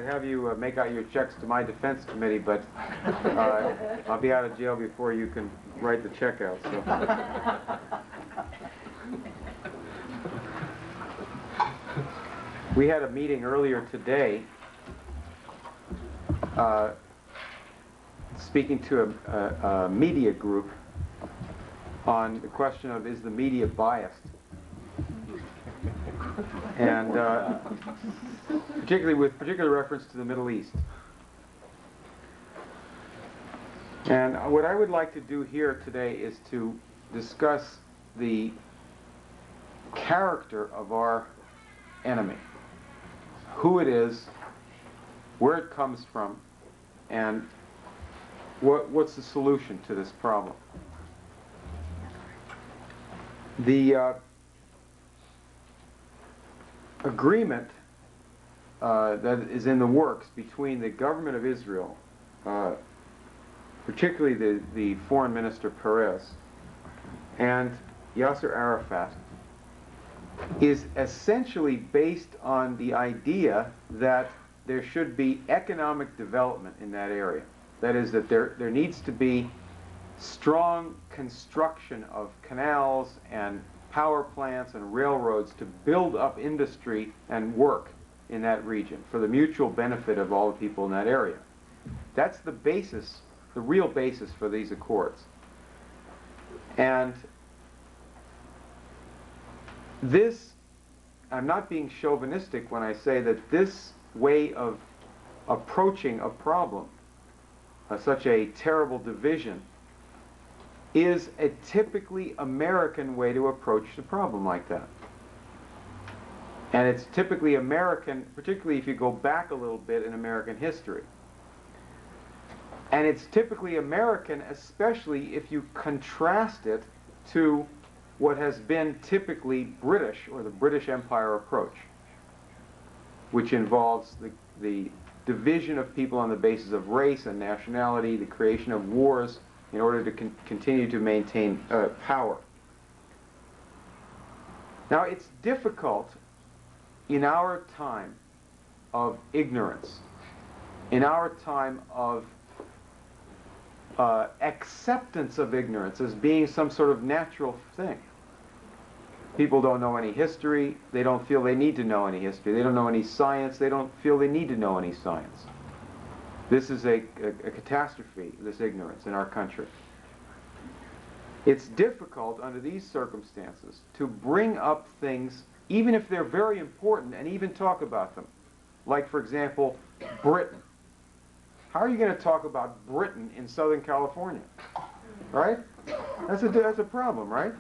to have you make out your checks to my defense committee, but I'll be out of jail before you can write the check out. So. We had a meeting earlier today speaking to a media group on the question of, is the media biased? And particularly with particular reference to the Middle East. And what I would like to do here today is to discuss the character of our enemy, who it is, where it comes from, and what's the solution to this problem. The agreement that is in the works between the government of Israel, particularly the foreign minister Peres, and Yasser Arafat, is essentially based on the idea that there should be economic development in that area. That is, that there needs to be strong construction of canals and power plants and railroads to build up industry and work in that region for the mutual benefit of all the people in that area. That's the basis, the real basis for these accords. And this, I'm not being chauvinistic when I say that this way of approaching a problem, such a terrible division, is a typically American way to approach the problem like that. And it's typically American, particularly if you go back a little bit in American history. And it's typically American, especially if you contrast it to what has been typically British, or the British Empire approach, which involves the division of people on the basis of race and nationality, the creation of wars in order to continue to maintain power. Now, it's difficult in our time of ignorance, in our time of acceptance of ignorance as being some sort of natural thing. People don't know any history, they don't feel they need to know any history, they don't know any science, they don't feel they need to know any science. This is a catastrophe, this ignorance in our country. It's difficult under these circumstances to bring up things, even if they're very important, and even talk about them. Like, for example, Britain. How are you going to talk about Britain in Southern California? Right? That's a problem, right?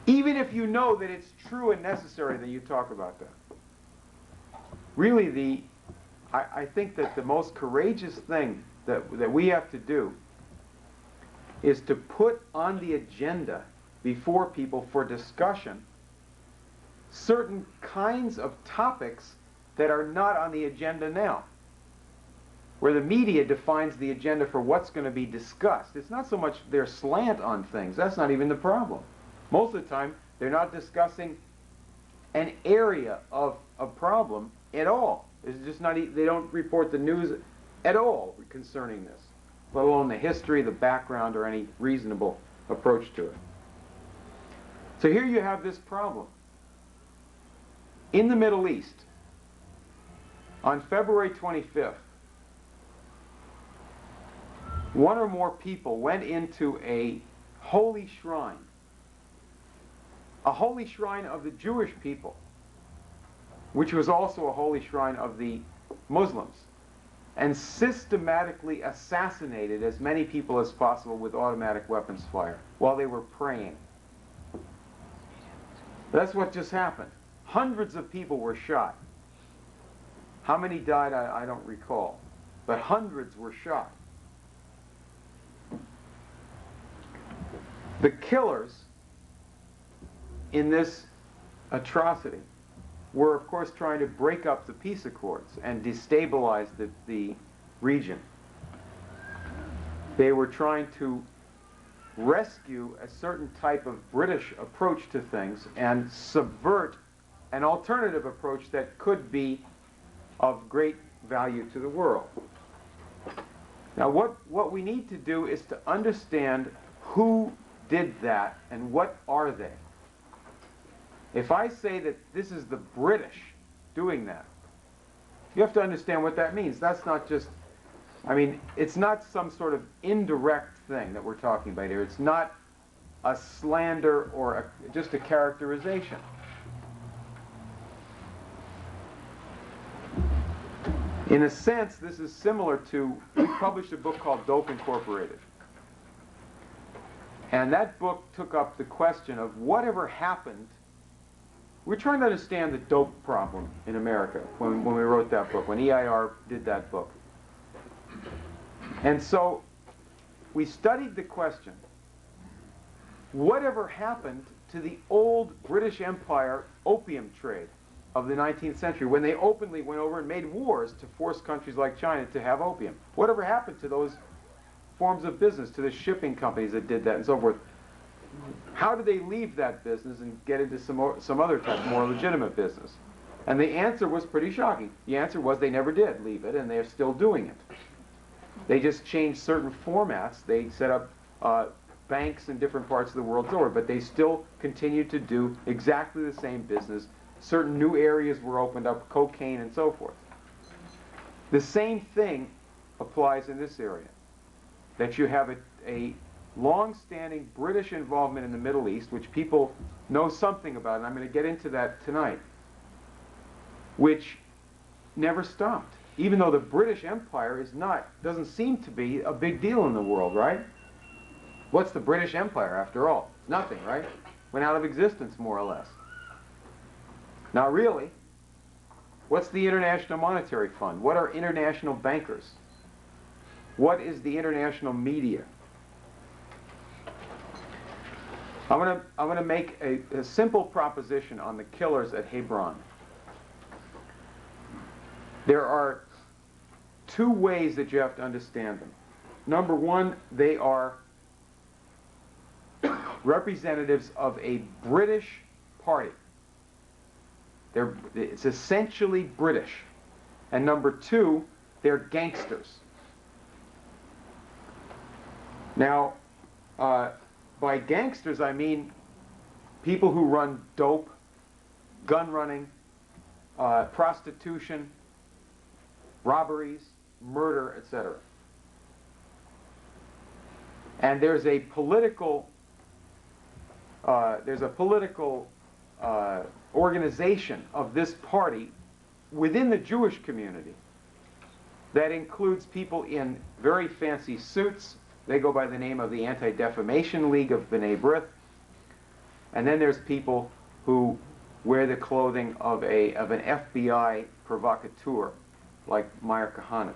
Even if you know that it's true and necessary that you talk about that. Really, I think that the most courageous thing that we have to do is to put on the agenda before people for discussion certain kinds of topics that are not on the agenda now, where the media defines the agenda for what's going to be discussed. It's not so much their slant on things. That's not even the problem. Most of the time, they're not discussing an area of a problem at all. It's just not. They don't report the news at all concerning this, let alone the history, the background, or any reasonable approach to it. So here you have this problem. In the Middle East, on February 25th, one or more people went into a holy shrine of the Jewish people, which was also a holy shrine of the Muslims, and systematically assassinated as many people as possible with automatic weapons fire while they were praying. That's what just happened. Hundreds of people were shot. How many died, I don't recall, but hundreds were shot. The killers in this atrocity were, of course, trying to break up the peace accords and destabilize the region. They were trying to rescue a certain type of British approach to things and subvert an alternative approach that could be of great value to the world. Now what we need to do is to understand who did that and what are they. If I say that this is the British doing that, you have to understand what that means. That's not just, I mean, it's not some sort of indirect thing that we're talking about here. It's not a slander or just a characterization. In a sense, this is similar to, we published a book called Dope Incorporated. And that book took up the question of whatever happened. We're trying to understand the dope problem in America when we wrote that book, when EIR did that book. And so we studied the question, whatever happened to the old British Empire opium trade of the 19th century, when they openly went over and made wars to force countries like China to have opium? Whatever happened to those forms of business, to the shipping companies that did that and so forth? How did they leave that business and get into some other type, more legitimate business? And the answer was pretty shocking. The answer was they never did leave it, and they're still doing it. They just changed certain formats. They set up banks in different parts of the world, but they still continue to do exactly the same business. Certain new areas were opened up, cocaine and so forth. The same thing applies in this area, that you have a long-standing British involvement in the Middle East, which people know something about, and I'm going to get into that tonight, which never stopped. Even though the British Empire doesn't seem to be a big deal in the world, right? What's the British Empire after all? Nothing, right? Went out of existence, more or less. Not really. What's the International Monetary Fund? What are international bankers? What is the international media? I'm going to make a simple proposition on the killers at Hebron. There are two ways that you have to understand them. Number one, they are representatives of a British party. It's essentially British. And number two, they're gangsters. Now, by gangsters, I mean people who run dope, gun running, prostitution, robberies, murder, etc. And there's a political organization of this party within the Jewish community that includes people in very fancy suits. They go by the name of the Anti-Defamation League of B'nai Brith. And then there's people who wear the clothing of an FBI provocateur, like Meir Kahane,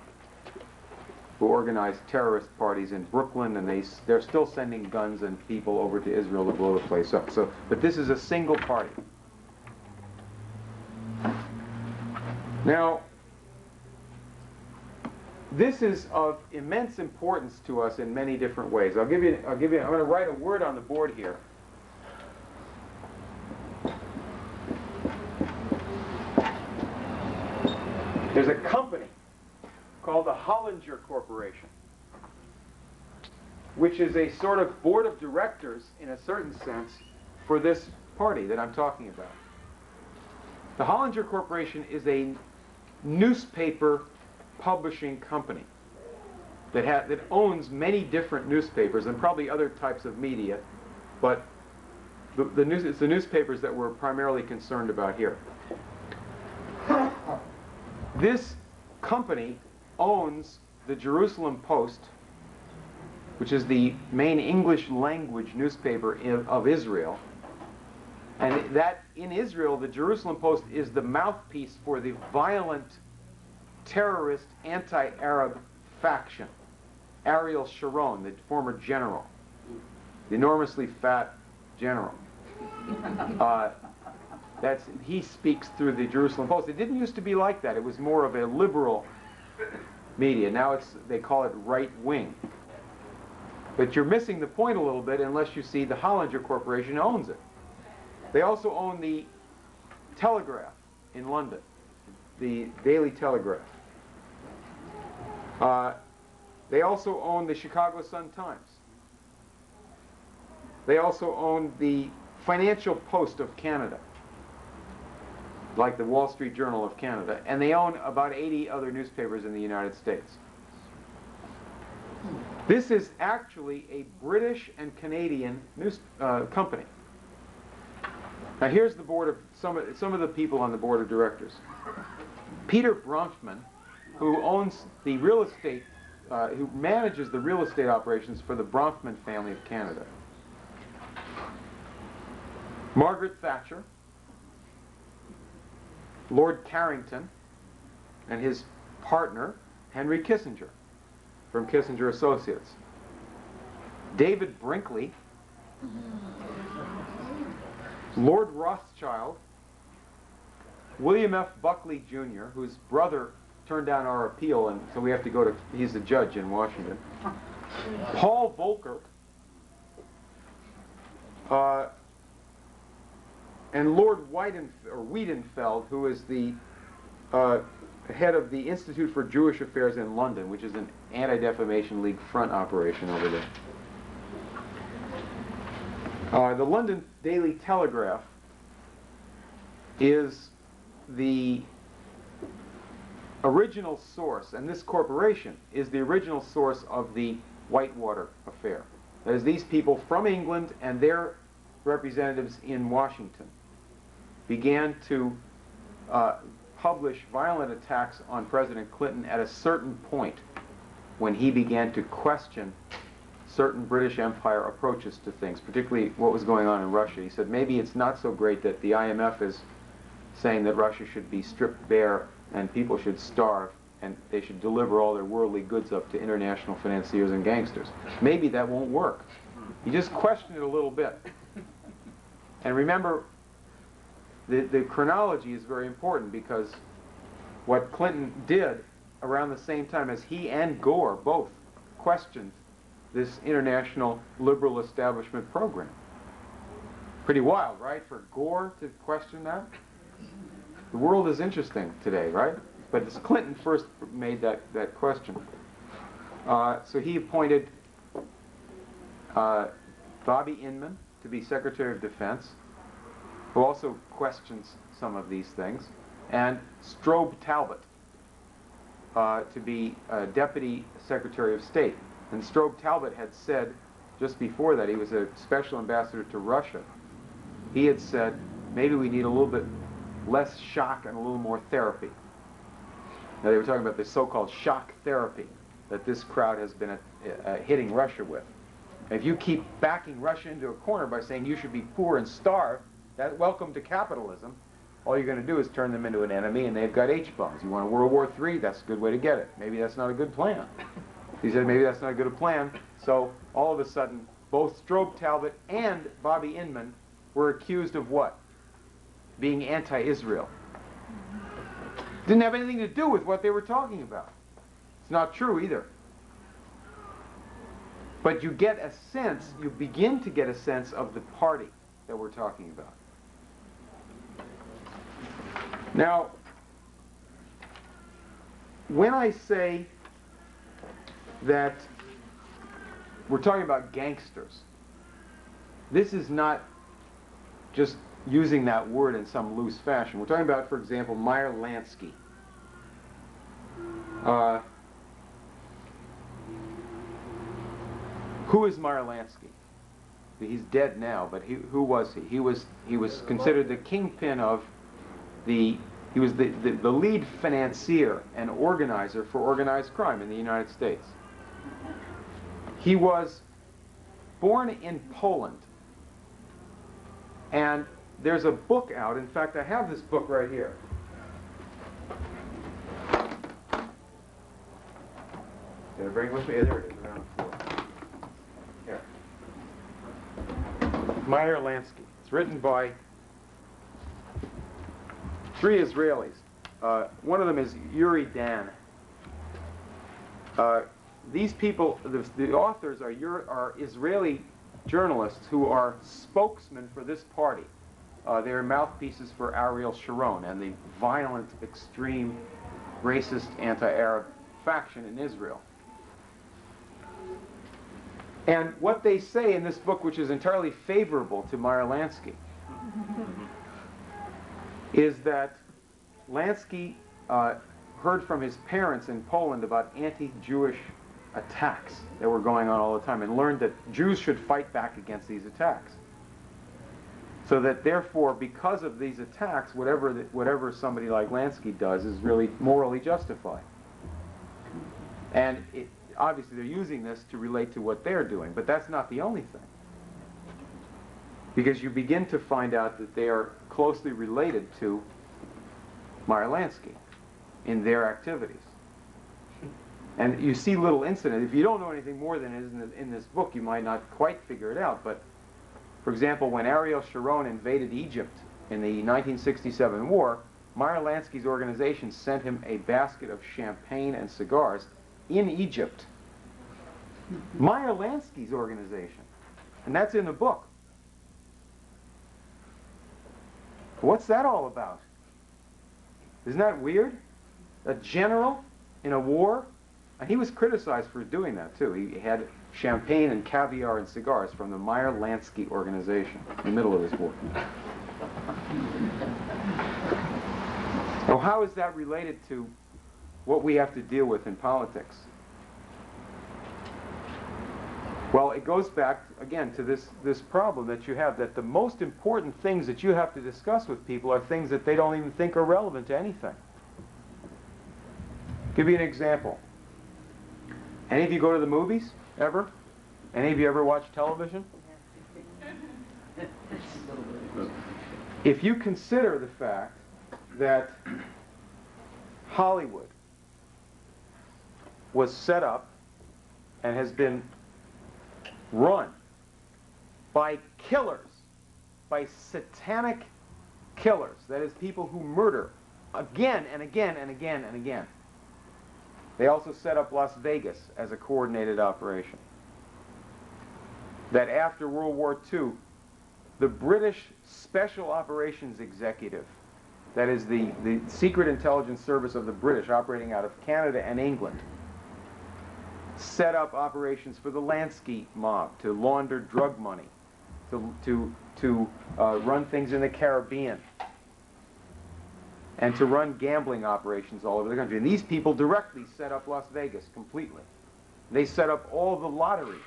who organized terrorist parties in Brooklyn, and they're still sending guns and people over to Israel to blow the place up. But this is a single party. Now, this is of immense importance to us in many different ways. I'm going to write a word on the board here. There's a company called the Hollinger Corporation, which is a sort of board of directors, in a certain sense, for this party that I'm talking about. The Hollinger Corporation is a newspaper publishing company that owns many different newspapers and probably other types of media, but it's the newspapers that we're primarily concerned about here. This company owns the Jerusalem Post, which is the main English language newspaper of Israel. And that in Israel, the Jerusalem Post is the mouthpiece for the violent, terrorist, anti-Arab faction. Ariel Sharon, the former general, the enormously fat general. He speaks through the Jerusalem Post. It didn't used to be like that. It was more of a liberal media. Now they call it right wing. But you're missing the point a little bit unless you see the Hollinger Corporation owns it. They also own the Telegraph in London. the Daily Telegraph. They also own the Chicago Sun-Times. They also own the Financial Post of Canada, like the Wall Street Journal of Canada, and they own about 80 other newspapers in the United States. This is actually a British and Canadian company. Now here's the board of some of the people on the board of directors. Peter Bronfman, who owns the real estate, who manages the real estate operations for the Bronfman family of Canada. Margaret Thatcher, Lord Carrington, and his partner, Henry Kissinger, from Kissinger Associates. David Brinkley, Lord Rothschild, William F. Buckley Jr., whose brother turned down our appeal, and so we have to go to, he's the judge in Washington. Paul Volcker, and Lord Wiedenfeld, who is the head of the Institute for Jewish Affairs in London, which is an Anti-Defamation League front operation over there. The London Daily Telegraph is the original source, and this corporation is the original source of the Whitewater affair. That is, these people from England and their representatives in Washington began to publish violent attacks on President Clinton at a certain point when he began to question certain British Empire approaches to things, particularly what was going on in Russia. He said maybe it's not so great that the IMF is saying that Russia should be stripped bare and people should starve and they should deliver all their worldly goods up to international financiers and gangsters. Maybe that won't work. He just questioned it a little bit. And remember, the chronology is very important, because what Clinton did around the same time as he and Gore both questioned this international liberal establishment program. Pretty wild, right, for Gore to question that? The world is interesting today, right? But it's Clinton first made that question. So he appointed Bobby Inman to be Secretary of Defense, who also questions some of these things, and Strobe Talbot to be Deputy Secretary of State. And Strobe Talbot had said, just before that, he was a special ambassador to Russia. He had said, maybe we need a little bit less shock and a little more therapy. Now, they were talking about the so-called shock therapy that this crowd has been hitting Russia with. And if you keep backing Russia into a corner by saying you should be poor and starve, that welcome to capitalism, all you're going to do is turn them into an enemy, and they've got H-bombs. You want a World War III? That's a good way to get it. Maybe that's not a good plan. He said maybe that's not a good plan. So all of a sudden, both Strobe Talbot and Bobby Inman were accused of what? Being anti-Israel. Didn't have anything to do with what they were talking about. It's not true either. But you get a sense, you begin to get a sense of the party that we're talking about. Now, when I say that we're talking about gangsters, this is not just using that word in some loose fashion. We're talking about, for example, Meyer Lansky. Who is Meyer Lansky? He's dead now, but who was he? He was considered the kingpin of he was the lead financier and organizer for organized crime in the United States. He was born in Poland, and there's a book out. In fact, I have this book right here. Did I bring it with me? There it is, around the floor. Here. Meyer Lansky. It's written by 3 Israelis. One of them is Yuri Dan. These people, the authors are Israeli journalists who are spokesmen for this party they're mouthpieces for Ariel Sharon and the violent, extreme, racist, anti-Arab faction in Israel. And what they say in this book, which is entirely favorable to Meyer Lansky, is that Lansky heard from his parents in Poland about anti-Jewish attacks that were going on all the time and learned that Jews should fight back against these attacks. So that therefore, because of these attacks, whatever somebody like Lansky does is really morally justified. And obviously they're using this to relate to what they're doing, but that's not the only thing. Because you begin to find out that they are closely related to Meyer Lansky in their activities. And you see little incidents. If you don't know anything more than is in this book, you might not quite figure it out. But, for example, when Ariel Sharon invaded Egypt in the 1967 war, Meyer Lansky's organization sent him a basket of champagne and cigars in Egypt. Meyer Lansky's organization. And that's in the book. What's that all about? Isn't that weird? A general in a war? And he was criticized for doing that, too. He had champagne and caviar and cigars from the Meyer Lansky organization in the middle of his war. Now, how is that related to what we have to deal with in politics? Well, it goes back, again, to this problem that you have, that the most important things that you have to discuss with people are things that they don't even think are relevant to anything. Give you an example. Any of you go to the movies, ever? Any of you ever watch television? If you consider the fact that Hollywood was set up and has been run by killers, by satanic killers, that is, people who murder again and again and again and again. They also set up Las Vegas as a coordinated operation. That after World War II, the British Special Operations Executive, that is the secret intelligence service of the British operating out of Canada and England, set up operations for the Lansky mob to launder drug money, to run things in the Caribbean, and to run gambling operations all over the country. And these people directly set up Las Vegas completely. They set up all the lottery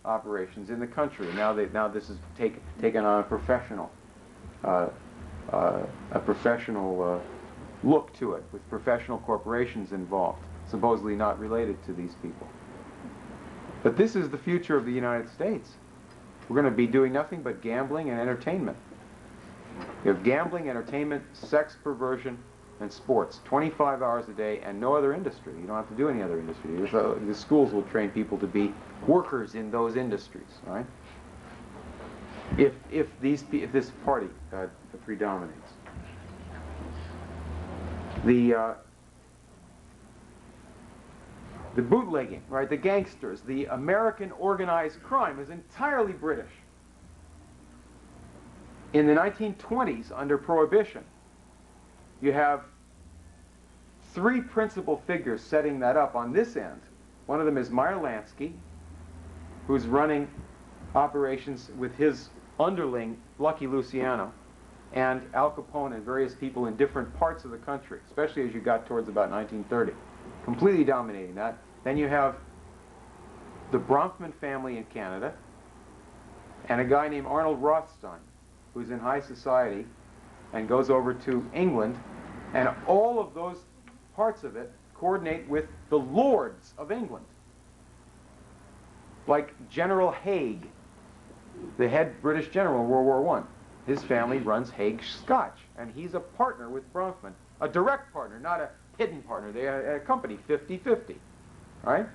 operations in the country. Now this is taken on a professional look to it, with professional corporations involved, supposedly not related to these people. But this is the future of the United States. We're going to be doing nothing but gambling and entertainment. You have gambling, entertainment, sex, perversion, and sports, 25 hours a day, and no other industry. You don't have to do any other industry. The schools will train people to be workers in those industries, right? If this party predominates. The bootlegging, right, the gangsters, the American organized crime is entirely British. In the 1920s, under Prohibition, you have three principal figures setting that up on this end. One of them is Meyer Lansky, who's running operations with his underling, Lucky Luciano, and Al Capone and various people in different parts of the country, especially as you got towards about 1930. Completely dominating that. Then you have the Bronfman family in Canada, and a guy named Arnold Rothstein, who's in high society and goes over to England, and all of those parts of it coordinate with the lords of England. Like General Haig, the head British general in World War I. His family runs Haig Scotch, and he's a partner with Bronfman. A direct partner, not a hidden partner. They are a company, 50-50, right?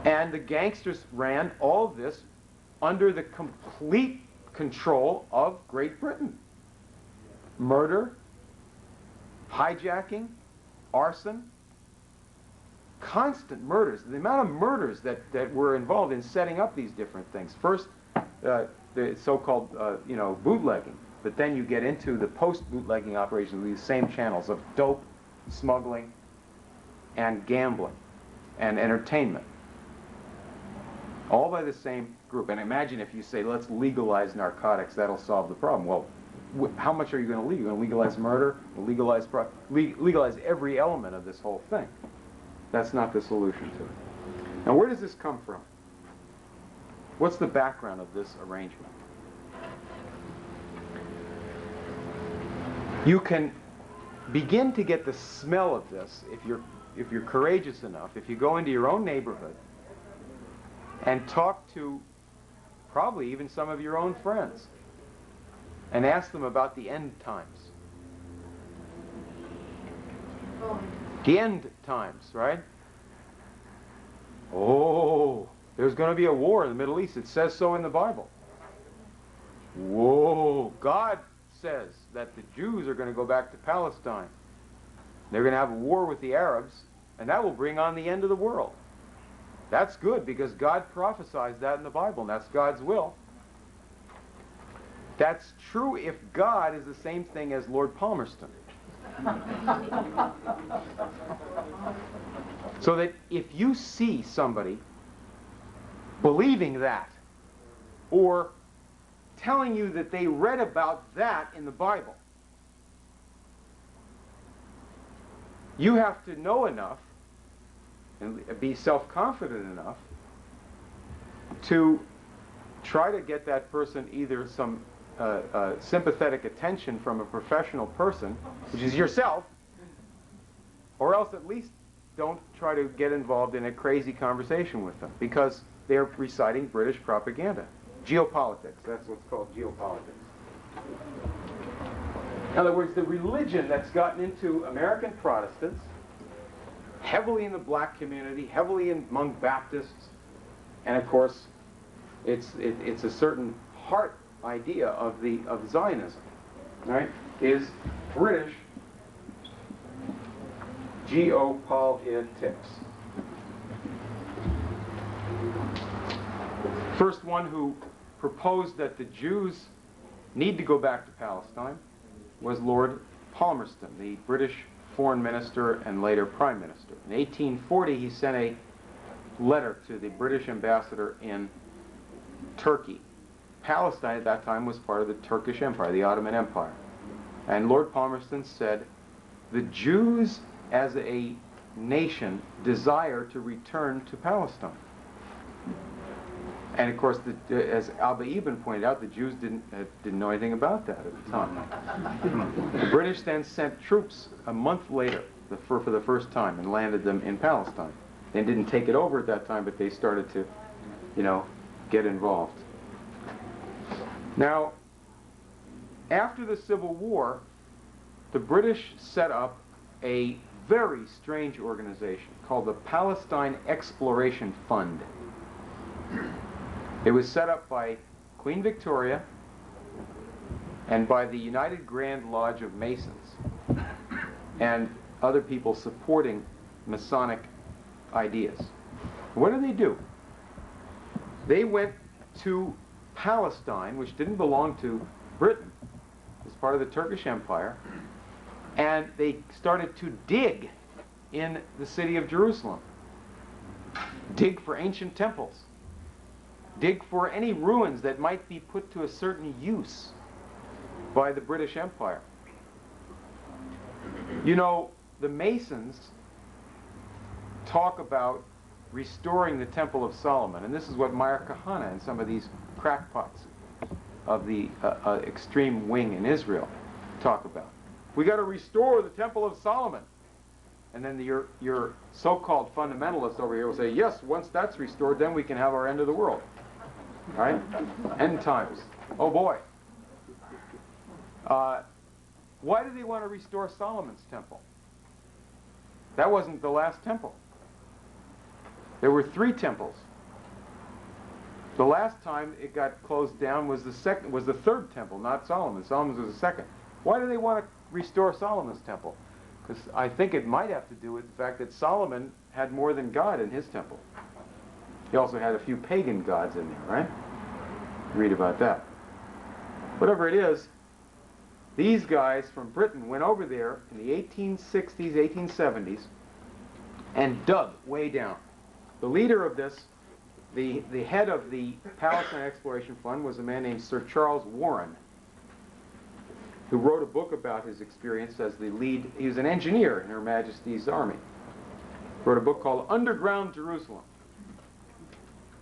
And the gangsters ran all of this under the complete control of Great Britain. Murder, hijacking, arson, constant murders. The amount of murders that were involved in setting up these different things. First, the so-called, bootlegging. But then you get into the post-bootlegging operations of these same channels of dope, smuggling, and gambling, and entertainment. All by the same group. And imagine if you say, let's legalize narcotics, that'll solve the problem. Well, how much are you going to legalize? You're going to legalize murder, legalize every element of this whole thing. That's not the solution to it. Now, where does this come from? What's the background of this arrangement? You can begin to get the smell of this if you're courageous enough, if you go into your own neighborhood and talk to probably even some of your own friends and ask them about the end times. The end times, right? Oh, there's going to be a war in the Middle East. It says so in the Bible. Whoa, God says that the Jews are going to go back to Palestine. They're going to have a war with the Arabs, and that will bring on the end of the world. That's good, because God prophesies that in the Bible, and that's God's will. That's true if God is the same thing as Lord Palmerston. So that if you see somebody believing that, or telling you that they read about that in the Bible, you have to know enough and be self-confident enough to try to get that person either some sympathetic attention from a professional person, which is yourself, or else at least don't try to get involved in a crazy conversation with them, because they're reciting British propaganda. Geopolitics, that's what's called geopolitics. In other words, the religion that's gotten into American Protestants, heavily in the black community, heavily among Baptists, and of course, it's a certain heart idea of Zionism, right? Is British geopolitics. First one who proposed that the Jews need to go back to Palestine was Lord Palmerston, the British foreign minister and later prime minister. In 1840, he sent a letter to the British ambassador in Turkey. Palestine at that time was part of the Turkish Empire, the Ottoman Empire. And Lord Palmerston said, the Jews as a nation desire to return to Palestine. And of course, as Abba Ibn pointed out, the Jews didn't know anything about that at the time. The British then sent troops a month later for the first time and landed them in Palestine. They didn't take it over at that time, but they started to, get involved. Now, after the Civil War, the British set up a very strange organization called the Palestine Exploration Fund. It was set up by Queen Victoria and by the United Grand Lodge of Masons and other people supporting Masonic ideas. What do? They went to Palestine, which didn't belong to Britain, it was part of the Turkish Empire, and they started to dig in the city of Jerusalem. Dig for ancient temples. Dig for any ruins that might be put to a certain use by the British Empire. The Masons talk about restoring the Temple of Solomon, and this is what Meir Kahane and some of these crackpots of the extreme wing in Israel talk about. We got to restore the Temple of Solomon. And then your so-called fundamentalists over here will say, yes, once that's restored, then we can have our end of the world. Right? End times. Oh boy. Why do they want to restore Solomon's temple? That wasn't the last temple. There were 3 temples. The last time it got closed down was the 3rd temple, not Solomon's. Solomon's was the 2nd. Why do they want to restore Solomon's temple? Because I think it might have to do with the fact that Solomon had more than God in his temple. He also had a few pagan gods in there, right? Read about that. Whatever it is, these guys from Britain went over there in the 1860s, 1870s, and dug way down. The leader of this, the head of the Palestine Exploration Fund, was a man named Sir Charles Warren, who wrote a book about his experience as the lead. He was an engineer in Her Majesty's Army. Wrote a book called Underground Jerusalem.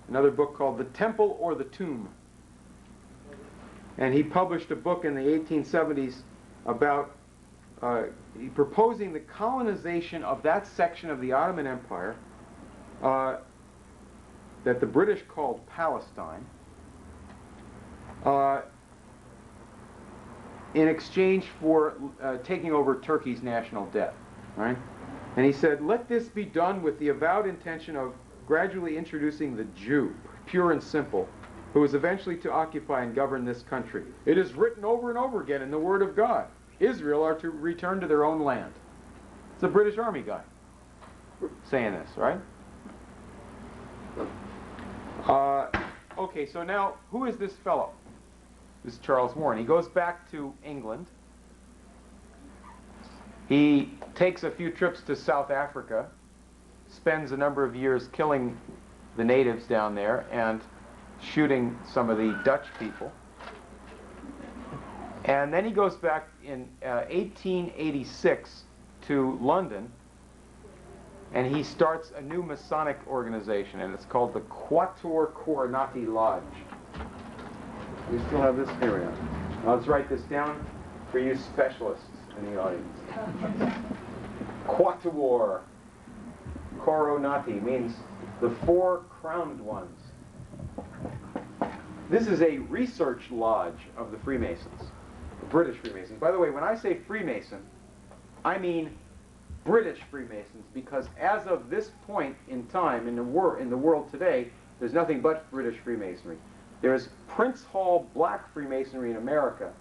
Another book called The Temple or the Tomb. And he published a book in the 1870s about proposing the colonization of that section of the Ottoman Empire that the British called Palestine, in exchange for taking over Turkey's national debt, right? And he said, let this be done with the avowed intention of gradually introducing the Jew, pure and simple, who is eventually to occupy and govern this country. It is written over and over again in the Word of God. Israel are to return to their own land. It's a British Army guy saying this, right? Okay, so now, who is this fellow? This is Charles Warren. He goes back to England. He takes a few trips to South Africa, spends a number of years killing the natives down there and shooting some of the Dutch people. And then he goes back in 1886 to London, and he starts a new Masonic organization, and it's called the Quatuor Coronati Lodge. We still have this here now. Let's write this down for you specialists in the audience. Quatuor Coronati means the four crowned ones. This is a research lodge of the Freemasons, the British Freemasons. By the way, when I say Freemason, I mean British Freemasons, because as of this point in time in the world today, there's nothing but British Freemasonry. There's Prince Hall Black Freemasonry in America,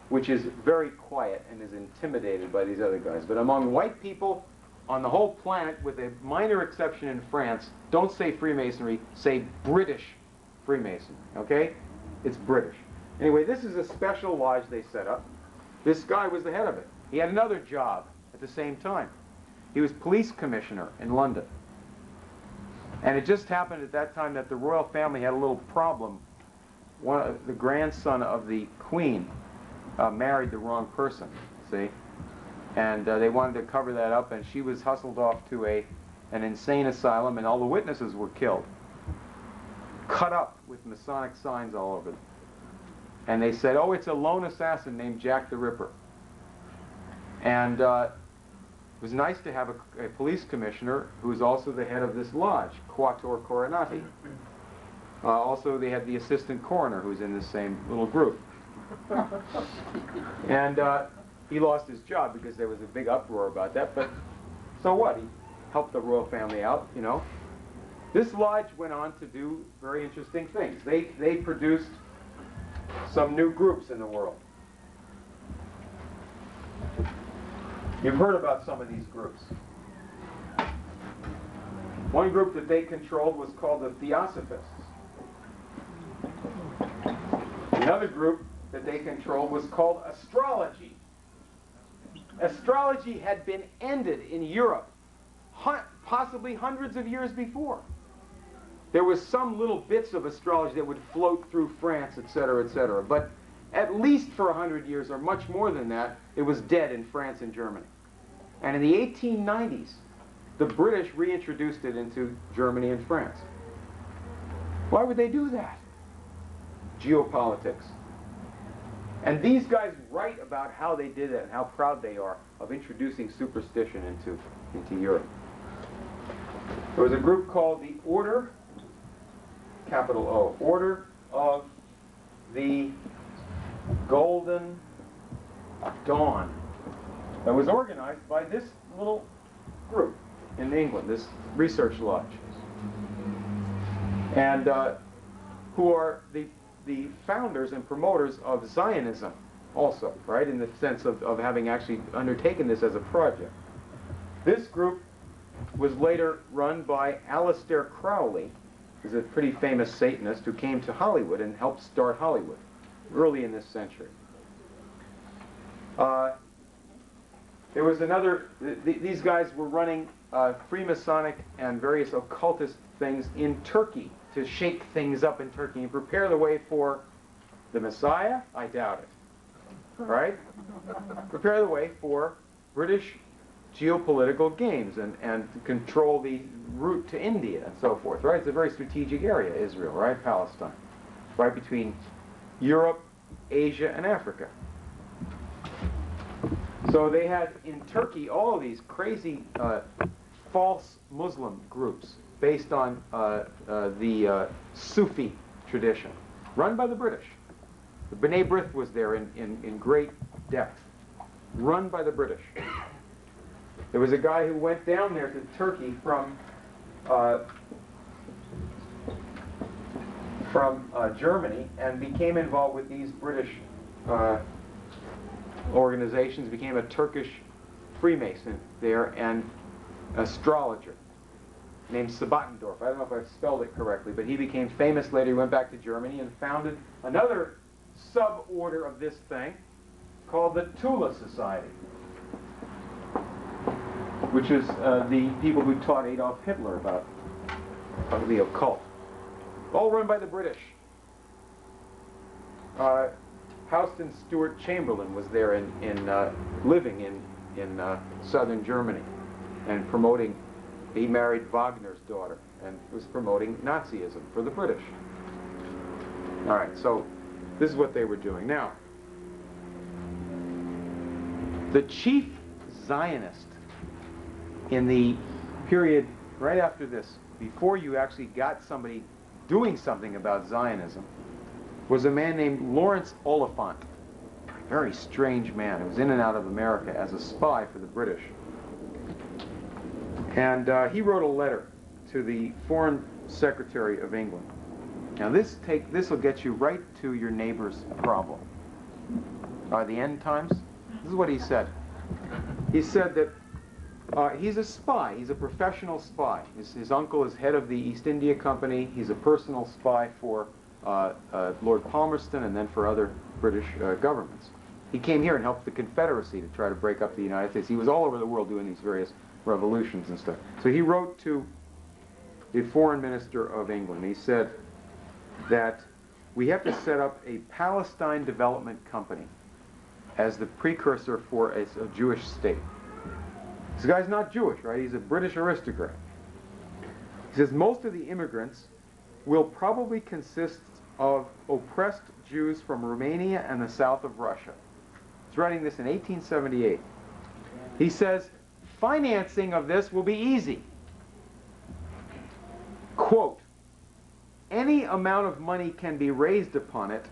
which is very quiet and is intimidated by these other guys. But among white people on the whole planet, with a minor exception in France, don't say Freemasonry, say British Freemasonry, okay? It's British. Anyway, this is a special lodge they set up. This guy was the head of it. He had another job at the same time. He was police commissioner in London. And it just happened at that time that the royal family had a little problem. The grandson of the Queen married the wrong person, see? And they wanted to cover that up, and she was hustled off to an insane asylum, and all the witnesses were killed. Cut up with Masonic signs all over them. And they said, oh, it's a lone assassin named Jack the Ripper. And it was nice to have a police commissioner who was also the head of this lodge, Quatuor Coronati. Also, they had the assistant coroner who's in the same little group. And he lost his job because there was a big uproar about that, but so what? He helped the royal family out, you know. This lodge went on to do very interesting things. They produced some new groups in the world. You've heard about some of these groups. One group that they controlled was called the Theosophists. Another group that they controlled was called Astrology. Astrology had been ended in Europe possibly hundreds of years before. There was some little bits of astrology that would float through France, etc., etc. But at least for 100 years, or much more than that, it was dead in France and Germany. And in the 1890s, the British reintroduced it into Germany and France. Why would they do that? Geopolitics. And these guys write about how they did it and how proud they are of introducing superstition into Europe. There was a group called the Order, capital O, Order of the Golden Dawn, that was organized by this little group in England, this research lodge, and who are the founders and promoters of Zionism also, right, in the sense of having actually undertaken this as a project. This group was later run by Aleister Crowley, is a pretty famous Satanist who came to Hollywood and helped start Hollywood early in this century. There was another, these guys were running Freemasonic and various occultist things in Turkey to shake things up in Turkey and prepare the way for the Messiah? I doubt it. Right? Prepare the way for British geopolitical games and control the route to India and so forth, right? It's a very strategic area, Israel, right? Palestine. Right between Europe, Asia, and Africa. So they had in Turkey all of these crazy false Muslim groups based on the Sufi tradition, run by the British. The B'nai Brith was there in great depth, run by the British. There was a guy who went down there to Turkey from Germany and became involved with these British organizations, became a Turkish Freemason there and astrologer named Sabattendorf. I don't know if I've spelled it correctly, but he became famous later. He went back to Germany and founded another suborder of this thing called the Thule Society, which is the people who taught Adolf Hitler about the occult. All run by the British. Houston Stewart Chamberlain was there living in southern Germany and promoting, he married Wagner's daughter and was promoting Nazism for the British. All right, so this is what they were doing. Now, the chief Zionist in the period right after this, before you actually got somebody doing something about Zionism, was a man named Lawrence Oliphant. A very strange man who was in and out of America as a spy for the British. And he wrote a letter to the Foreign Secretary of England. Now this will get you right to your neighbor's problem. The end times? This is what he said. He said that he's a spy. He's a professional spy. His uncle is head of the East India Company. He's a personal spy for Lord Palmerston and then for other British governments. He came here and helped the Confederacy to try to break up the United States. He was all over the world doing these various revolutions and stuff. So he wrote to the Foreign Minister of England. He said that we have to set up a Palestine Development Company as the precursor for a Jewish state. This guy's not Jewish, right? He's a British aristocrat. He says most of the immigrants will probably consist of oppressed Jews from Romania and the south of Russia. He's writing this in 1878. He says, financing of this will be easy. Quote, any amount of money can be raised upon it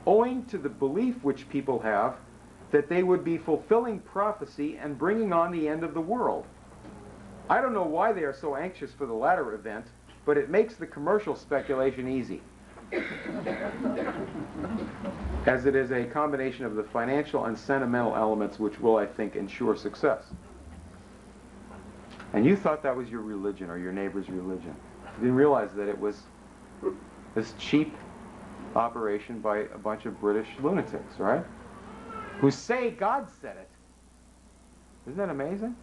owing to the belief which people have that they would be fulfilling prophecy and bringing on the end of the world. I don't know why they are so anxious for the latter event, but it makes the commercial speculation easy, as it is a combination of the financial and sentimental elements which will, I think, ensure success. And you thought that was your religion or your neighbor's religion. You didn't realize that it was this cheap operation by a bunch of British lunatics, right? Who say God said it. Isn't that amazing?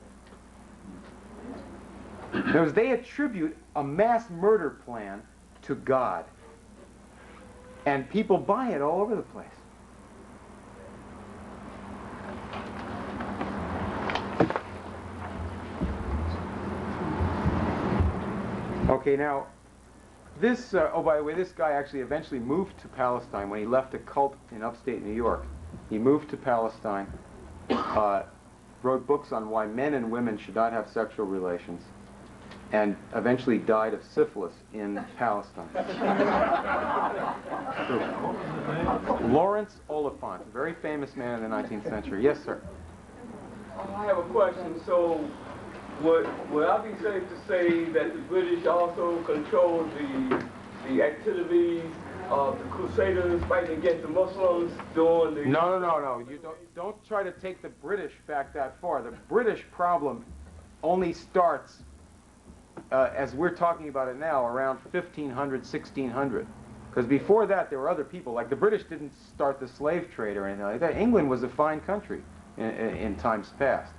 Because they attribute a mass murder plan to God. And people buy it all over the place. Okay, now, this, oh, by the way, this guy actually eventually moved to Palestine when he left a cult in upstate New York. He moved to Palestine, wrote books on why men and women should not have sexual relations, and eventually died of syphilis in Palestine. Lawrence Oliphant, a very famous man in the 19th century. Yes, sir. I have a question. So, would I be safe to say that the British also controlled the activities of the Crusaders fighting against the Muslims during the... No. You don't try to take the British back that far. The British problem only starts as we're talking about it now, around 1500, 1600. Because before that, there were other people. Like the British didn't start the slave trade or anything like that. England was a fine country in times past,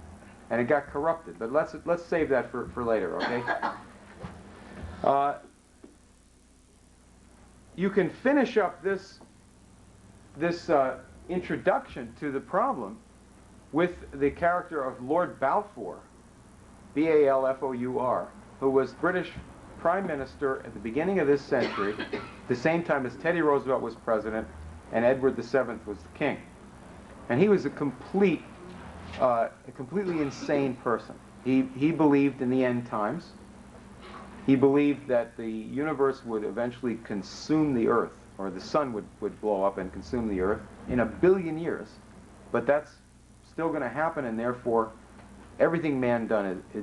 and it got corrupted. But let's save that for later, okay? You can finish up this introduction to the problem with the character of Lord Balfour, B-A-L-F-O-U-R, who was British Prime Minister at the beginning of this century, the same time as Teddy Roosevelt was president and Edward VII was the king. And he was a completely insane person. He believed in the end times. He believed that the universe would eventually consume the earth, or the sun would blow up and consume the earth in 1 billion years. But that's still going to happen, and therefore everything man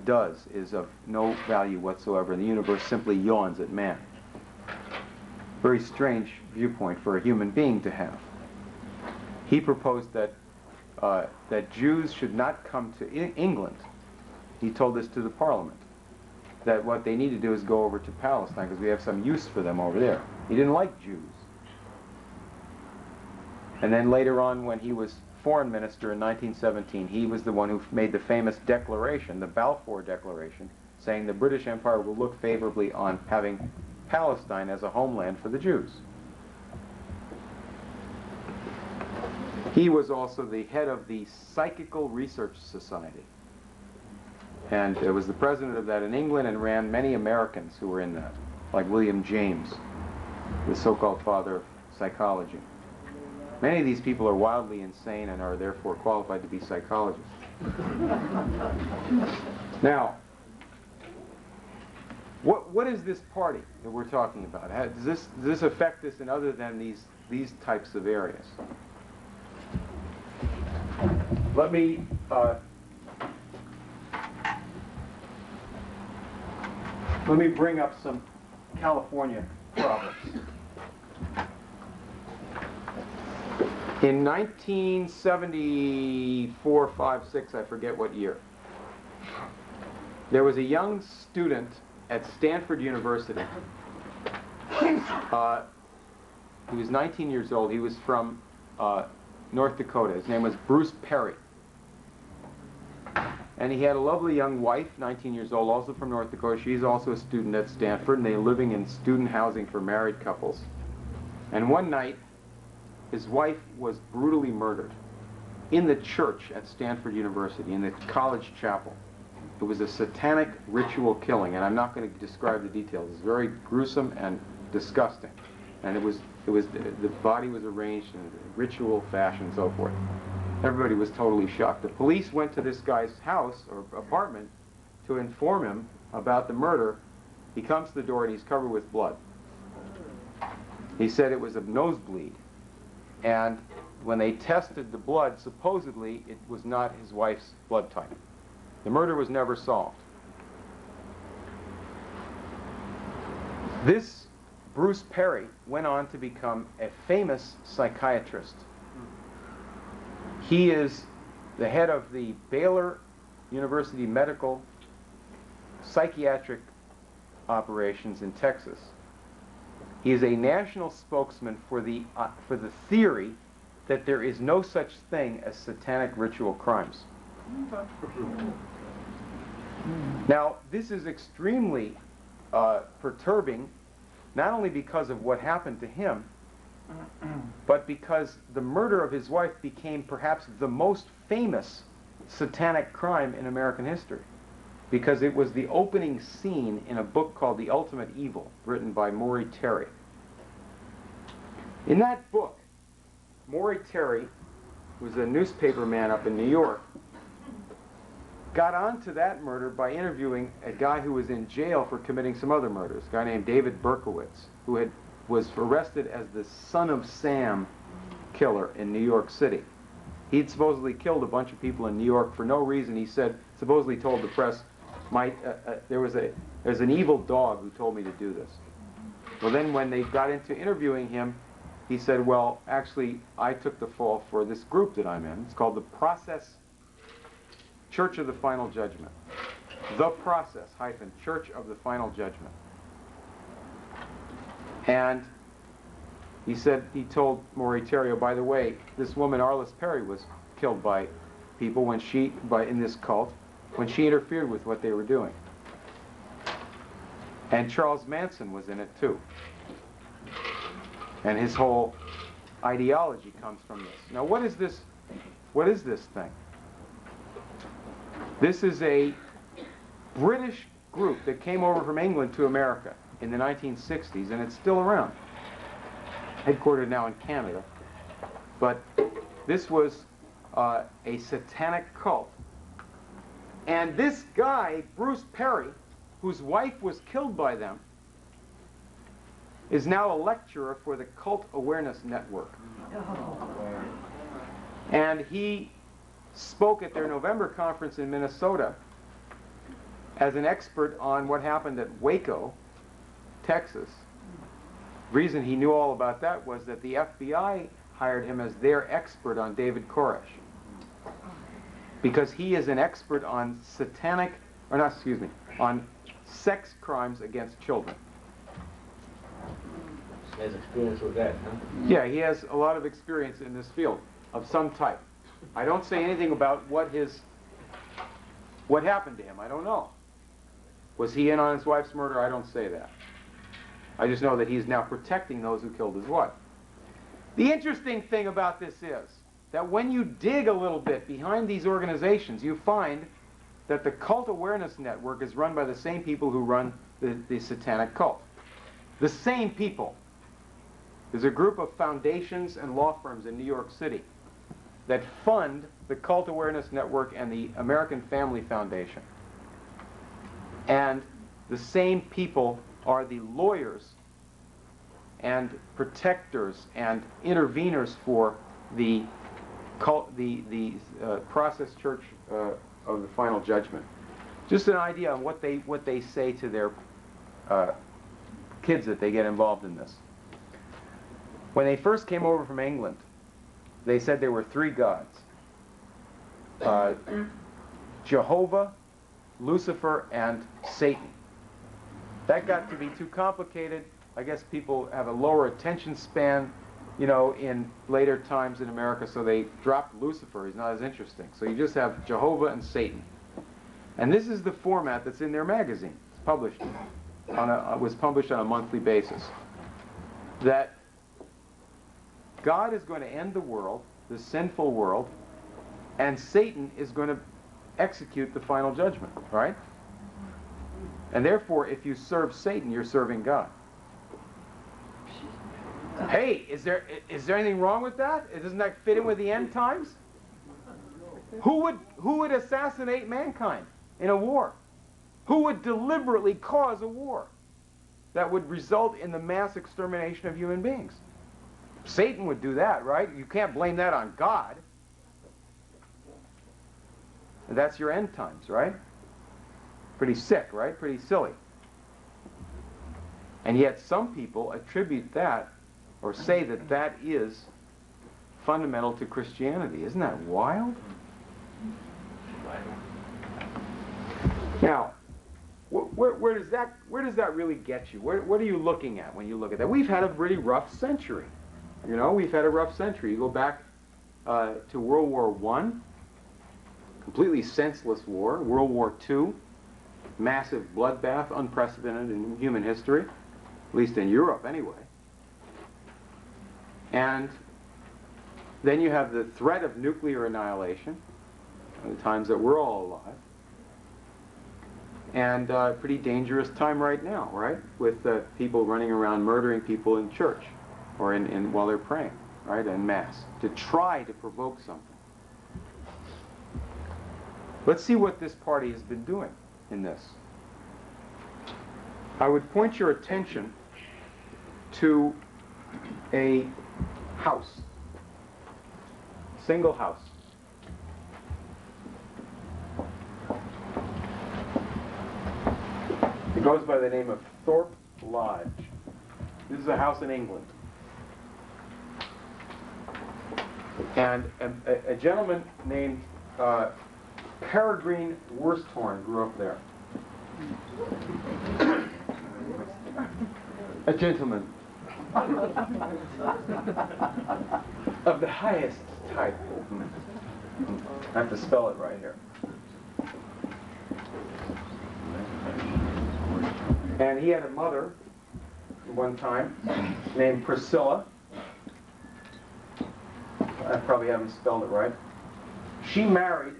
does is of no value whatsoever, and the universe simply yawns at man. Very strange viewpoint for a human being to have. He proposed that Jews should not come to England. He told this to the Parliament, that what they need to do is go over to Palestine because we have some use for them over there. He didn't like Jews. And then later on, when he was foreign minister in 1917, he was the one who made the famous declaration, the Balfour Declaration, saying the British Empire will look favorably on having Palestine as a homeland for the Jews. He was also the head of the Psychical Research Society, and was the president of that in England, and ran many Americans who were in that, like William James, the so-called father of psychology. Many of these people are wildly insane and are therefore qualified to be psychologists. Now, what is this party that we're talking about? Does this affect us in other than these types of areas? Let me bring up some California problems. In 1974, 5, 6, I forget what year, there was a young student at Stanford University. He was 19 years old. He was from North Dakota. His name was Bruce Perry. And he had a lovely young wife, 19 years old, also from North Dakota. She's also a student at Stanford, and they're living in student housing for married couples. And one night, his wife was brutally murdered in the church at Stanford University, in the college chapel. It was a satanic ritual killing, and I'm not going to describe the details. It's very gruesome and disgusting. And the body was arranged in a ritual fashion and so forth. Everybody was totally shocked. The police went to this guy's house or apartment to inform him about the murder. He comes to the door and he's covered with blood. He said it was a nosebleed. And when they tested the blood, supposedly it was not his wife's blood type. The murder was never solved. This Bruce Perry went on to become a famous psychiatrist. He is the head of the Baylor University Medical Psychiatric Operations in Texas. He is a national spokesman for the theory that there is no such thing as satanic ritual crimes. Now, this is extremely perturbing, not only because of what happened to him, but because the murder of his wife became perhaps the most famous satanic crime in American history, because it was the opening scene in a book called The Ultimate Evil, written by Maury Terry. In that book, Maury Terry, who was a newspaper man up in New York, got onto that murder by interviewing a guy who was in jail for committing some other murders, a guy named David Berkowitz, who was arrested as the Son of Sam killer in New York City. He'd supposedly killed a bunch of people in New York for no reason. He supposedly told the press, there's an evil dog who told me to do this. Well, then when they got into interviewing him, he said, well, actually, I took the fall for this group that I'm in. It's called the Process Church of the Final Judgment. The Process - Church of the Final Judgment. And he said, he told Moritario, by the way, this woman Arliss Perry was killed by people when in this cult, when she interfered with what they were doing. And Charles Manson was in it too. And his whole ideology comes from this. Now, what is this thing? This is a British group that came over from England to America in the 1960s, and it's still around. Headquartered now in Canada. But this was a satanic cult. And this guy, Bruce Perry, whose wife was killed by them, is now a lecturer for the Cult Awareness Network. And he spoke at their November conference in Minnesota as an expert on what happened at Waco, Texas. The reason he knew all about that was that the FBI hired him as their expert on David Koresh, because he is an expert on on sex crimes against children. He has experience with that, huh? Yeah, he has a lot of experience in this field of some type. I don't say anything about what happened to him. I don't know. Was he in on his wife's murder? I don't say that. I just know that he's now protecting those who killed his wife. The interesting thing about this is that when you dig a little bit behind these organizations, you find that the Cult Awareness Network is run by the same people who run the satanic cult. The same people. There's a group of foundations and law firms in New York City that fund the Cult Awareness Network and the American Family Foundation. And the same people are the lawyers and protectors and interveners for the Process Church of the Final Judgment. Just an idea on what they say to their kids that they get involved in this. When they first came over from England, they said there were three gods: Jehovah, Lucifer, and Satan. That got to be too complicated. I guess people have a lower attention span, you know, in later times in America, so they dropped Lucifer. He's not as interesting. So you just have Jehovah and Satan. And this is the format that's in their magazine. It's published was published on a monthly basis. That God is going to end the world, the sinful world, and Satan is going to execute the final judgment, right? And therefore, if you serve Satan, you're serving God. Hey, is there anything wrong with that? Doesn't that fit in with the end times? Who would assassinate mankind in a war? Who would deliberately cause a war that would result in the mass extermination of human beings? Satan would do that, right? You can't blame that on God. And that's your end times, right? Pretty sick, right? Pretty silly. And yet some people attribute that or say that that is fundamental to Christianity. Isn't that wild? Now, where does that really get you? What are you looking at when you look at that? We've had a really rough century. You know, we've had a rough century. You go back to World War I, completely senseless war. World War II, massive bloodbath, unprecedented in human history, at least in Europe anyway. And then you have the threat of nuclear annihilation, the times that we're all alive. And a pretty dangerous time right now, right? With people running around murdering people in church or while they're praying, right, en masse, to try to provoke something. Let's see what this party has been doing in this. I would point your attention to a house, single house. It goes by the name of Thorpe Lodge. This is a house in England. And a gentleman named Peregrine Worsthorne grew up there. A gentleman of the highest type. I have to spell it right here. And he had a mother one time named Priscilla. I probably haven't spelled it right. She married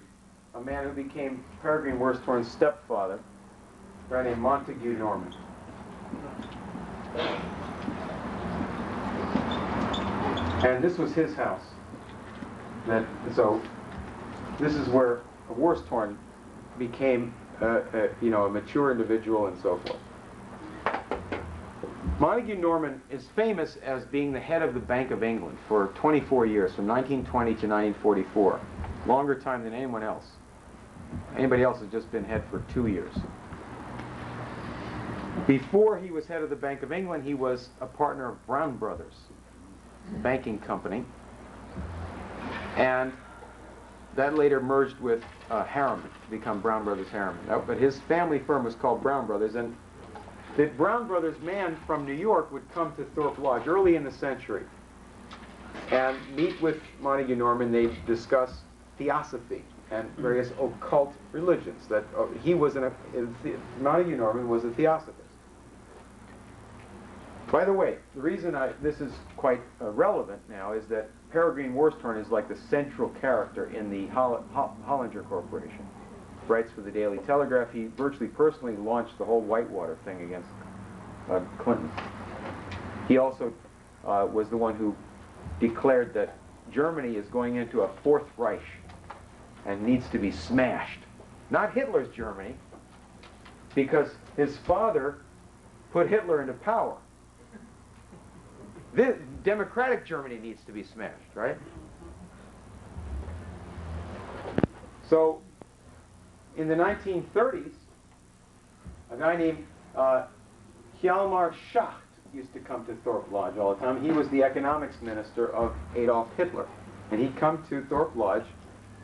a man who became Peregrine Worsthorne's stepfather, a guy named Montague Norman. And this was his house. So this is where Worsthorne became a mature individual and so forth. Montague Norman is famous as being the head of the Bank of England for 24 years, from 1920 to 1944. Longer time than anyone else. Anybody else has just been head for 2 years. Before he was head of the Bank of England, he was a partner of Brown Brothers, a banking company. And that later merged with Harriman to become Brown Brothers Harriman. But his family firm was called Brown Brothers, and the Brown Brothers man from New York would come to Thorpe Lodge early in the century and meet with Montague Norman. They'd discuss Theosophy and various occult religions. That Montague Norman was a Theosophist. By the way, the reason this is quite relevant now is that Peregrine Worsthorne is like the central character in the Hollinger Corporation. Writes for the Daily Telegraph. He virtually personally launched the whole Whitewater thing against Clinton. He also was the one who declared that Germany is going into a Fourth Reich and needs to be smashed. Not Hitler's Germany, because his father put Hitler into power. The democratic Germany needs to be smashed, right? So, in the 1930s, a guy named Hjalmar Schacht used to come to Thorpe Lodge all the time. He was the economics minister of Adolf Hitler. And he'd come to Thorpe Lodge,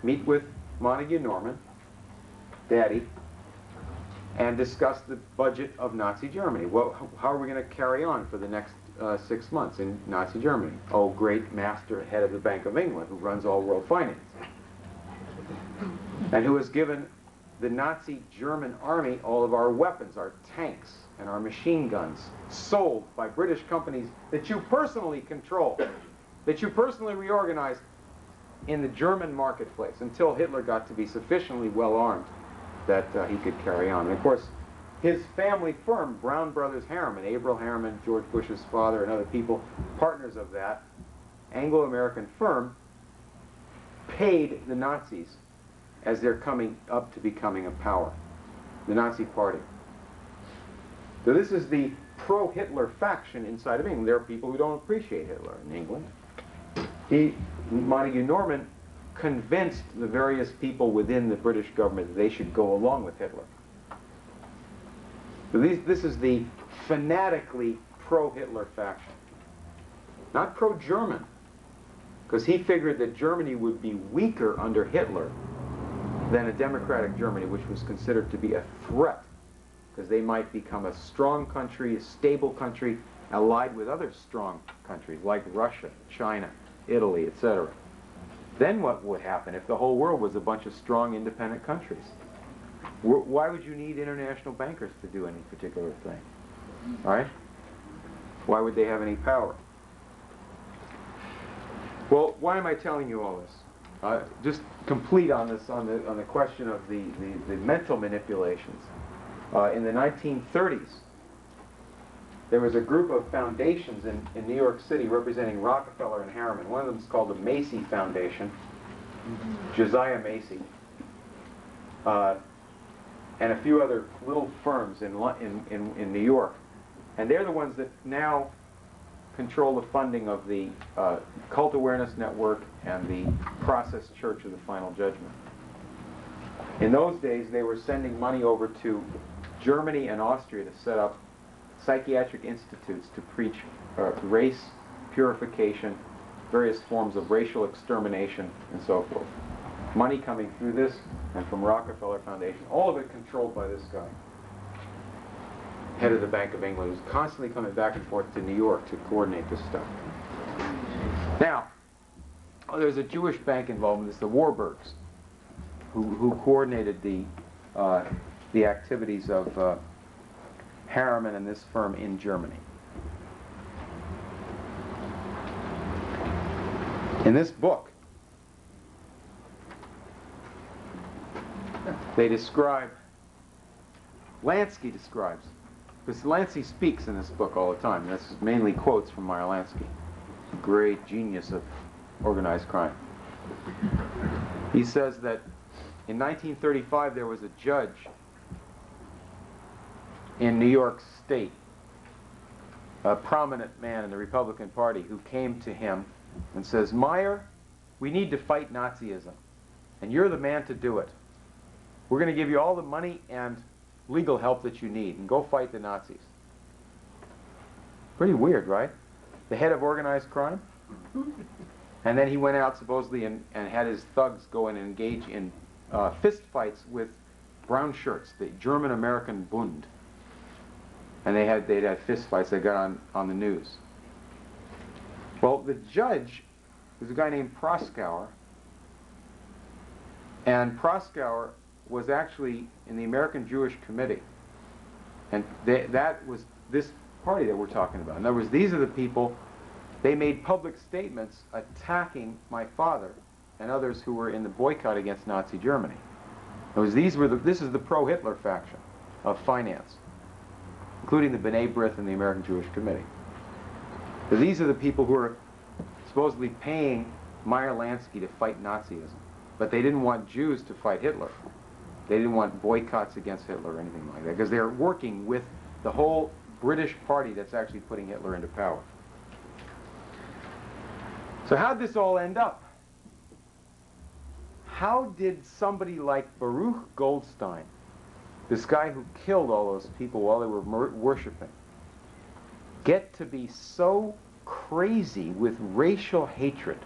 meet with Montague Norman, Daddy, and discuss the budget of Nazi Germany. Well, how are we going to carry on for the next 6 months in Nazi Germany? Oh, great master, head of the Bank of England, who runs all world finance, and who has given the Nazi German army all of our weapons, our tanks, and our machine guns, sold by British companies that you personally control, that you personally reorganized in the German marketplace until Hitler got to be sufficiently well armed that he could carry on. And of course, his family firm, Brown Brothers Harriman, Averell Harriman, George Bush's father, and other people, partners of that Anglo-American firm, paid the Nazis as they're coming up to becoming a power, the Nazi Party. So this is the pro-Hitler faction inside of England. There are people who don't appreciate Hitler in England. Montague Norman convinced the various people within the British government that they should go along with Hitler. So this is the fanatically pro-Hitler faction. Not pro-German, because he figured that Germany would be weaker under Hitler than a democratic Germany, which was considered to be a threat, because they might become a strong country, a stable country, allied with other strong countries like Russia, China, Italy, etc. Then what would happen if the whole world was a bunch of strong, independent countries? Why would you need international bankers to do any particular thing? All right? Why would they have any power? Well, why am I telling you all this? Just complete on this, on the question of the mental manipulations. In the 1930s, there was a group of foundations in New York City representing Rockefeller and Harriman. One of them is called the Macy Foundation, Josiah Macy, and a few other little firms in New York. And they're the ones that now control the funding of the Cult Awareness Network and the Process Church of the Final Judgment. In those days, they were sending money over to Germany and Austria to set up psychiatric institutes to preach race purification, various forms of racial extermination, and so forth. Money coming through this and from Rockefeller Foundation, all of it controlled by this guy. head of the Bank of England, who's constantly coming back and forth to New York to coordinate this stuff. Now, there's a Jewish bank involved in this, the Warburgs, who coordinated the activities of Harriman and this firm in Germany. In this book, they describe, Lansky describes, because Lansky speaks in this book all the time. This is mainly quotes from Meyer Lansky, great genius of organized crime. He says that in 1935 there was a judge in New York State, a prominent man in the Republican Party, who came to him and says, Meyer, we need to fight Nazism, and you're the man to do it. We're going to give you all the money and legal help that you need, and go fight the Nazis. Pretty weird, right? The head of organized crime? And then he went out supposedly and had his thugs go and engage in fist fights with brown shirts, the German-American Bund. And they'd had fist fights. They got on the news. Well, the judge was a guy named Proskauer, and Proskauer was actually in the American Jewish Committee, and that was this party that we're talking about. In other words, these are the people. They made public statements attacking my father and others who were in the boycott against Nazi Germany. In other words, this is the pro-Hitler faction of finance, including the B'nai Brith and the American Jewish Committee. So these are the people who are supposedly paying Meyer Lansky to fight Nazism. But they didn't want Jews to fight Hitler. They didn't want boycotts against Hitler or anything like that, because they're working with the whole British party that's actually putting Hitler into power. So how'd this all end up? How did somebody like Baruch Goldstein, this guy who killed all those people while they were worshiping, get to be so crazy with racial hatred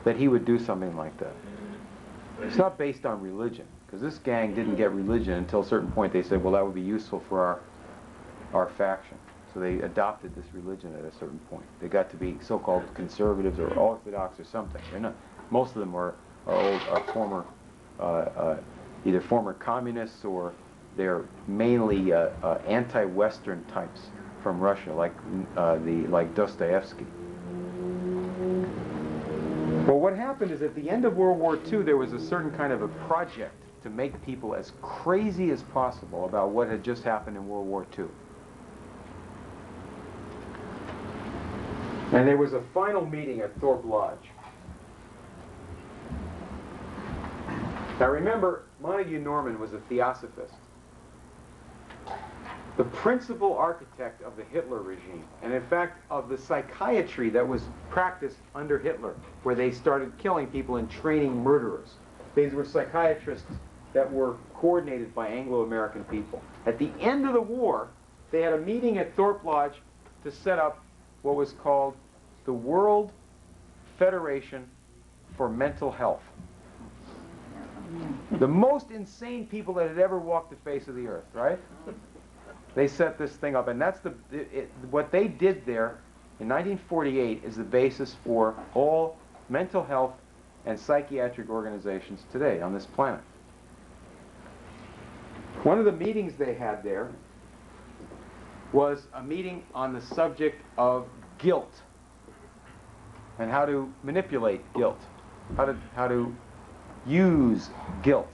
that he would do something like that? It's not based on religion, because this gang didn't get religion until a certain point. They said, well, that would be useful for our faction. So they adopted this religion at a certain point. They got to be so-called conservatives or orthodox or something. They're not. Most of them are former, either former communists, or they're mainly anti-Western types from Russia, like Dostoevsky. Well, what happened is at the end of World War II, there was a certain kind of a project to make people as crazy as possible about what had just happened in World War II. And there was a final meeting at Thorpe Lodge. Now remember, Montague Norman was a theosophist, the principal architect of the Hitler regime, and in fact of the psychiatry that was practiced under Hitler, where they started killing people and training murderers. These were psychiatrists that were coordinated by Anglo-American people. At the end of the war, they had a meeting at Thorpe Lodge to set up what was called the World Federation for Mental Health. The most insane people that had ever walked the face of the earth, right? They set this thing up, and that's what they did there in 1948 is the basis for all mental health and psychiatric organizations today on this planet. One of the meetings they had there was a meeting on the subject of guilt and how to manipulate guilt, how to use guilt.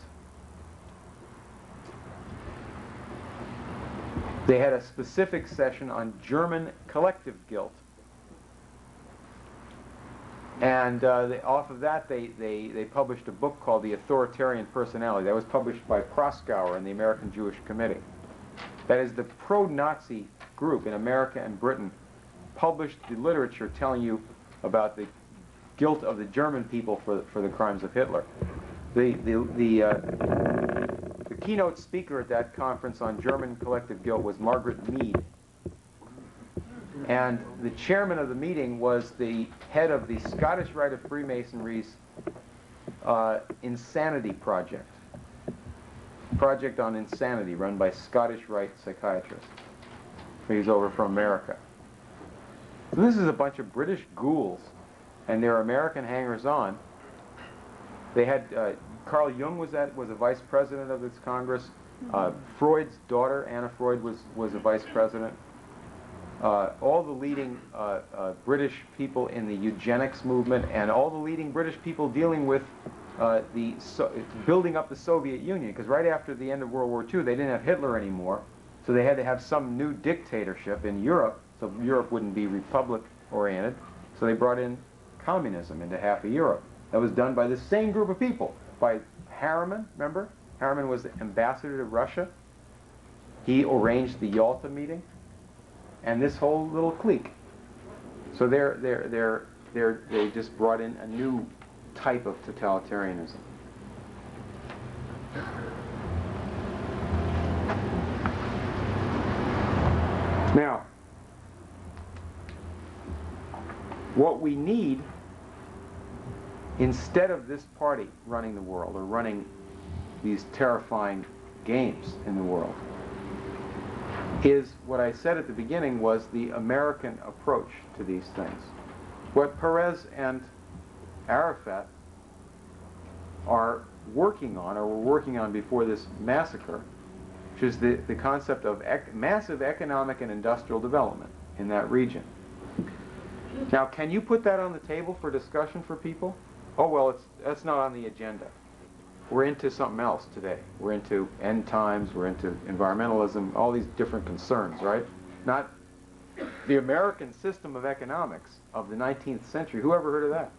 They had a specific session on German collective guilt. And off of that, they published a book called The Authoritarian Personality. That was published by Proskauer and the American Jewish Committee. That is, the pro-Nazi group in America and Britain published the literature telling you about the guilt of the German people for the crimes of Hitler. The keynote speaker at that conference on German collective guilt was Margaret Mead. And the chairman of the meeting was the head of the Scottish Rite of Freemasonry's Insanity Project on insanity run by Scottish Rite psychiatrists. He's over from America. So this is a bunch of British ghouls, and they're American hangers-on. They had Carl Jung was a vice president of this Congress. Freud's daughter, Anna Freud, was a vice president. All the leading British people in the eugenics movement, and all the leading British people dealing with building up the Soviet Union, because right after the end of World War II, they didn't have Hitler anymore, so they had to have some new dictatorship in Europe, so Europe wouldn't be republic-oriented, so they brought in communism into half of Europe. That was done by the same group of people, by Harriman, remember? Harriman was the ambassador to Russia. He arranged the Yalta meeting, and this whole little clique. So they just brought in a new type of totalitarianism. Now, what we need, instead of this party running the world or running these terrifying games in the world, is what I said at the beginning was the American approach to these things. What Perez and Arafat are working on, or were working on before this massacre, which is the concept of massive economic and industrial development in that region. Now, can you put that on the table for discussion for people? Oh, well, that's not on the agenda. We're into something else today. We're into end times, we're into environmentalism, all these different concerns, right? Not the American system of economics of the 19th century. Who ever heard of that?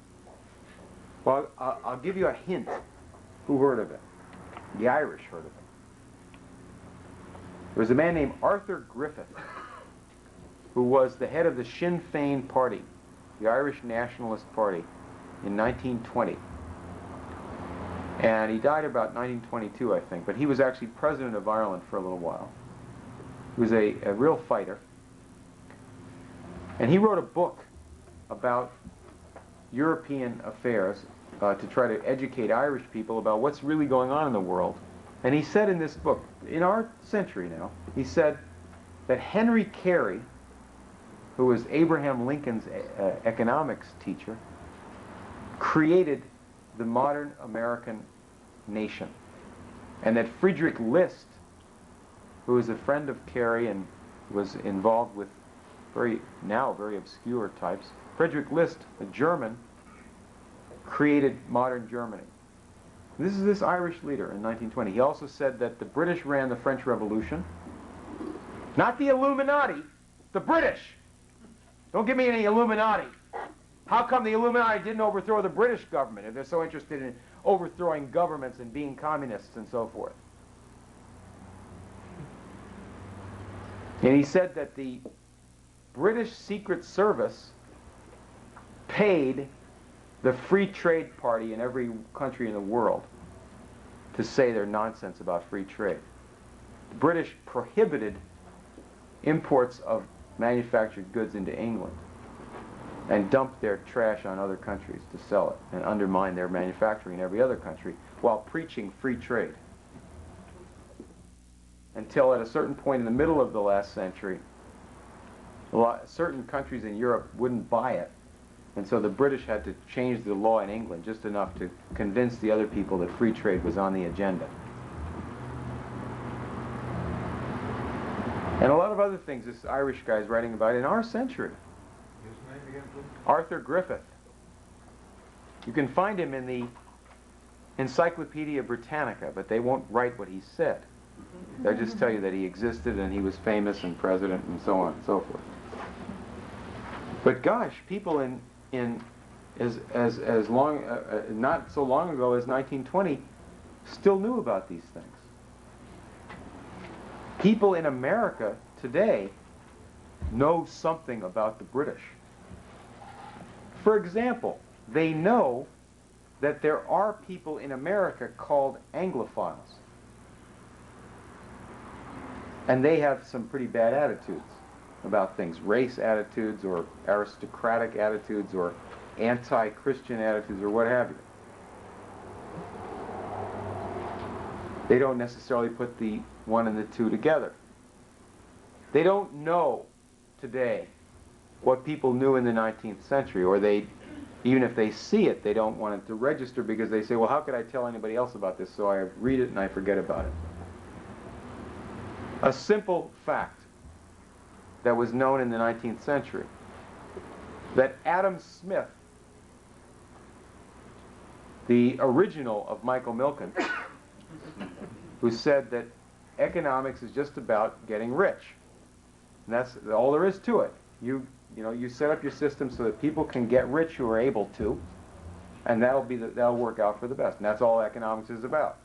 Well, I'll give you a hint. Who heard of it? The Irish heard of it. There was a man named Arthur Griffith, who was the head of the Sinn Féin party, the Irish Nationalist Party, in 1920. And he died about 1922, I think, but he was actually president of Ireland for a little while. He was a real fighter. And he wrote a book about European affairs to try to educate Irish people about what's really going on in the world. And he said in this book, in our century now, he said that Henry Carey, who was Abraham Lincoln's economics teacher, created the modern American nation. And that Friedrich List, who was a friend of Carey and was involved with very obscure types, Friedrich List, a German, created modern Germany. This is this Irish leader in 1920. He also said that the British ran the French Revolution. Not the Illuminati, the British. Don't give me any Illuminati. How come the Illuminati didn't overthrow the British government if they're so interested in overthrowing governments and being communists and so forth? And he said that the British Secret Service paid the Free Trade Party in every country in the world to say their nonsense about free trade. The British prohibited imports of manufactured goods into England and dumped their trash on other countries to sell it and undermine their manufacturing in every other country while preaching free trade. Until at a certain point in the middle of the last century, certain countries in Europe wouldn't buy it. And so the British had to change the law in England just enough to convince the other people that free trade was on the agenda. And a lot of other things this Irish guy's writing about in our century. His name again, please? Arthur Griffith. You can find him in the Encyclopedia Britannica, but they won't write what he said. They'll just tell you that he existed and he was famous and president and so on and so forth. But gosh, people as long, not so long ago as 1920, still knew about these things. People in America today know something about the British. For example, they know that there are people in America called Anglophiles. And they have some pretty bad attitudes about things, race attitudes or aristocratic attitudes or anti-Christian attitudes or what have you. They don't necessarily put the one and the two together. They don't know today what people knew in the 19th century, or even if they see it, they don't want it to register because they say, well, how could I tell anybody else about this? So I read it and I forget about it. A simple fact that was known in the 19th century, that Adam Smith, the original of Michael Milken, who said that economics is just about getting rich. And that's all there is to it. You set up your system so that people can get rich who are able to, and that'll work out for the best. And that's all economics is about.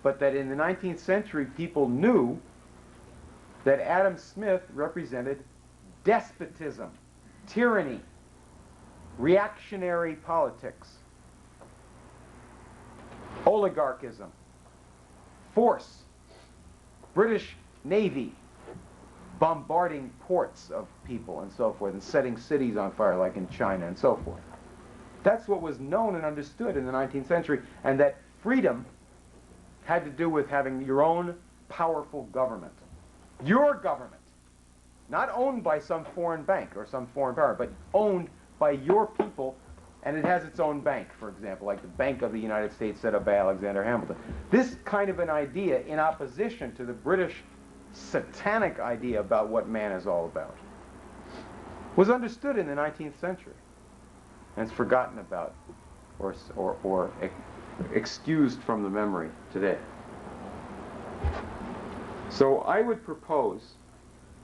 But that in the 19th century, people knew that Adam Smith represented despotism, tyranny, reactionary politics, oligarchism, force, British Navy bombarding ports of people and so forth and setting cities on fire like in China and so forth. That's what was known and understood in the 19th century, and that freedom had to do with having your own powerful government. Your government. Not owned by some foreign bank or some foreign power, but owned by your people, and it has its own bank, for example, like the Bank of the United States set up by Alexander Hamilton. This kind of an idea in opposition to the British satanic idea about what man is all about was understood in the 19th century, and it's forgotten about or excused from the memory today. So I would propose,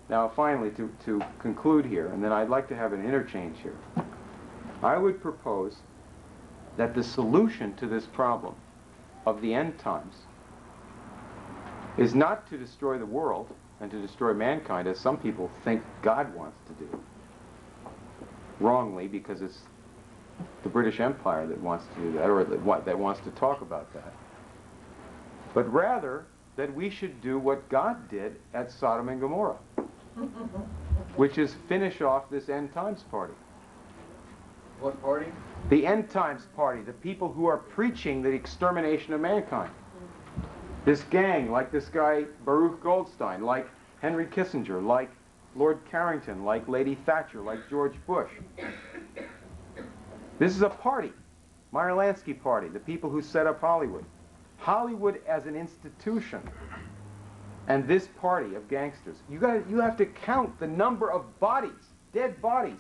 now finally to conclude here, and then I'd like to have an interchange here, I would propose that the solution to this problem of the end times is not to destroy the world and to destroy mankind, as some people think God wants to do. Wrongly, because it's the British Empire that wants to do that, or that wants to talk about that. But rather, that we should do what God did at Sodom and Gomorrah, which is finish off this end times party. What party? The end times party, the people who are preaching the extermination of mankind. This gang, like this guy Baruch Goldstein, like Henry Kissinger, like Lord Carrington, like Lady Thatcher, like George Bush. This is a party, Meyer Lansky party, the people who set up Hollywood. Hollywood as an institution, and this party of gangsters. You have to count the number of bodies, dead bodies,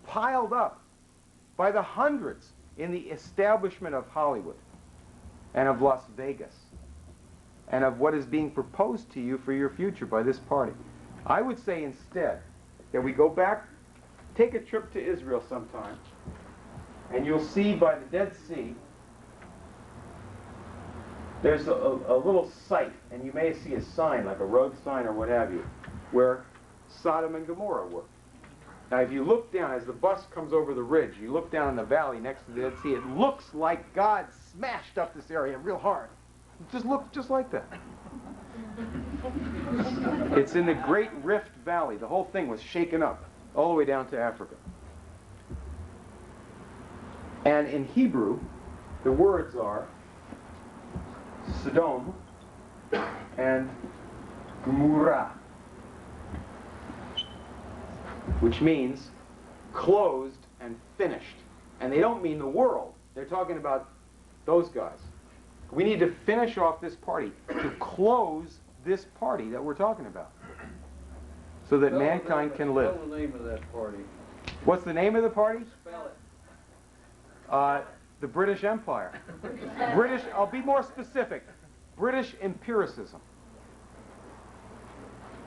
piled up by the hundreds in the establishment of Hollywood and of Las Vegas, and of what is being proposed to you for your future by this party. I would say instead that we go back, take a trip to Israel sometime, and you'll see by the Dead Sea, there's a little site, and you may see a sign, like a road sign or what have you, where Sodom and Gomorrah were. Now if you look down, as the bus comes over the ridge, you look down in the valley next to the Dead Sea, it looks like God smashed up this area real hard. Just look just like that. It's in the Great Rift Valley. The whole thing was shaken up all the way down to Africa. And in Hebrew, the words are Sodom and Gomorrah, which means closed and finished. And they don't mean the world. They're talking about those guys. We need to finish off this party, to close this party that we're talking about, so that mankind can live. What's the name of that party? What's the name of the party? Spell it. The British Empire. British, I'll be more specific. British empiricism.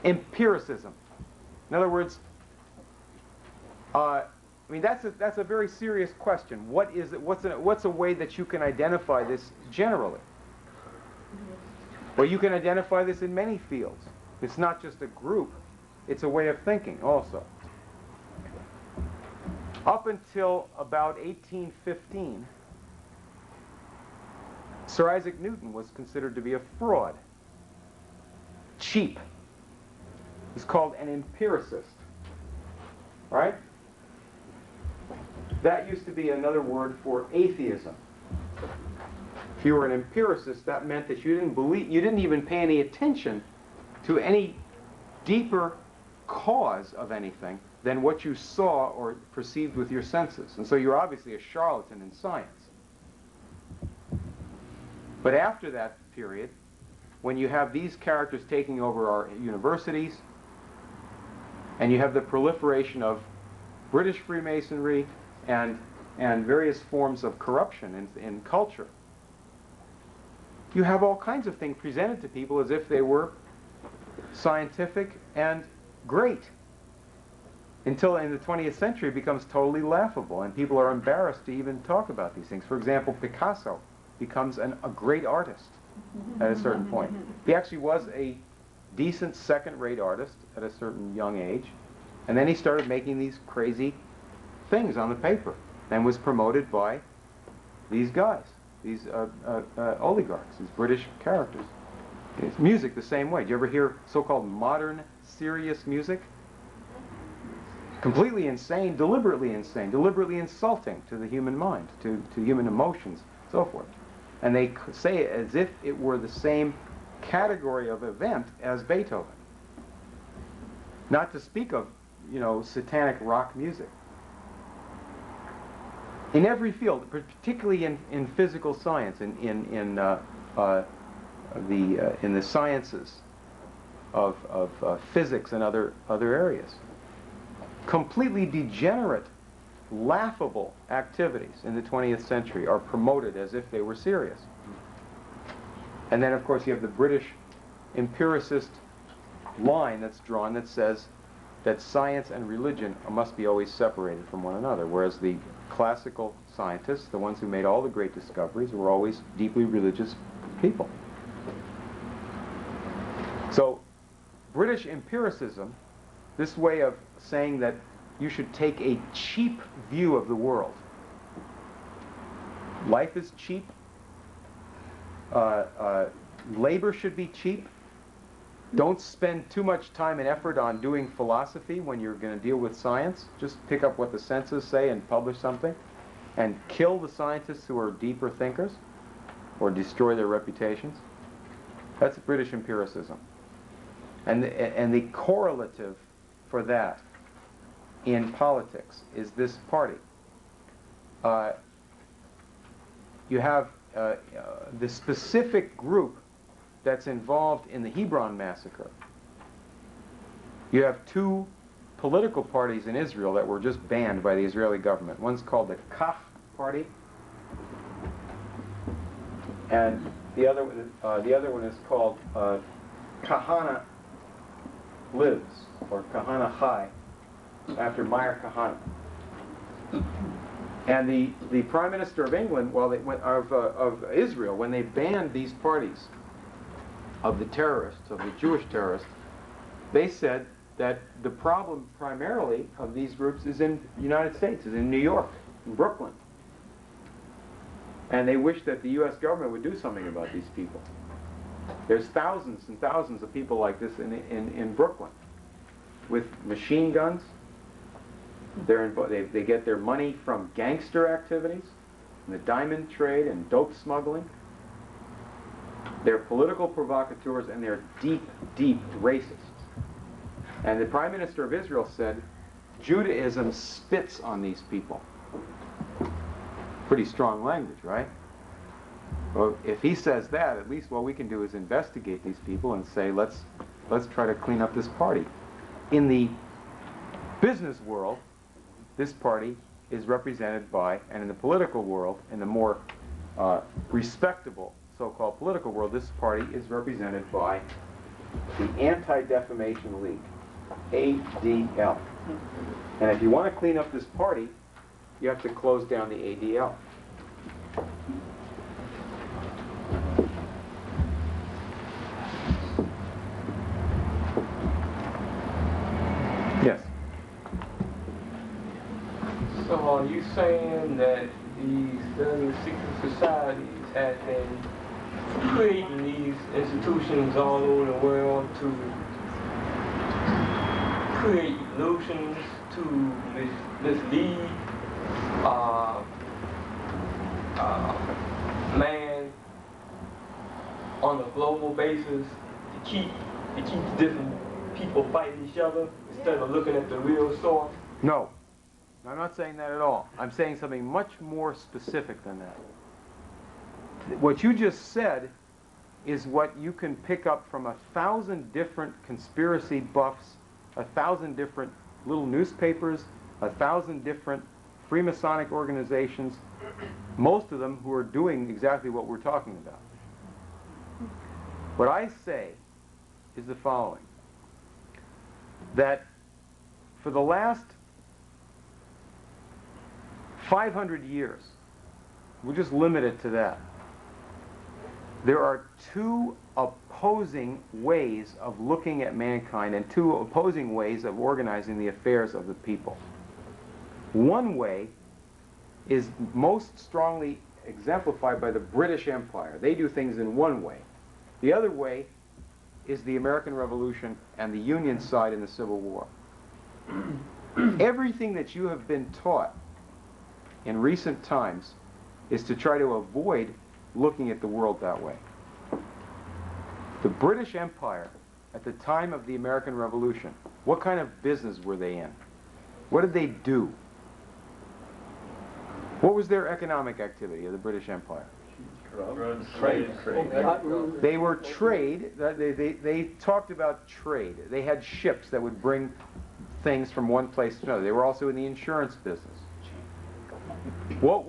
Empiricism. In other words, I mean, that's a very serious question. What is it? What's a way that you can identify this generally? Well, you can identify this in many fields. It's not just a group. It's a way of thinking also. Up until about 1815, Sir Isaac Newton was considered to be a fraud. Cheap. He's called an empiricist. Right? That used to be another word for atheism. If you were an empiricist, that meant that you didn't even pay any attention to any deeper cause of anything than what you saw or perceived with your senses. And so you're obviously a charlatan in science. But after that period, when you have these characters taking over our universities, and you have the proliferation of British Freemasonry and various forms of corruption in culture, you have all kinds of things presented to people as if they were scientific and great, until in the 20th century it becomes totally laughable and people are embarrassed to even talk about these things. For example, Picasso becomes a great artist at a certain point. He actually was a decent second-rate artist at a certain young age, and then he started making these crazy things on the paper and was promoted by these guys, these oligarchs, these British characters. It's music the same way. Do you ever hear so-called modern serious music? Completely insane, deliberately insulting to the human mind, to human emotions, so forth. And they say it as if it were the same category of event as Beethoven. Not to speak of, you know, satanic rock music. In every field, particularly in physical science, in the sciences of physics and other areas, completely degenerate, laughable activities in the 20th century are promoted as if they were serious. And then, of course, you have the British empiricist line that's drawn that says that science and religion must be always separated from one another, whereas the classical scientists, the ones who made all the great discoveries, were always deeply religious people. So, British empiricism, this way of saying that you should take a cheap view of the world. Life is cheap. Labor should be cheap. Don't spend too much time and effort on doing philosophy when you're going to deal with science. Just pick up what the senses say and publish something. And kill the scientists who are deeper thinkers or destroy their reputations. That's British empiricism. And the correlative for that in politics is this party. You have the specific group that's involved in the Hebron massacre. You have two political parties in Israel that were just banned by the Israeli government. One's called the Kaf party, and the other one is called Kahana Lives, or Kahana Chai, after Meir Kahana. And the Prime Minister of England, of Israel, when they banned these parties of the terrorists, of the Jewish terrorists, they said that the problem primarily of these groups is in the United States, is in New York, in Brooklyn. And they wish that the U.S. government would do something about these people. There's thousands and thousands of people like this in Brooklyn, with machine guns. They get their money from gangster activities, the diamond trade and dope smuggling. They're political provocateurs, and they're deep, deep racists. And the Prime Minister of Israel said, Judaism spits on these people. Pretty strong language, right? Well, if he says that, at least what we can do is investigate these people and say, let's try to clean up this party. In the business world, this party is represented by, and in the political world, in the more respectable so-called political world, this party is represented by the Anti-Defamation League, ADL. And if you want to clean up this party, you have to close down the ADL. Yes? So are you saying that these secret societies have been creating these institutions all over the world to create illusions, to mislead man on a global basis, to keep different people fighting each other instead of looking at the real source? No, I'm not saying that at all. I'm saying something much more specific than that. What you just said is what you can pick up from 1,000 different conspiracy buffs, 1,000 different little newspapers, 1,000 different Freemasonic organizations, most of them who are doing exactly what we're talking about. What I say is the following, that for the last 500 years, we'll just limit it to that, there are two opposing ways of looking at mankind and two opposing ways of organizing the affairs of the people. One way is most strongly exemplified by the British Empire. They do things in one way. The other way is the American Revolution and the Union side in the Civil War. Everything that you have been taught in recent times is to try to avoid looking at the world that way. The British Empire, at the time of the American Revolution, what kind of business were they in? What did they do? What was their economic activity of the British Empire? Trade. They were trade. They talked about trade. They had ships that would bring things from one place to another. They were also in the insurance business. What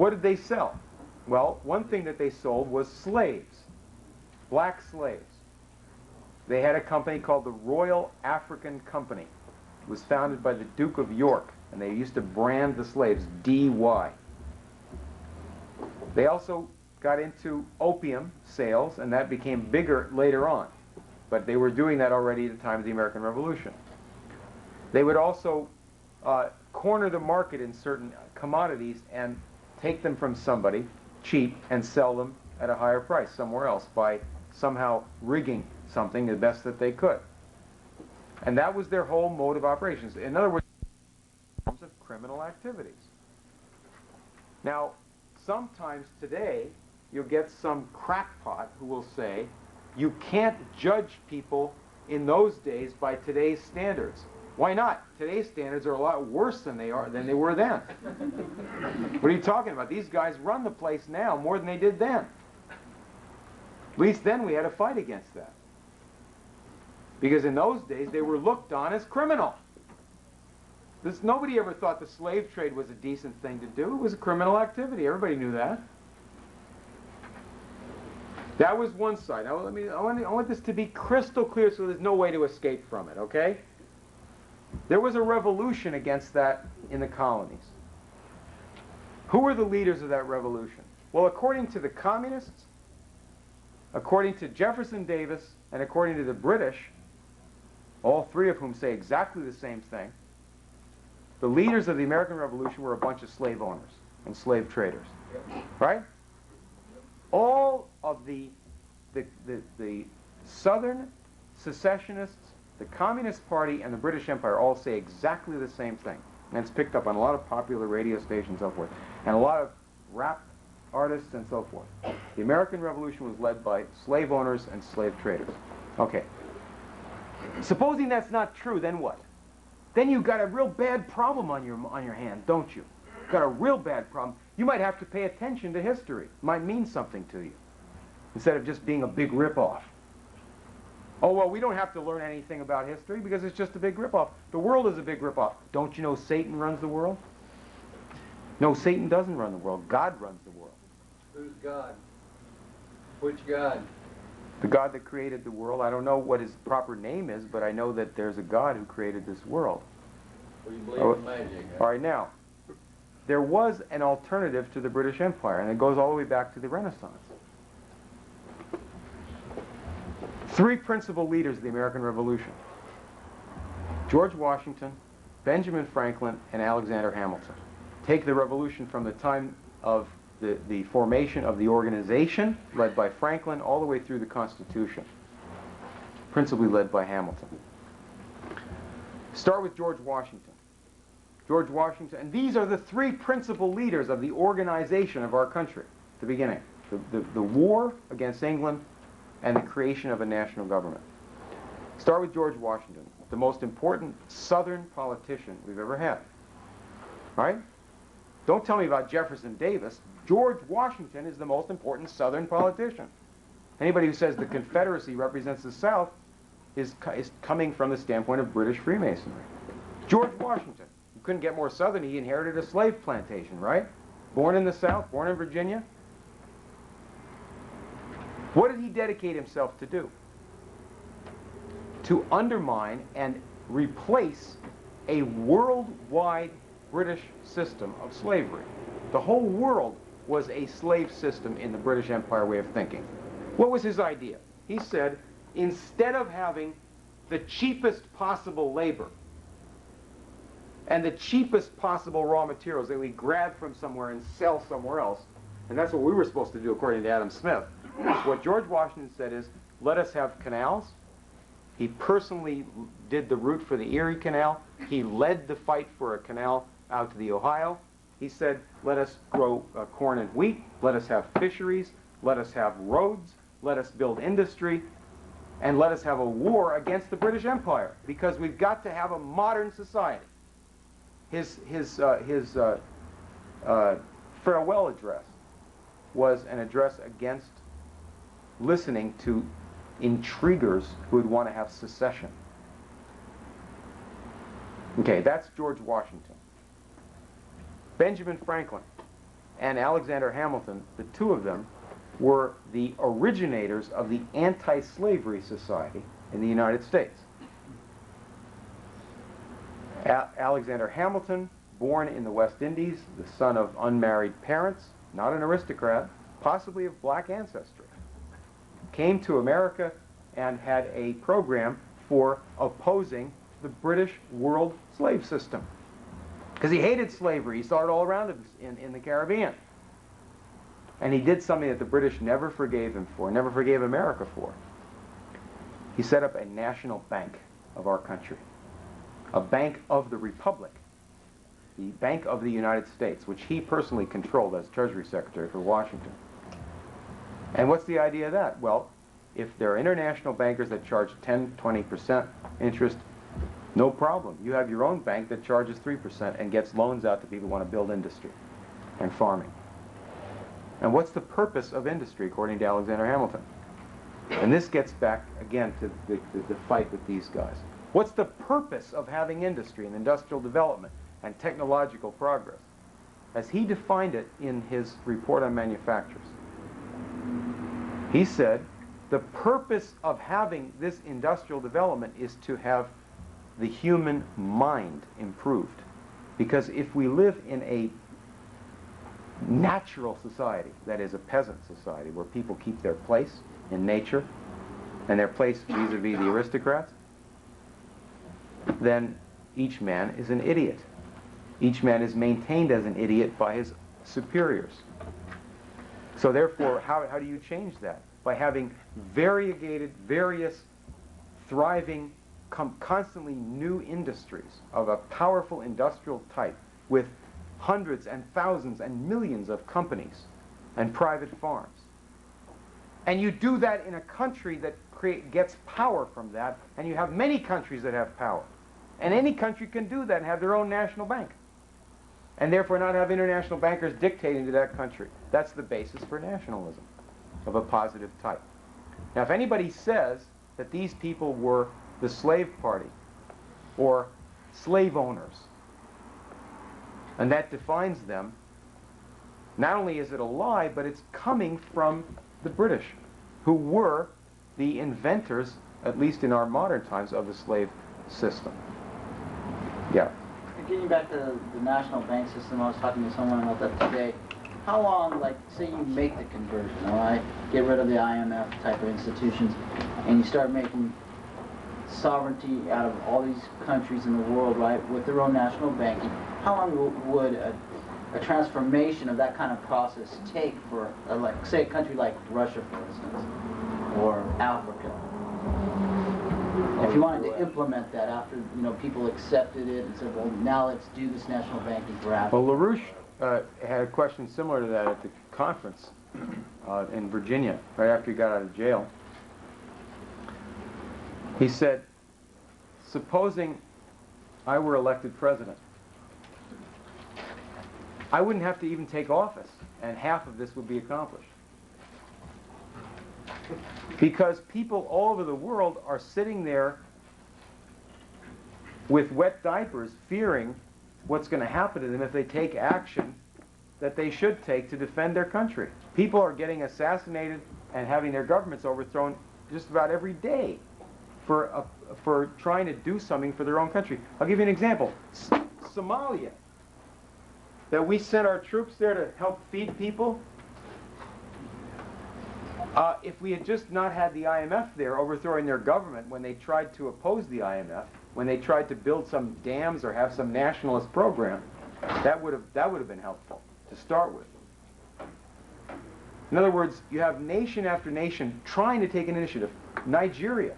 did they sell? Well, one thing that they sold was slaves, black slaves. They had a company called the Royal African Company. It was founded by the Duke of York, and they used to brand the slaves D.Y. They also got into opium sales, and that became bigger later on. But they were doing that already at the time of the American Revolution. They would also corner the market in certain commodities and take them from somebody cheap and sell them at a higher price somewhere else by somehow rigging something the best that they could. And that was their whole mode of operations. In other words, forms of criminal activities. Now, sometimes today, you'll get some crackpot who will say, you can't judge people in those days by today's standards. Why not? Today's standards are a lot worse than they were then. What are you talking about? These guys run the place now more than they did then. At least then we had a fight against that. Because in those days, they were looked on as criminal. Nobody ever thought the slave trade was a decent thing to do. It was a criminal activity. Everybody knew that. That was one side. Now, I want this to be crystal clear so there's no way to escape from it, okay? There was a revolution against that in the colonies. Who were the leaders of that revolution? Well, according to the communists, according to Jefferson Davis, and according to the British, all three of whom say exactly the same thing, the leaders of the American Revolution were a bunch of slave owners and slave traders, right? All of the Southern secessionists, the Communist Party, and the British Empire all say exactly the same thing. And it's picked up on a lot of popular radio stations and so forth, and a lot of rap artists and so forth. The American Revolution was led by slave owners and slave traders. Okay. Supposing that's not true, then what? Then you've got a real bad problem on your hands, don't you? You've got a real bad problem. You might have to pay attention to history. It might mean something to you, instead of just being a big ripoff. Oh, well, we don't have to learn anything about history because it's just a big ripoff. The world is a big ripoff. Don't you know Satan runs the world? No, Satan doesn't run the world. God runs the world. Who's God? Which God? The God that created the world. I don't know what his proper name is, but I know that there's a God who created this world. Well, you believe in magic, huh? All right, now, there was an alternative to the British Empire, and it goes all the way back to the Renaissance. Three principal leaders of the American Revolution: George Washington, Benjamin Franklin, and Alexander Hamilton. Take the revolution from the time of the formation of the organization, led by Franklin, all the way through the Constitution, principally led by Hamilton. Start with George Washington. George Washington, and these are the three principal leaders of the organization of our country at the beginning. The war against England, and the creation of a national government. Start with George Washington, the most important Southern politician we've ever had. Right? Don't tell me about Jefferson Davis. George Washington is the most important Southern politician. Anybody who says the Confederacy represents the South is coming from the standpoint of British Freemasonry. George Washington, you couldn't get more Southern. He inherited a slave plantation, right? Born in the South, born in Virginia. What did he dedicate himself to do? To undermine and replace a worldwide British system of slavery. The whole world was a slave system in the British Empire way of thinking. What was his idea? He said, instead of having the cheapest possible labor and the cheapest possible raw materials that we grab from somewhere and sell somewhere else, and that's what we were supposed to do according to Adam Smith, what George Washington said is, let us have canals. He personally did the route for the Erie Canal. He led the fight for a canal out to the Ohio. He said, let us grow corn and wheat. Let us have fisheries. Let us have roads. Let us build industry. And let us have a war against the British Empire, because we've got to have a modern society. His farewell address was an address against listening to intriguers who would want to have secession. Okay, that's George Washington. Benjamin Franklin and Alexander Hamilton, the two of them, were the originators of the Anti-Slavery Society in the United States. Alexander Hamilton, born in the West Indies, the son of unmarried parents, not an aristocrat, possibly of black ancestry, came to America and had a program for opposing the British world slave system. Because he hated slavery. He saw it all around him in the Caribbean. And he did something that the British never forgave him for, never forgave America for. He set up a national bank of our country. A bank of the Republic. The Bank of the United States, which he personally controlled as Treasury Secretary for Washington. And what's the idea of that? Well, if there are international bankers that charge 10, 20% interest, no problem. You have your own bank that charges 3% and gets loans out to people who want to build industry and farming. And what's the purpose of industry, according to Alexander Hamilton? And this gets back, again, to the fight with these guys. What's the purpose of having industry and industrial development and technological progress? As he defined it in his report on manufactures, he said, the purpose of having this industrial development is to have the human mind improved. Because if we live in a natural society, that is a peasant society, where people keep their place in nature and their place vis-a-vis the aristocrats, then each man is an idiot. Each man is maintained as an idiot by his superiors. So therefore, how do you change that? By having variegated, various, thriving, constantly new industries of a powerful industrial type with hundreds and thousands and millions of companies and private farms. And you do that in a country that gets power from that, and you have many countries that have power. And any country can do that and have their own national bank. And therefore not have international bankers dictating to that country. That's the basis for nationalism of a positive type. Now, if anybody says that these people were the slave party or slave owners, and that defines them, not only is it a lie, but it's coming from the British, who were the inventors, at least in our modern times, of the slave system. Yeah. Getting back to the national bank system, I was talking to someone about that today. How long, like, say you make the conversion, all right? Get rid of the IMF type of institutions, and you start making sovereignty out of all these countries in the world, right, with their own national banking. How long would a transformation of that kind of process take for, like, say, a country like Russia, for instance, or Africa? If you wanted to implement that after, you know, people accepted it and said, well, now let's do this national banking for Africa. Well, LaRouche had a question similar to that at the conference in Virginia, right after he got out of jail. He said, supposing I were elected president, I wouldn't have to even take office, and half of this would be accomplished. Because people all over the world are sitting there with wet diapers, fearing what's going to happen to them if they take action that they should take to defend their country. People are getting assassinated and having their governments overthrown just about every day for trying to do something for their own country. I'll give you an example. Somalia, that we sent our troops there to help feed people. If we had just not had the IMF there overthrowing their government when they tried to oppose the IMF, when they tried to build some dams or have some nationalist program, that would have been helpful to start with. In other words, you have nation after nation trying to take an initiative. Nigeria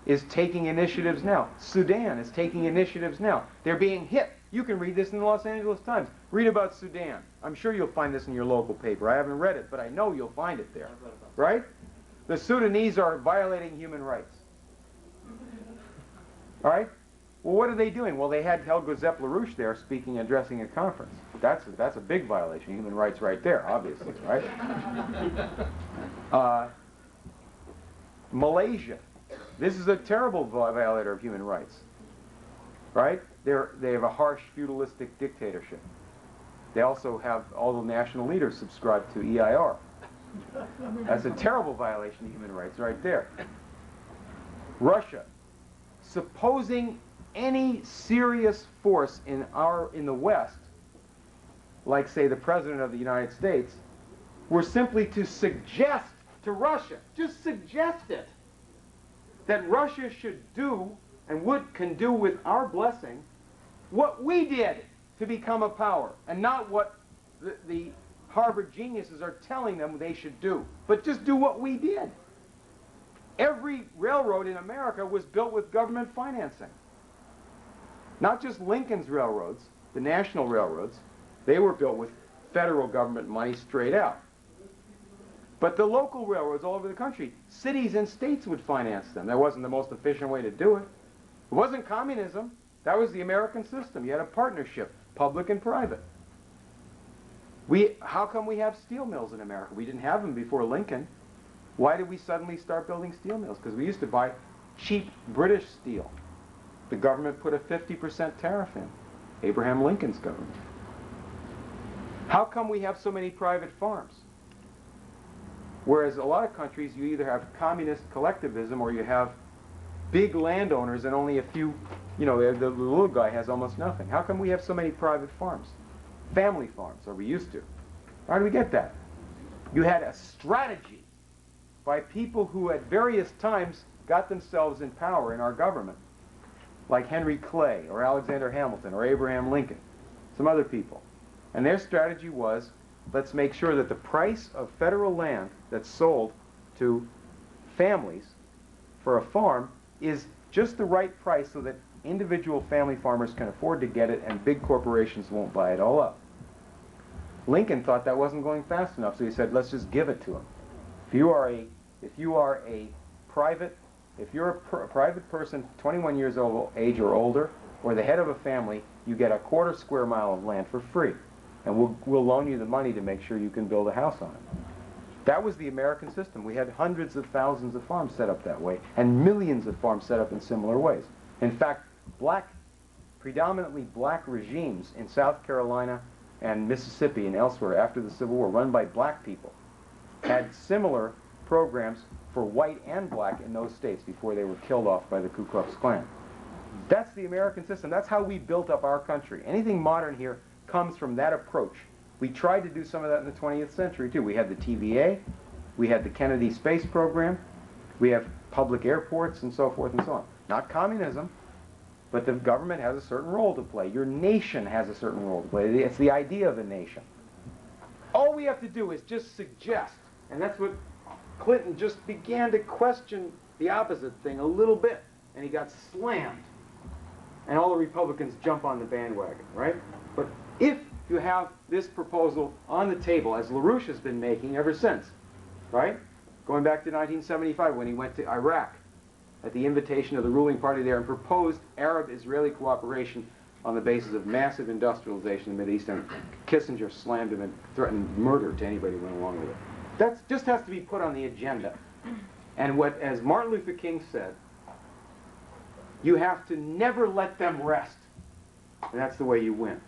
is taking initiatives now. Sudan is taking initiatives now. They're being hit. You can read this in the Los Angeles Times. Read about Sudan. I'm sure you'll find this in your local paper. I haven't read it, but I know you'll find it there. Right? The Sudanese are violating human rights. All right? Well, what are they doing? Well, they had Helga Zepp LaRouche there speaking, addressing a conference. That's a big violation of human rights right there, obviously, right? Malaysia. This is a terrible violator of human rights. Right? They have a harsh, feudalistic dictatorship. They also have all the national leaders subscribe to EIR. That's a terrible violation of human rights right there. Russia. Supposing any serious force in the West, like say the President of the United States, were simply to suggest to Russia, just suggest it, that Russia should do and can do with our blessing what we did to become a power, and not what the Harvard geniuses are telling them they should do, but just do what we did. Every railroad in America was built with government financing. Not just Lincoln's railroads, the national railroads, they were built with federal government money straight out. But the local railroads all over the country, cities and states would finance them. That wasn't the most efficient way to do it. It wasn't communism. That was the American system. You had a partnership, public and private. How come we have steel mills in America? We didn't have them before Lincoln. Why did we suddenly start building steel mills? Because we used to buy cheap British steel. The government put a 50% tariff in. Abraham Lincoln's government. How come we have so many private farms? Whereas a lot of countries, you either have communist collectivism or you have big landowners and only a few, the little guy has almost nothing. How come we have so many private farms? Family farms, or we used to. How do we get that? You had a strategy by people who at various times got themselves in power in our government, like Henry Clay or Alexander Hamilton or Abraham Lincoln, some other people. And their strategy was, let's make sure that the price of federal land that's sold to families for a farm is just the right price so that individual family farmers can afford to get it and big corporations won't buy it all up. Lincoln thought that wasn't going fast enough, so he said, let's just give it to them. If you are a private person, 21 years old age or older, or the head of a family, you get a quarter square mile of land for free. And we'll loan you the money to make sure you can build a house on it. That was the American system. We had hundreds of thousands of farms set up that way, and millions of farms set up in similar ways. In fact, predominantly black regimes in South Carolina and Mississippi and elsewhere after the Civil War, run by black people, had similar programs for white and black in those states before they were killed off by the Ku Klux Klan. That's the American system. That's how we built up our country. Anything modern here comes from that approach. We tried to do some of that in the 20th century too. We had the TVA, we had the Kennedy space program, we have public airports and so forth and so on. Not communism, but the government has a certain role to play. Your nation has a certain role to play. It's the idea of a nation. All we have to do is just suggest, and that's what Clinton just began to question the opposite thing a little bit, and he got slammed. And all the Republicans jump on the bandwagon, right? But if you have this proposal on the table, as LaRouche has been making ever since, right? Going back to 1975 when he went to Iraq. at the invitation of the ruling party there and proposed Arab-Israeli cooperation on the basis of massive industrialization in the Middle East, and Kissinger slammed him and threatened murder to anybody who went along with it. That just has to be put on the agenda. And what, as Martin Luther King said, you have to never let them rest. And that's the way you win.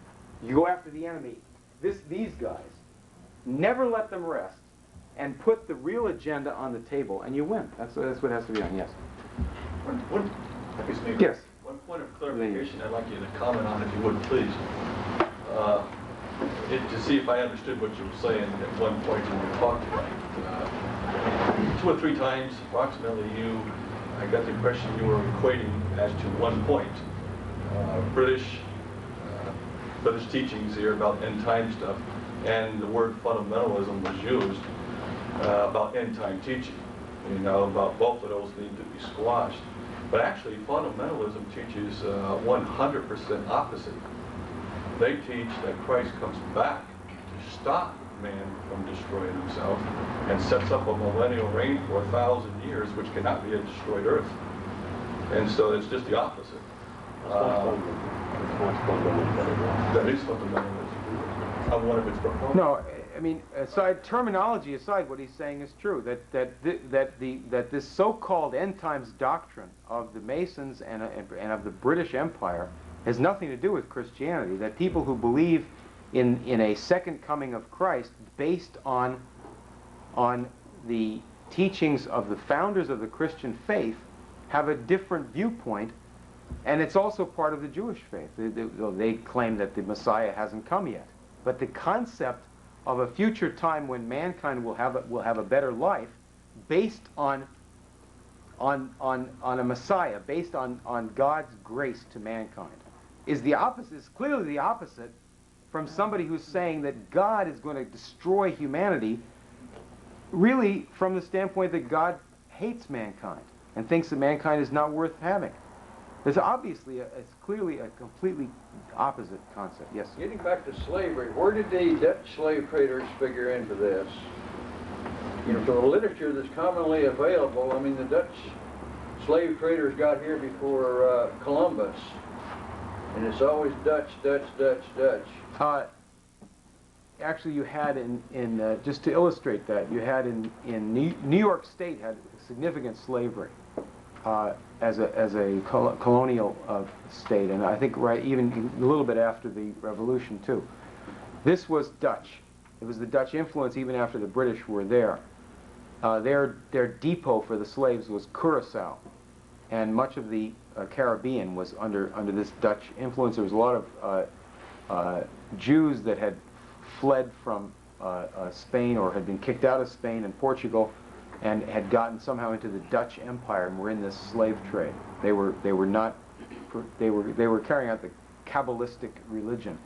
You go after the enemy, these guys, never let them rest, and put the real agenda on the table, and you win. That's what has to be done, yes. Yes. One point of clarification I'd like you to comment on, if you would, please. To see if I understood what you were saying at one point when you talked about it. 2 or 3 times, approximately, I got the impression you were equating as to one point. British teachings here about end time stuff, and the word fundamentalism was used about end time teaching. You know, about both of those need to be squashed. But actually, fundamentalism teaches 100% opposite. They teach that Christ comes back to stop man from destroying himself and sets up a millennial reign for 1,000 years, which cannot be a destroyed earth. And so it's just the opposite. That is fundamentalism. On one of its proponents. No, I mean, terminology aside, what he's saying is true. That this so-called end times doctrine of the Masons and of the British Empire has nothing to do with Christianity. That people who believe in a second coming of Christ, based on the teachings of the founders of the Christian faith, have a different viewpoint, and it's also part of the Jewish faith. They claim that the Messiah hasn't come yet, but the concept of a future time when mankind will have a better life, based on a Messiah, based on God's grace to mankind, is the opposite. Is clearly the opposite from somebody who's saying that God is going to destroy humanity, really from the standpoint that God hates mankind and thinks that mankind is not worth having. There's obviously, it's clearly a completely opposite concept. Yes? Getting back to slavery, where did the Dutch slave traders figure into this? You know, for the literature that's commonly available, I mean, the Dutch slave traders got here before Columbus. And it's always Dutch, Dutch, Dutch, Dutch. Actually, you had just to illustrate that, you had in New York State had significant slavery as a colonial state, and I think even a little bit after the Revolution too. This was Dutch. It was the Dutch influence even after the British were there. Their depot for the slaves was Curacao, and much of the Caribbean was under this Dutch influence. There was a lot of Jews that had fled from Spain or had been kicked out of Spain and Portugal and had gotten somehow into the Dutch Empire and were in this slave trade. They were carrying out the Kabbalistic religion.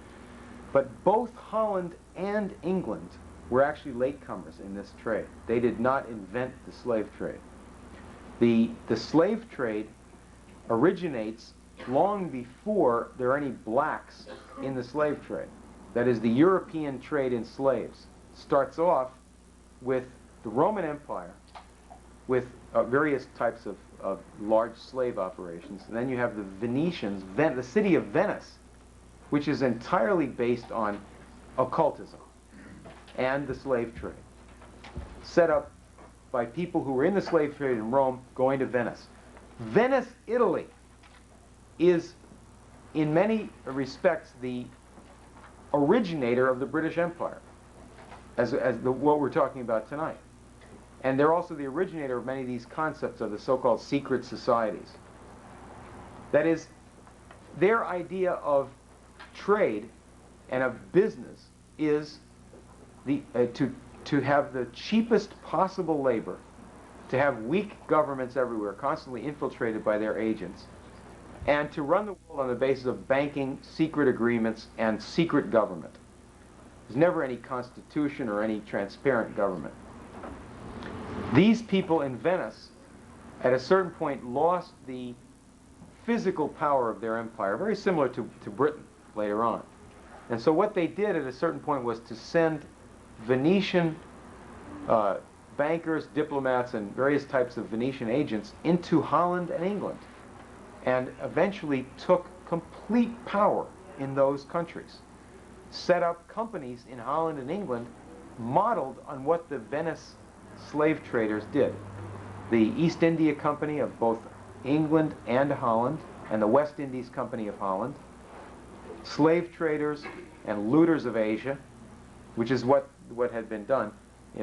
But both Holland and England were actually latecomers in this trade. They did not invent the slave trade. The slave trade originates long before there are any blacks in the slave trade. That is, the European trade in slaves starts off with the Roman Empire, with various types of large slave operations. And then you have the Venetians, the city of Venice, which is entirely based on occultism and the slave trade, set up by people who were in the slave trade in Rome going to Venice. Venice, Italy, is in many respects the originator of the British Empire, what we're talking about tonight. And they're also the originator of many of these concepts of the so-called secret societies. That is, their idea of trade and of business is to have the cheapest possible labor, to have weak governments everywhere, constantly infiltrated by their agents, and to run the world on the basis of banking, secret agreements, and secret government. There's never any constitution or any transparent government. These people in Venice, at a certain point, lost the physical power of their empire, very similar to Britain later on. And so what they did at a certain point was to send Venetian bankers, diplomats, and various types of Venetian agents into Holland and England, and eventually took complete power in those countries. Set up companies in Holland and England modeled on what the Venice slave traders did. The East India Company of both England and Holland, and the West Indies Company of Holland, slave traders and looters of Asia, which is what had been done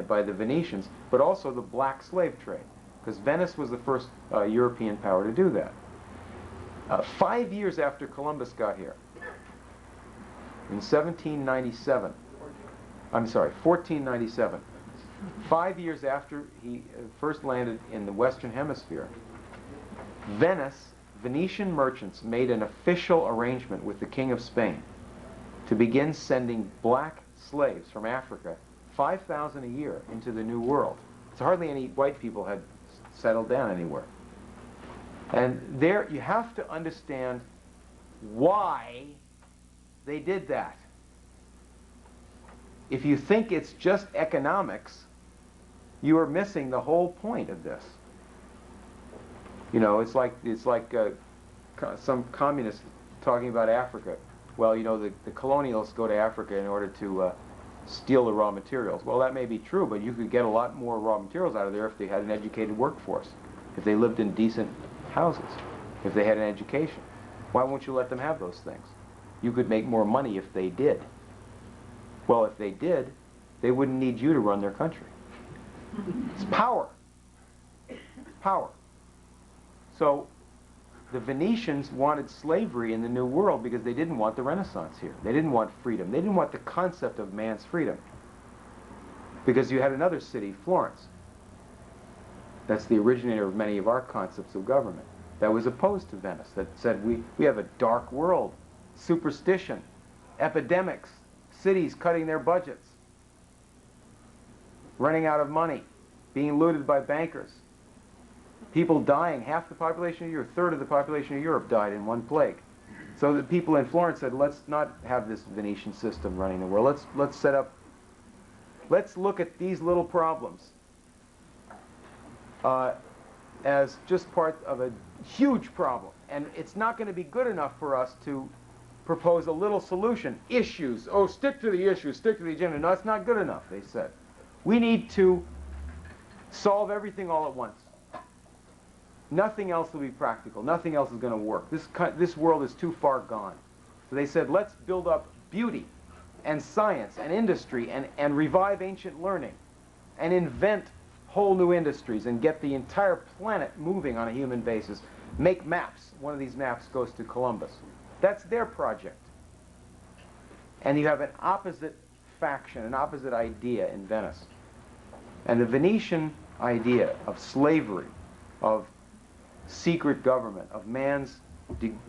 by the Venetians, but also the black slave trade, because Venice was the first European power to do that. 5 years after Columbus got here, in 1497, 5 years after he first landed in the Western Hemisphere, Venetian merchants made an official arrangement with the King of Spain to begin sending black slaves from Africa, 5,000 a year, into the New World. So hardly any white people had settled down anywhere. And there you have to understand why they did that. If you think it's just economics, you are missing the whole point of this. You know, it's like some communists talking about Africa. Well, you know, the colonialists go to Africa in order to steal the raw materials. Well, that may be true, but you could get a lot more raw materials out of there if they had an educated workforce, if they lived in decent houses, if they had an education. Why won't you let them have those things? You could make more money if they did. Well, if they did, they wouldn't need you to run their country. It's power. It's power. So the Venetians wanted slavery in the New World because they didn't want the Renaissance here. They didn't want freedom. They didn't want the concept of man's freedom. Because you had another city, Florence. That's the originator of many of our concepts of government. That was opposed to Venice. That said we have a dark world, superstition, epidemics, cities cutting their budgets, running out of money, being looted by bankers, people dying. Half the population of Europe, a third of the population of Europe died in one plague. So the people in Florence said, let's not have this Venetian system running the world. Let's look at these little problems as just part of a huge problem. And it's not going to be good enough for us to propose a little solution. Issues. Oh, stick to the issues, stick to the agenda. No, it's not good enough, they said. We need to solve everything all at once. Nothing else will be practical. Nothing else is going to work. This world is too far gone. So they said, let's build up beauty and science and industry and revive ancient learning and invent whole new industries and get the entire planet moving on a human basis. Make maps. One of these maps goes to Columbus. That's their project. And you have an opposite faction, an opposite idea in Venice. And the Venetian idea of slavery, of secret government, of man's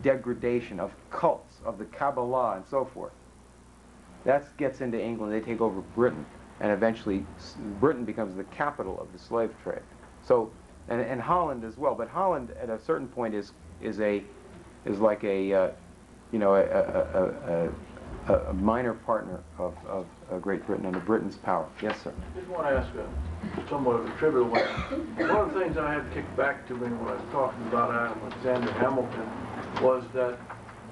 degradation, of cults, of the Kabbalah, and so forth. That gets into England. They take over Britain, and eventually Britain becomes the capital of the slave trade. So, and Holland as well. But Holland, at a certain point, is like a minor partner of Great Britain under Britain's power. Yes, sir. I just want to ask a somewhat of a trivial one. One of the things I had kicked back to me when I was talking about Alexander Hamilton was that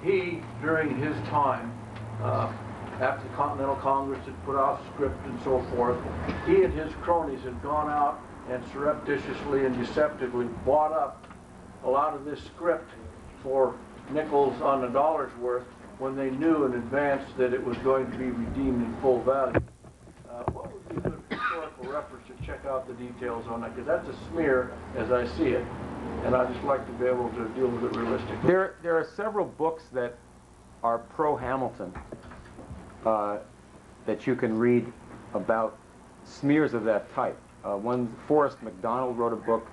he, during his time, after the Continental Congress had put out script and so forth, he and his cronies had gone out and surreptitiously and deceptively bought up a lot of this script for nickels on the dollar's worth when they knew in advance that it was going to be redeemed in full value. What would be a good historical reference to check out the details on that? Because that's a smear as I see it, and I'd just like to be able to deal with it realistically. There are several books that are pro-Hamilton that you can read about smears of that type. One, Forrest MacDonald wrote a book.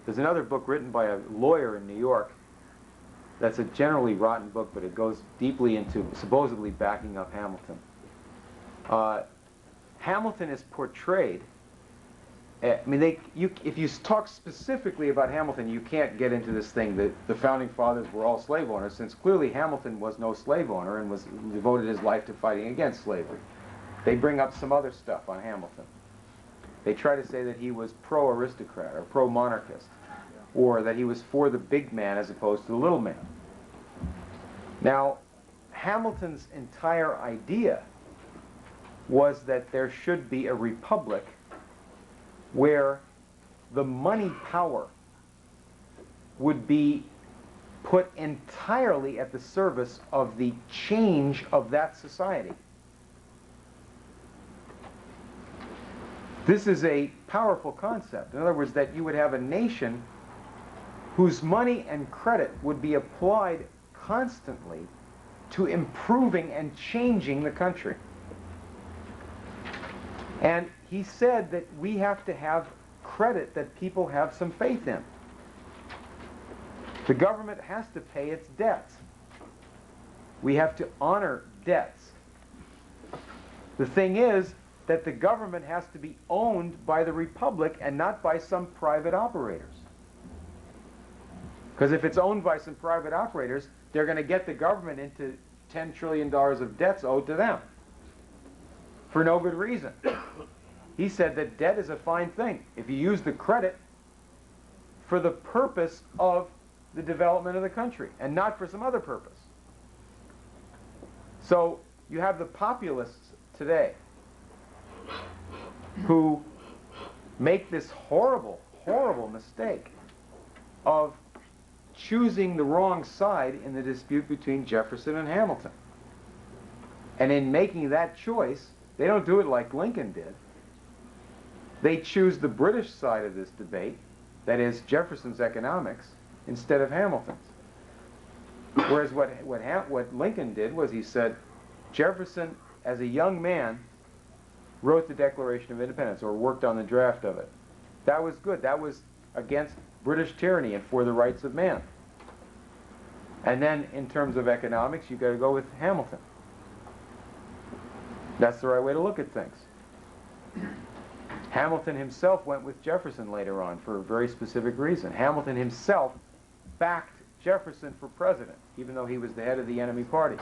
There's another book written by a lawyer in New York. That's a generally rotten book, but it goes deeply into supposedly backing up Hamilton. Hamilton is portrayed. I mean, if you talk specifically about Hamilton, you can't get into this thing that the founding fathers were all slave owners, since clearly Hamilton was no slave owner and was devoted his life to fighting against slavery. They bring up some other stuff on Hamilton. They try to say that he was pro-aristocrat or pro-monarchist, or that he was for the big man as opposed to the little man. Now, Hamilton's entire idea was that there should be a republic where the money power would be put entirely at the service of the change of that society. This is a powerful concept. In other words, that you would have a nation whose money and credit would be applied constantly to improving and changing the country. And he said that we have to have credit that people have some faith in. The government has to pay its debts. We have to honor debts. The thing is that the government has to be owned by the republic and not by some private operators. Because if it's owned by some private operators, they're going to get the government into $10 trillion of debts owed to them for no good reason. He said that debt is a fine thing if you use the credit for the purpose of the development of the country and not for some other purpose. So you have the populists today who make this horrible, horrible mistake of choosing the wrong side in the dispute between Jefferson and Hamilton. And in making that choice, they don't do it like Lincoln did. They choose the British side of this debate, that is Jefferson's economics, instead of Hamilton's. Whereas what Lincoln did was he said, Jefferson, as a young man, wrote the Declaration of Independence, or worked on the draft of it. That was good. That was against British tyranny and for the rights of man. And then, in terms of economics, you've got to go with Hamilton. That's the right way to look at things. Hamilton himself went with Jefferson later on for a very specific reason. Hamilton himself backed Jefferson for president, even though he was the head of the enemy party,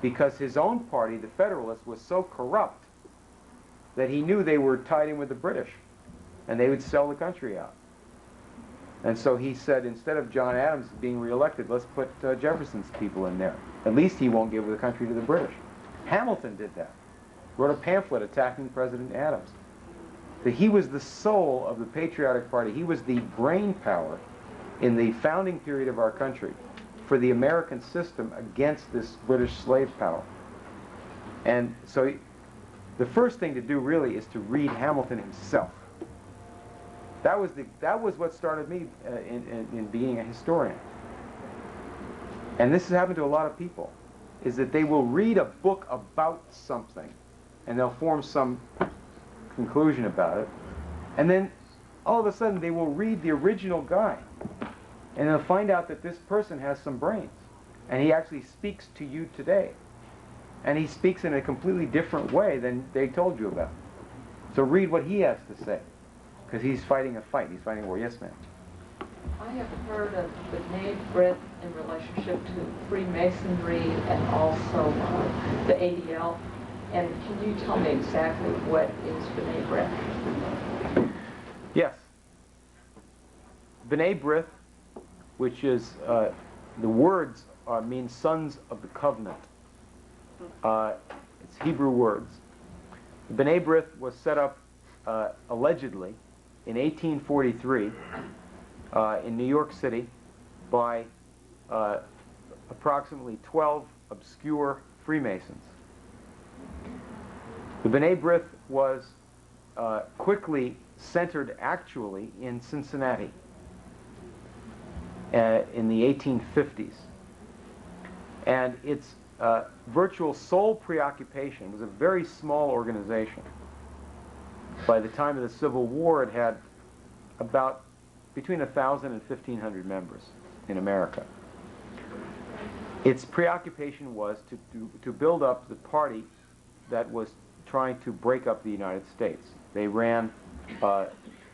because his own party, the Federalists, was so corrupt that he knew they were tied in with the British, and they would sell the country out. And so he said, instead of John Adams being reelected, let's put Jefferson's people in there. At least he won't give the country to the British. Hamilton did that. Wrote a pamphlet attacking President Adams. That he was the soul of the patriotic party. He was the brain power in the founding period of our country for the American system against this British slave power. And so the first thing to do really is to read Hamilton himself. That was what started me in being a historian. And this has happened to a lot of people, is that they will read a book about something and they'll form some conclusion about it, and then all of a sudden they will read the original guy and they'll find out that this person has some brains and he actually speaks to you today, and he speaks in a completely different way than they told you about. So read what he has to say, because he's fighting a fight. He's fighting a war. Yes, ma'am. I have heard of the Brith in relationship to Freemasonry and also the ADL. And can you tell me exactly what is B'nai Brith? Yes. B'nai Brith, which is, the words mean sons of the covenant. It's Hebrew words. B'nai Brith was set up allegedly in 1843 in New York City by approximately 12 obscure Freemasons. The B'nai Brith was quickly centered actually in Cincinnati in the 1850s. And its virtual sole preoccupation was a very small organization. By the time of the Civil War, it had about between 1,000 and 1,500 members in America. Its preoccupation was to build up the party that was trying to break up the United States. They ran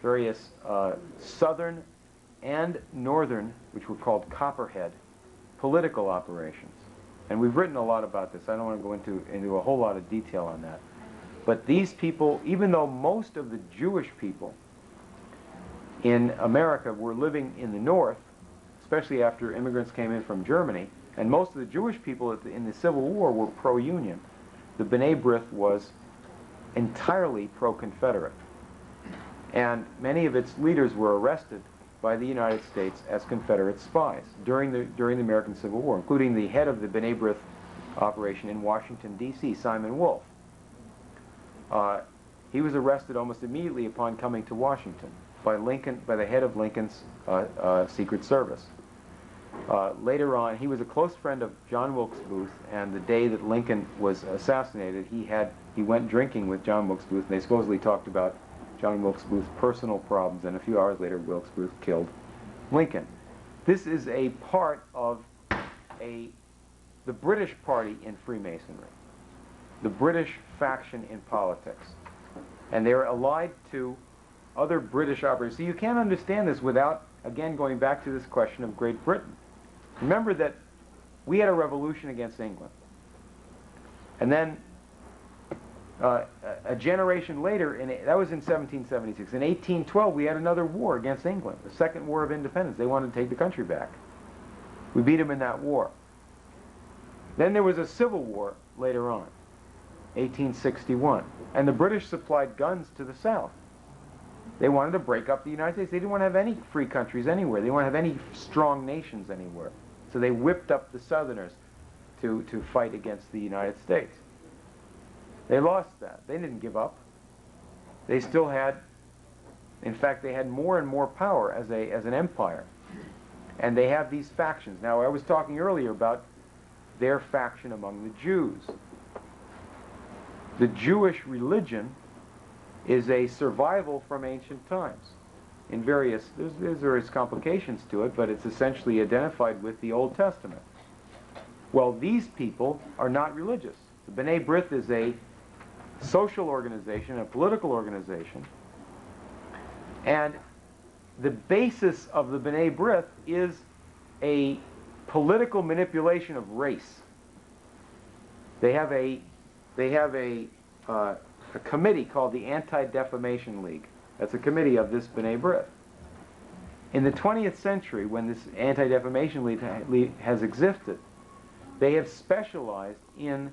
various southern and northern, which were called Copperhead, political operations. And we've written a lot about this. I don't want to go into a whole lot of detail on that. But these people, even though most of the Jewish people in America were living in the North, especially after immigrants came in from Germany, and most of the Jewish people in the Civil War were pro-Union, the B'nai Brith was entirely pro-Confederate. And many of its leaders were arrested by the United States as Confederate spies during the American Civil War, including the head of the B'nai Brith operation in Washington, D.C., Simon Wolf. He was arrested almost immediately upon coming to Washington by the head of Lincoln's Secret Service. Later on, he was a close friend of John Wilkes Booth, and the day that Lincoln was assassinated, he went drinking with John Wilkes Booth, and they supposedly talked about John Wilkes Booth's personal problems, and a few hours later, Wilkes Booth killed Lincoln. This is a part of the British Party in Freemasonry, the British faction in politics, and they're allied to other British operators. So you can't understand this without, again, going back to this question of Great Britain. Remember that we had a revolution against England. And then a generation later, that was in 1776. In 1812, we had another war against England, the Second War of Independence. They wanted to take the country back. We beat them in that war. Then there was a civil war later on, 1861. And the British supplied guns to the South. They wanted to break up the United States. They didn't want to have any free countries anywhere. They didn't want to have any strong nations anywhere. So they whipped up the Southerners to fight against the United States. They lost that. They didn't give up. They still had, in fact, they had more and more power as an empire. And they have these factions. Now, I was talking earlier about their faction among the Jews. The Jewish religion is a survival from ancient times. There's various complications to it, but it's essentially identified with the Old Testament. Well, these people are not religious. The B'nai Brith is a social organization, a political organization, and the basis of the B'nai Brith is a political manipulation of race. They have a committee called the Anti-Defamation League. That's a committee of this B'nai Brith. In the 20th century, when this Anti-Defamation League has existed, they have specialized in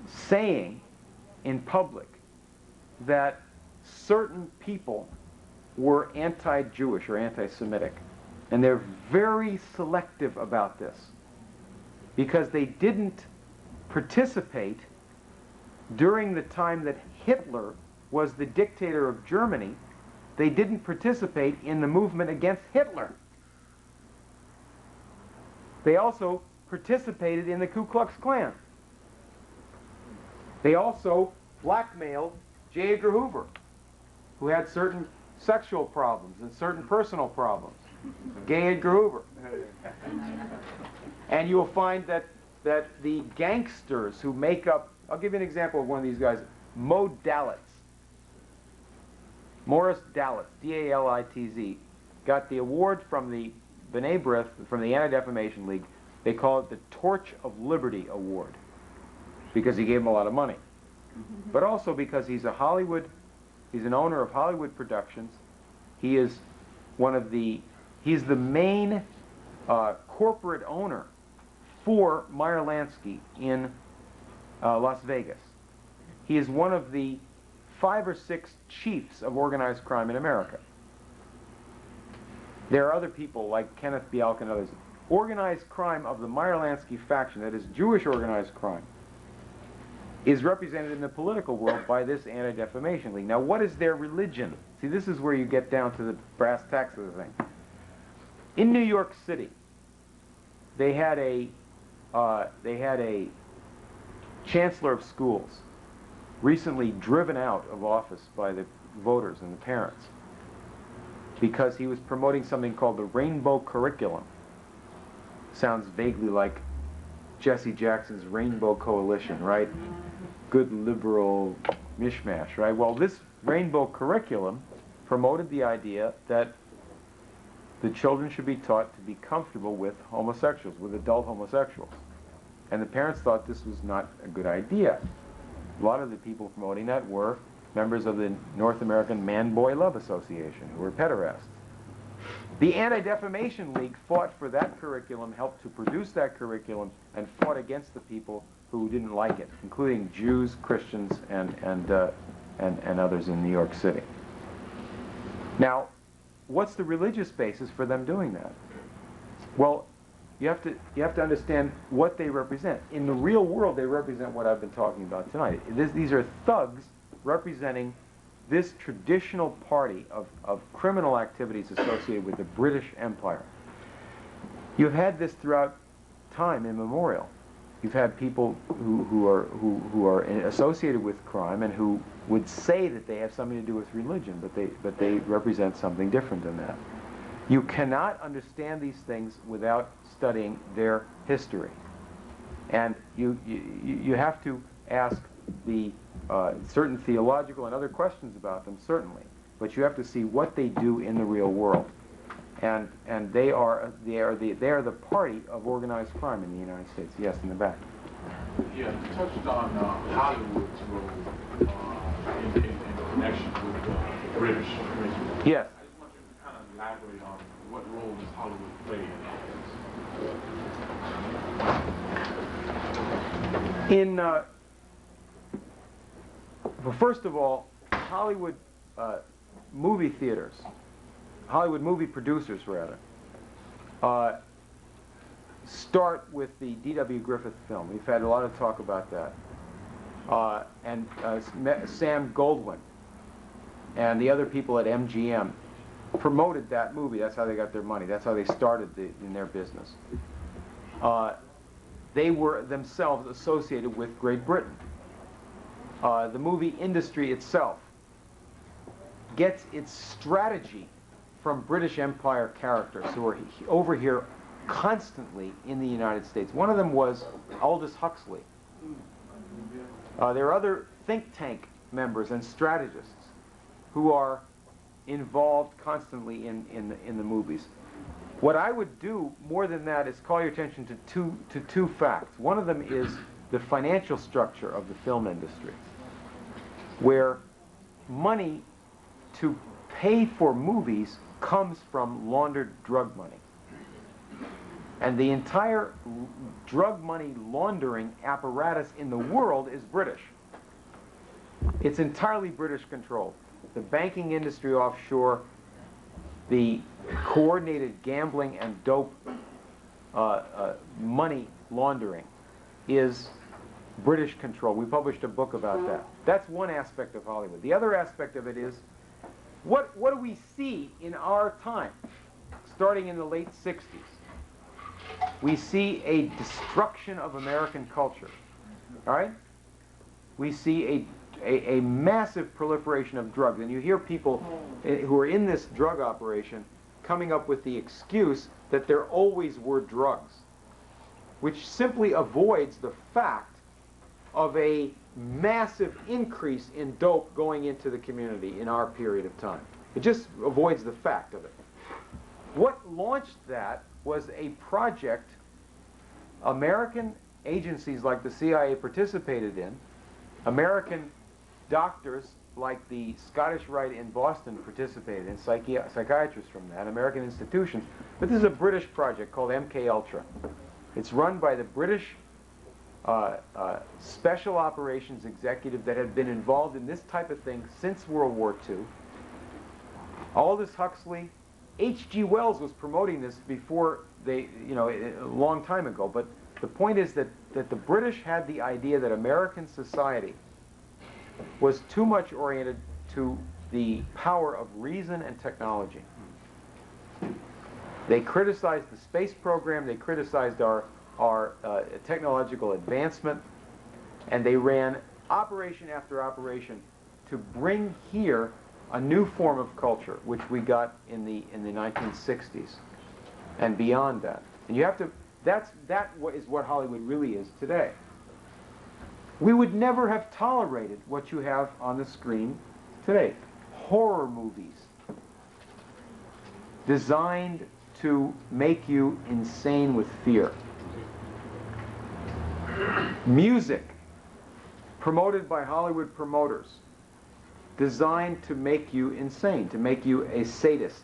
saying in public that certain people were anti-Jewish or anti-Semitic. And they're very selective about this because they didn't participate during the time that Hitler was the dictator of Germany. They didn't participate in the movement against Hitler. They also participated in the Ku Klux Klan. They also blackmailed J. Edgar Hoover, who had certain sexual problems and certain personal problems. Gay Edgar Hoover. And you'll find that the gangsters who make up, I'll give you an example of one of these guys, Morris Dalitz, D-A-L-I-T-Z, got the award from the B'nai Brith, from the Anti-Defamation League. They call it the Torch of Liberty Award because he gave him a lot of money. But also because he's an owner of Hollywood Productions. He is he's the main corporate owner for Meyer Lansky in Las Vegas. He is one of the 5 or 6 chiefs of organized crime in America. There are other people like Kenneth Bialk and others. Organized crime of the Meyer Lansky faction, that is Jewish organized crime, is represented in the political world by this Anti-Defamation League. Now, what is their religion? See, this is where you get down to the brass tacks of the thing. In New York City, they had a chancellor of schools recently driven out of office by the voters and the parents because he was promoting something called the Rainbow Curriculum. Sounds vaguely like Jesse Jackson's Rainbow Coalition, right? Good liberal mishmash, right? Well, this Rainbow Curriculum promoted the idea that the children should be taught to be comfortable with homosexuals, with adult homosexuals. And the parents thought this was not a good idea. A lot of the people promoting that were members of the North American Man-Boy Love Association, who were pederasts. The Anti-Defamation League fought for that curriculum, helped to produce that curriculum, and fought against the people who didn't like it, including Jews, Christians, and others in New York City. Now, what's the religious basis for them doing that? Well, you have to understand what they represent. In the real world, they represent what I've been talking about tonight. These are thugs representing this traditional party of criminal activities associated with the British Empire. You've had this throughout time immemorial. You've had people who are associated with crime and who would say that they have something to do with religion, but they represent something different than that. You cannot understand these things without studying their history, and you have to ask the certain theological and other questions about them, certainly, but you have to see what they do in the real world, and they are the party of organized crime in the United States. Yes, in the back. Yeah, you touched on Hollywood's role in connection with the British. Yes. I just want you to kind of elaborate on what role does Hollywood play in all this? Well, first of all, Hollywood movie theaters, Hollywood movie producers, rather, start with the D.W. Griffith film. We've had a lot of talk about that. And Sam Goldwyn and the other people at MGM promoted that movie. That's how they got their money. That's how they started in their business. They were themselves associated with Great Britain. The movie industry itself gets its strategy from British Empire characters who are over here constantly in the United States. One of them was Aldous Huxley. There are other think tank members and strategists who are involved constantly in the movies. What I would do more than that is call your attention to two facts. One of them is the financial structure of the film industry, where money to pay for movies comes from laundered drug money. And the entire drug money laundering apparatus in the world is British. It's entirely British controlled. The banking industry offshore, the coordinated gambling and dope money laundering is British control. We published a book about that. That's one aspect of Hollywood. The other aspect of it is, what do we see in our time, starting in the late 60s? We see a destruction of American culture, all right? We see a massive proliferation of drugs, and you hear people who are in this drug operation coming up with the excuse that there always were drugs, which simply avoids the fact of a massive increase in dope going into the community in our period of time. It just avoids the fact of it. What launched that was a project American agencies like the CIA participated in. American doctors like the Scottish Rite in Boston participated in, psychiatrists from that, American institutions. But this is a British project called MK Ultra. It's run by the British special operations executive that had been involved in this type of thing since World War II. Aldous Huxley, H.G. Wells was promoting this before they, a long time ago. But the point is that the British had the idea that American society was too much oriented to the power of reason and technology. They criticized the space program, they criticized our technological advancement, and they ran operation after operation to bring here a new form of culture, which we got in the 1960s and beyond that. And you have to, that is what Hollywood really is today. We would never have tolerated what you have on the screen today. Horror movies designed to make you insane with fear. Music promoted by Hollywood promoters, designed to make you insane, to make you a sadist,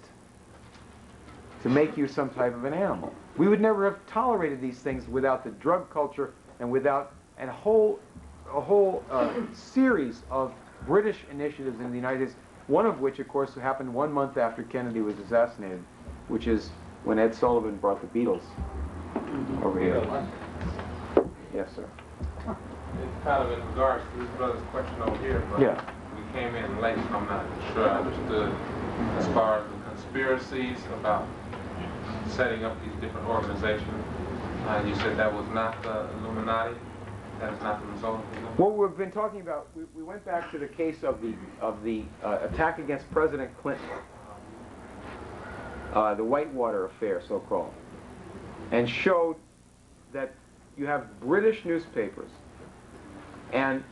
to make you some type of an animal. We would never have tolerated these things without the drug culture and without a whole series of British initiatives in the United States, one of which, of course, happened 1 month after Kennedy was assassinated, which is when Ed Sullivan brought the Beatles over here. Yes, sir. It's kind of in regards to this brother's question over here, but Yeah. we came in late, so I'm not sure I understood as far as the conspiracies about setting up these different organizations. You said that was not the Illuminati? That is not the result of the What we've been talking about, we went back to the case of the attack against President Clinton, the Whitewater affair, so-called, and showed that you have British newspapers and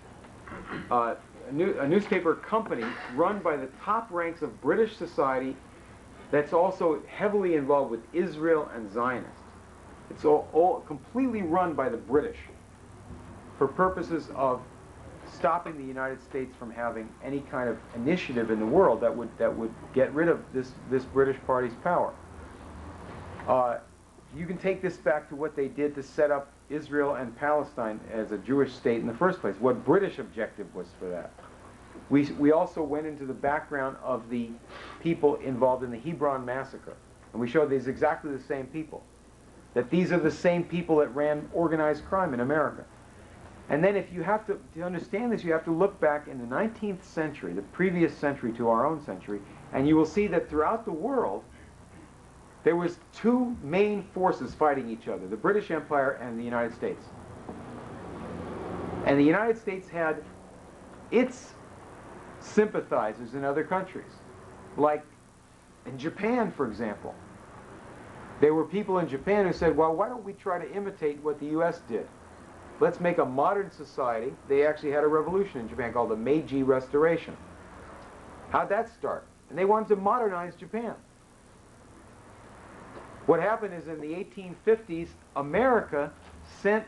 a newspaper company run by the top ranks of British society that's also heavily involved with Israel and Zionists. It's all completely run by the British for purposes of stopping the United States from having any kind of initiative in the world that would get rid of this British party's power. You can take this back to what they did to set up Israel and Palestine as a Jewish state in the first place, what British objective was for that. We also went into the background of the people involved in the Hebron massacre, and we showed these exactly the same people, that these are the same people that ran organized crime in America. And then if you have to understand this, you have to look back in the 19th century, the previous century to our own century, and you will see that throughout the world, there was two main forces fighting each other, the British Empire and the United States. And the United States had its sympathizers in other countries, like in Japan, for example. There were people in Japan who said, well, why don't we try to imitate what the U.S. did? Let's make a modern society. They actually had a revolution in Japan called the Meiji Restoration. How'd that start? And they wanted to modernize Japan. What happened is in the 1850s, America sent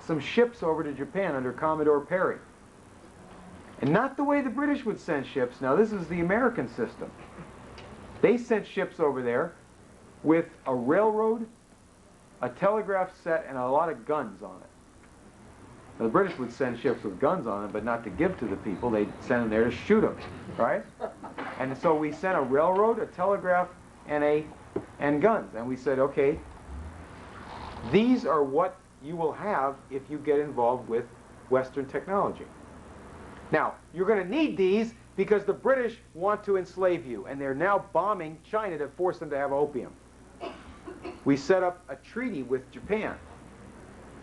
some ships over to Japan under Commodore Perry. And not the way the British would send ships. Now, this is the American system. They sent ships over there with a railroad, a telegraph set, and a lot of guns on it. Now, the British would send ships with guns on them, but not to give to the people. They'd send them there to shoot them, right? And so we sent a railroad, a telegraph, and guns. And we said, okay, these are what you will have if you get involved with Western technology. Now, you're going to need these because the British want to enslave you, and they're now bombing China to force them to have opium. We set up a treaty with Japan,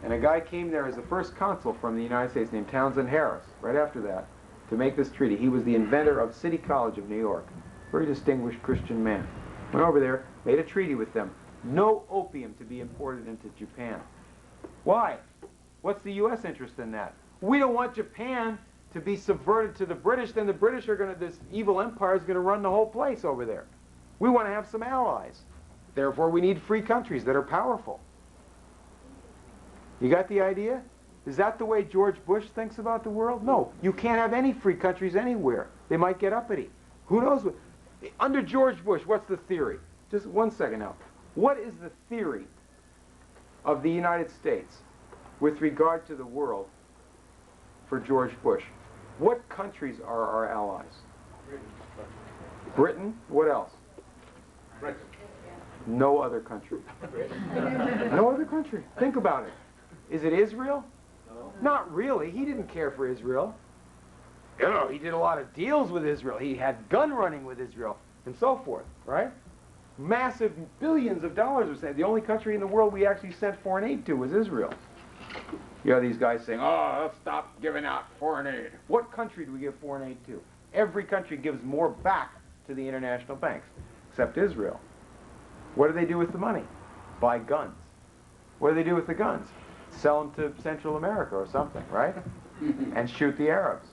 and a guy came there as the first consul from the United States named Townsend Harris, right after that, to make this treaty. He was the inventor of City College of New York, very distinguished Christian man. Went over there, made a treaty with them. No opium to be imported into Japan. Why? What's the U.S. interest in that? We don't want Japan to be subverted to the British, then the British are going to, this evil empire is going to run the whole place over there. We want to have some allies. Therefore, we need free countries that are powerful. You got the idea? Is that the way George Bush thinks about the world? No. You can't have any free countries anywhere. They might get uppity. Who knows what? Under George Bush, what's the theory? Just 1 second now. What is the theory of the United States with regard to the world for George Bush? What countries are our allies? Britain? What else? Britain. No other country. No other country. Think about it. Is it Israel? No. Not really. He didn't care for Israel. You know, he did a lot of deals with Israel. He had gun running with Israel and so forth, right? Massive billions of dollars were sent. The only country in the world we actually sent foreign aid to was Israel. You know these guys saying, oh, let's stop giving out foreign aid. What country do we give foreign aid to? Every country gives more back to the international banks, except Israel. What do they do with the money? Buy guns. What do they do with the guns? Sell them to Central America or something, right? And shoot the Arabs.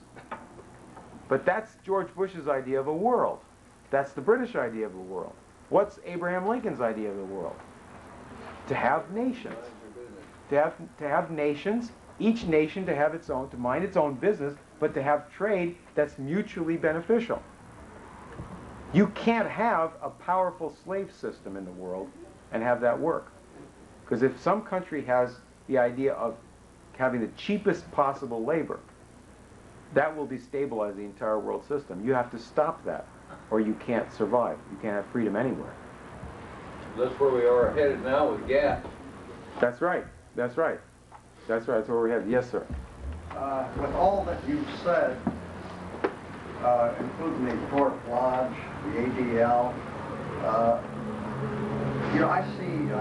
But that's George Bush's idea of a world. That's the British idea of a world. What's Abraham Lincoln's idea of the world? To have nations. To have nations each nation to have its own, to mind its own business, but to have trade that's mutually beneficial. You can't have a powerful slave system in the world and have that work. Because if some country has the idea of having the cheapest possible labor, that will destabilize the entire world system. You have to stop that, or you can't survive. You can't have freedom anywhere. That's where we are headed now with gas. That's right. That's right. That's right. That's where we're headed. Yes, sir. With all that you've said, including the Court Lodge, the ADL, you know, I see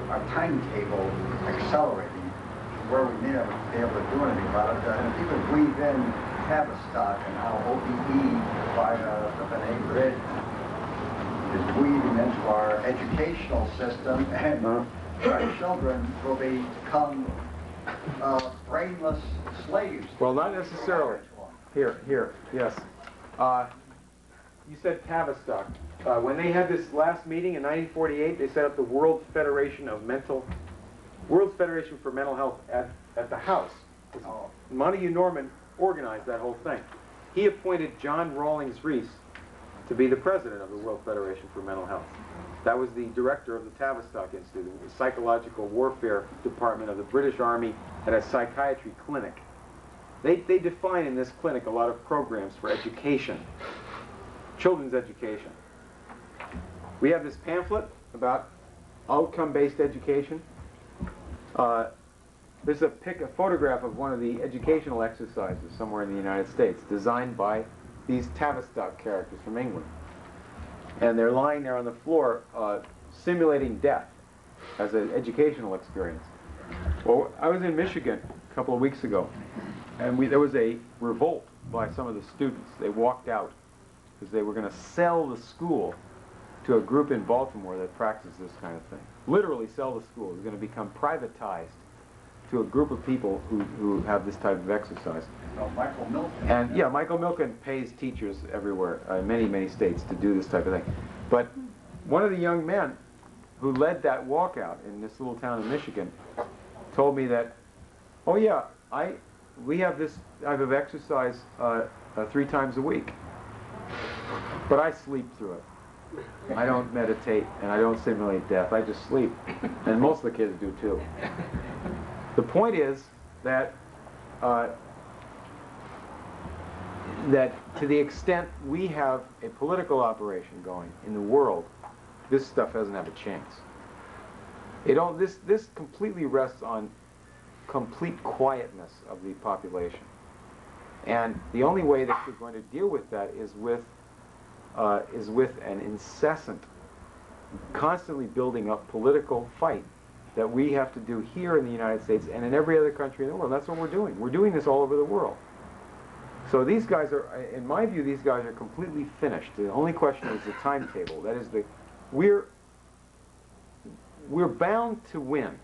our timetable accelerating where we may not be able to do anything about it. And if you could weave in Tavistock and how OBE by the B'nai B'rith is weaving into our educational system, and our children will become brainless slaves. Well, not necessarily. Here, yes. You said Tavistock. When they had this last meeting in 1948, they set up the World Federation for Mental Health at the House. Montague Norman organized that whole thing. He appointed John Rawlings Rees to be the president of the World Federation for Mental Health. That was the director of the Tavistock Institute, the psychological warfare department of the British Army, had a psychiatry clinic. They define in this clinic a lot of programs for education, children's education. We have this pamphlet about outcome-based education. There's a photograph of one of the educational exercises somewhere in the United States, designed by these Tavistock characters from England. And they're lying there on the floor, simulating death as an educational experience. Well, I was in Michigan a couple of weeks ago, and there was a revolt by some of the students. They walked out because they were going to sell the school to a group in Baltimore that practices this kind of thing. Literally sell the school. It's going to become privatized to a group of people who have this type of exercise. Michael Milken. And yeah, Michael Milken pays teachers everywhere, in many states, to do this type of thing. But one of the young men who led that walkout in this little town in Michigan told me that, oh yeah, we have this type of exercise 3 times a week, but I sleep through it. I don't meditate and I don't simulate death. I just sleep, and most of the kids do too. The point is that that to the extent we have a political operation going in the world, this stuff doesn't have a chance. This completely rests on complete quietness of the population, and the only way that we're going to deal with that is with an incessant, constantly building up political fight that we have to do here in the United States and in every other country in the world. That's what we're doing. We're doing this all over the world. So these guys are, in my view, these guys are completely finished. The only question is the timetable. That is, we're bound to win.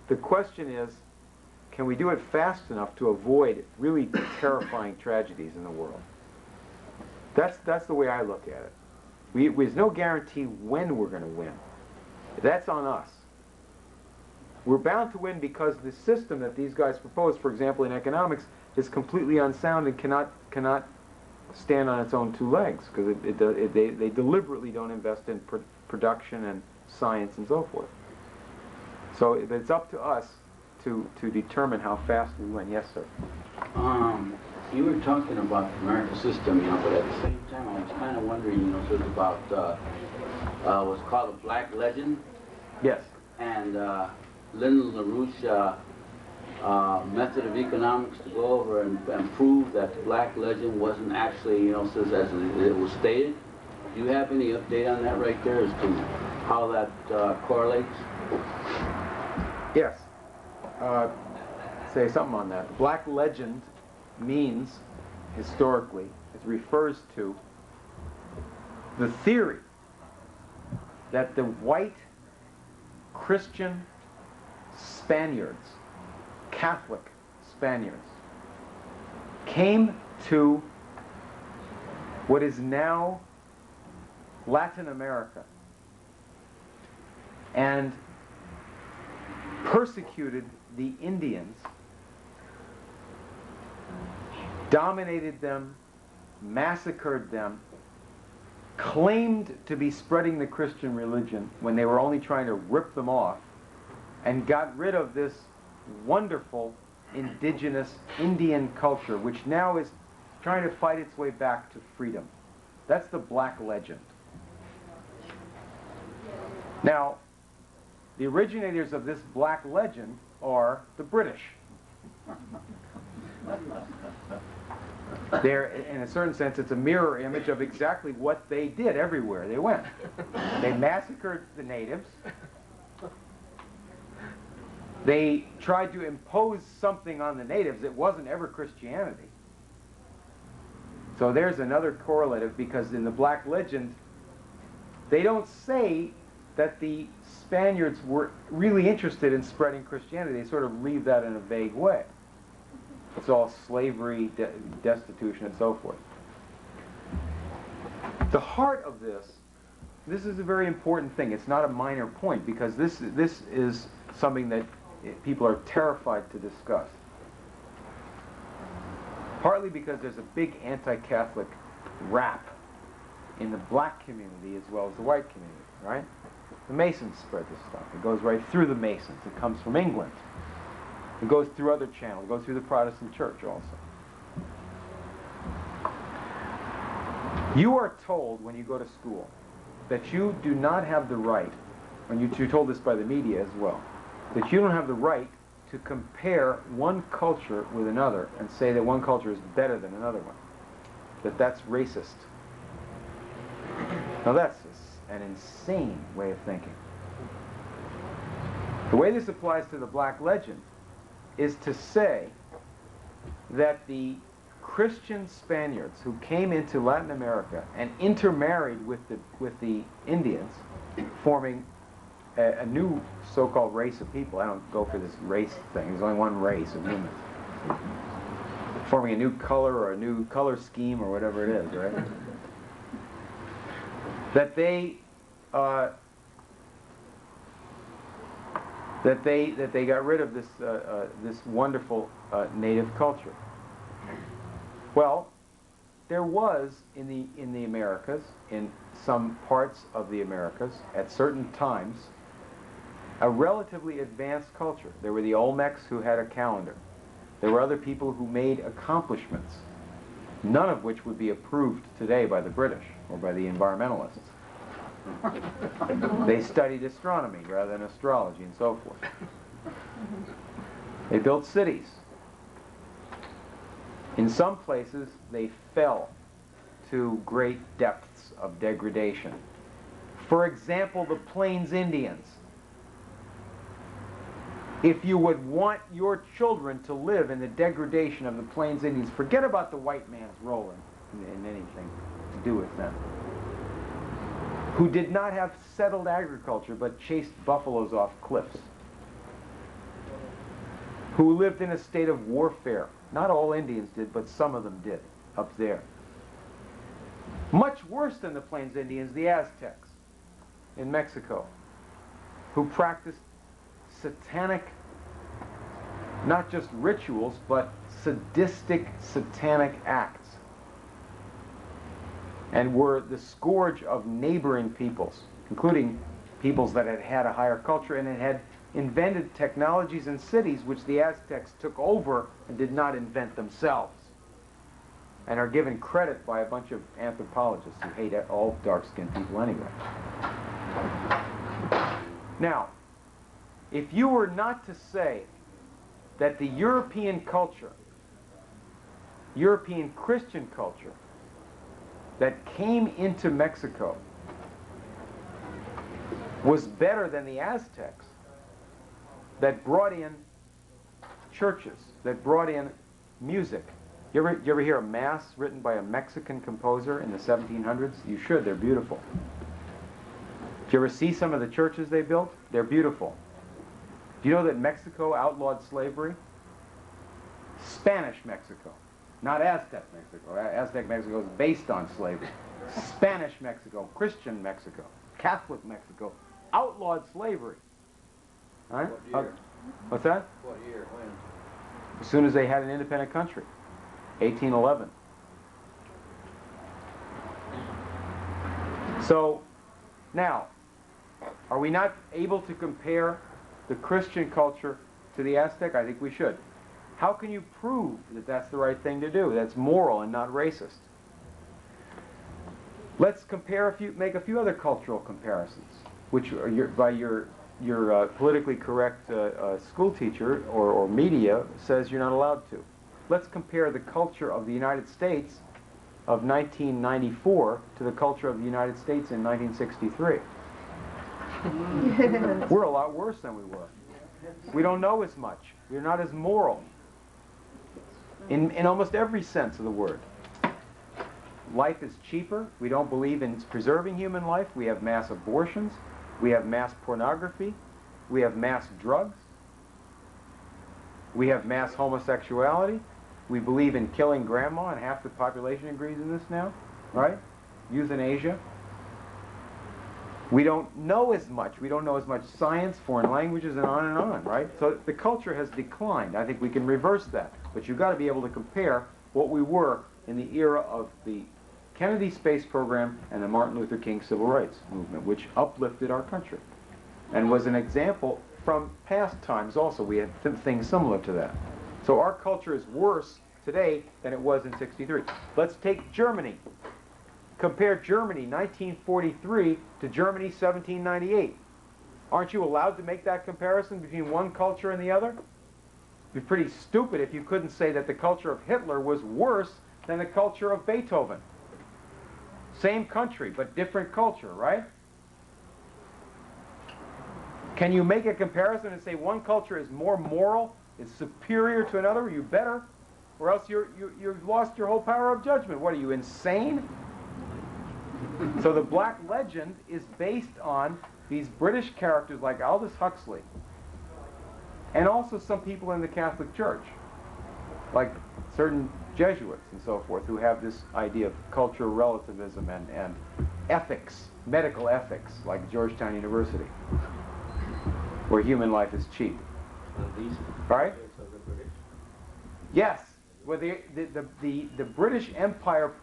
The question is, can we do it fast enough to avoid really terrifying tragedies in the world? That's the way I look at it. There's no guarantee when we're going to win. That's on us. We're bound to win because the system that these guys propose, for example, in economics, is completely unsound and cannot stand on its own 2 legs, because they deliberately don't invest in production and science and so forth. So it's up to us to determine how fast we win. Yes, sir. You were talking about the American system, but at the same time, I was kind of wondering, sort of about what's called a black legend. Yes. And Lyndon LaRouche method of economics to go over and prove that the black legend wasn't actually, as it was stated. Do you have any update on that right there as to how that correlates? Yes. Say something on that. Black legend means, historically, it refers to the theory that the white Christian Spaniards, Catholic Spaniards, came to what is now Latin America and persecuted the Indians, dominated them, massacred them, claimed to be spreading the Christian religion when they were only trying to rip them off, and got rid of this wonderful indigenous Indian culture, which now is trying to fight its way back to freedom. That's the black legend. Now, the originators of this black legend are the British. They're, in a certain sense, it's a mirror image of exactly what they did everywhere they went. They massacred the natives. They tried to impose something on the natives. It wasn't ever Christianity. So there's another correlative, because in the black legend, they don't say that the Spaniards were really interested in spreading Christianity. They sort of leave that in a vague way. It's all slavery, destitution, and so forth. The heart of this is a very important thing. It's not a minor point, because this is something that people are terrified to discuss. Partly because there's a big anti-Catholic rap in the black community as well as the white community, right? The Masons spread this stuff. It goes right through the Masons. It comes from England. It goes through other channels. It goes through the Protestant church also. You are told when you go to school that you do not have the right, and you're told this by the media as well, that you don't have the right to compare one culture with another and say that one culture is better than another one. That's racist. Now that's an insane way of thinking. The way this applies to the black legend is to say that the Christian Spaniards who came into Latin America and intermarried with the Indians, forming a new so-called race of people. I don't go for this race thing. There's only one race of humans. Forming a new color or a new color scheme or whatever it is, right? That they got rid of this wonderful native culture. Well, there was in the Americas, in some parts of the Americas, at certain times, a relatively advanced culture. There were the Olmecs who had a calendar. There were other people who made accomplishments, none of which would be approved today by the British or by the environmentalists. They studied astronomy rather than astrology and so forth. They built cities. In some places, they fell to great depths of degradation. For example, the Plains Indians. If you would want your children to live in the degradation of the Plains Indians, forget about the white man's role in anything to do with them, who did not have settled agriculture but chased buffaloes off cliffs, who lived in a state of warfare. Not all Indians did, but some of them did up there. Much worse than the Plains Indians, the Aztecs in Mexico, who practiced satanic, not just rituals, but sadistic satanic acts, and were the scourge of neighboring peoples, including peoples that had had a higher culture and had invented technologies and cities which the Aztecs took over and did not invent themselves, and are given credit by a bunch of anthropologists who hate all dark-skinned people anyway. Now, if you were not to say that the European culture, European Christian culture, that came into Mexico was better than the Aztecs, that brought in churches, that brought in music. You ever hear a mass written by a Mexican composer in the 1700s? You should, they're beautiful. Did you ever see some of the churches they built? They're beautiful. Do you know that Mexico outlawed slavery? Spanish Mexico, not Aztec Mexico. Aztec Mexico is based on slavery. Spanish Mexico, Christian Mexico, Catholic Mexico outlawed slavery. Right? What's that? What year, when? As soon as they had an independent country, 1811. So, now, are we not able to compare the Christian culture to the Aztec? I think we should. How can you prove that that's the right thing to do, that's moral and not racist? Let's compare make a few other cultural comparisons, which are by your politically correct school teacher or media says you're not allowed to. Let's compare the culture of the United States of 1994 to the culture of the United States in 1963. We're a lot worse than we were. We don't know as much. We're not as moral in almost every sense of the word. Life is cheaper. We don't believe in preserving human life. We have mass abortions. We have mass pornography. We have mass drugs. We have mass homosexuality. We believe in killing grandma, and half the population agrees in this now, right? Euthanasia. We don't know as much. We don't know as much science, foreign languages, and on, right? So the culture has declined. I think we can reverse that. But you've got to be able to compare what we were in the era of the Kennedy space program and the Martin Luther King civil rights movement, which uplifted our country and was an example from past times also. We had things similar to that. So our culture is worse today than it was in '63. Let's take Germany. Compare Germany 1943 to Germany 1798. Aren't you allowed to make that comparison between one culture and the other? It'd be pretty stupid if you couldn't say that the culture of Hitler was worse than the culture of Beethoven. Same country, but different culture, right? Can you make a comparison and say one culture is more moral, is superior to another? You better, or else you've lost your whole power of judgment. What are you, insane? So the Black Legend is based on these British characters like Aldous Huxley, and also some people in the Catholic Church, like certain Jesuits and so forth, who have this idea of cultural relativism and ethics, medical ethics, like Georgetown University, where human life is cheap. Right? Yes. Well, the British Empire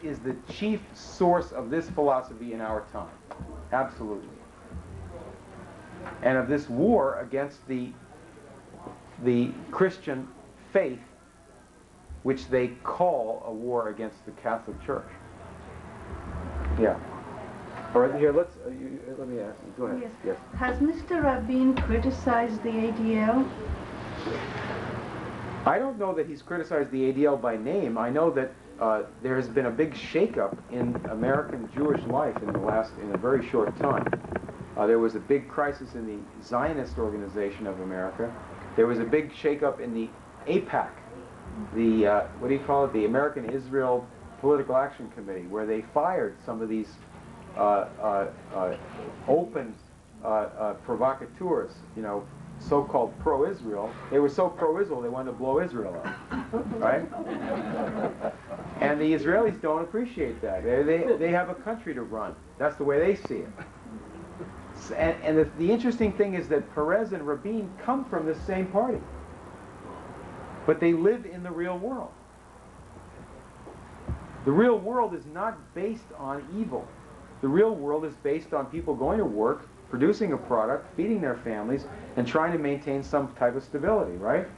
is the chief source of this philosophy in our time. Absolutely. And of this war against the Christian faith, which they call a war against the Catholic Church. Yeah. All right, here, let me ask you. Go ahead. Yes. Has Mr. Rabin criticized the ADL? I don't know that he's criticized the ADL by name. I know that there has been a big shakeup in American Jewish life in a very short time. There was a big crisis in the Zionist Organization of America. There was a big shakeup in the AIPAC, the what do you call it? The American Israel Political Action Committee, where they fired some of these open provocateurs, you know, so-called pro-Israel. They were so pro-Israel they wanted to blow Israel up, right? And the Israelis don't appreciate that. They have a country to run. That's the way they see it. And the interesting thing is that Perez and Rabin come from the same party, but they live in the real world. The real world is not based on evil. The real world is based on people going to work, producing a product, feeding their families, and trying to maintain some type of stability, right?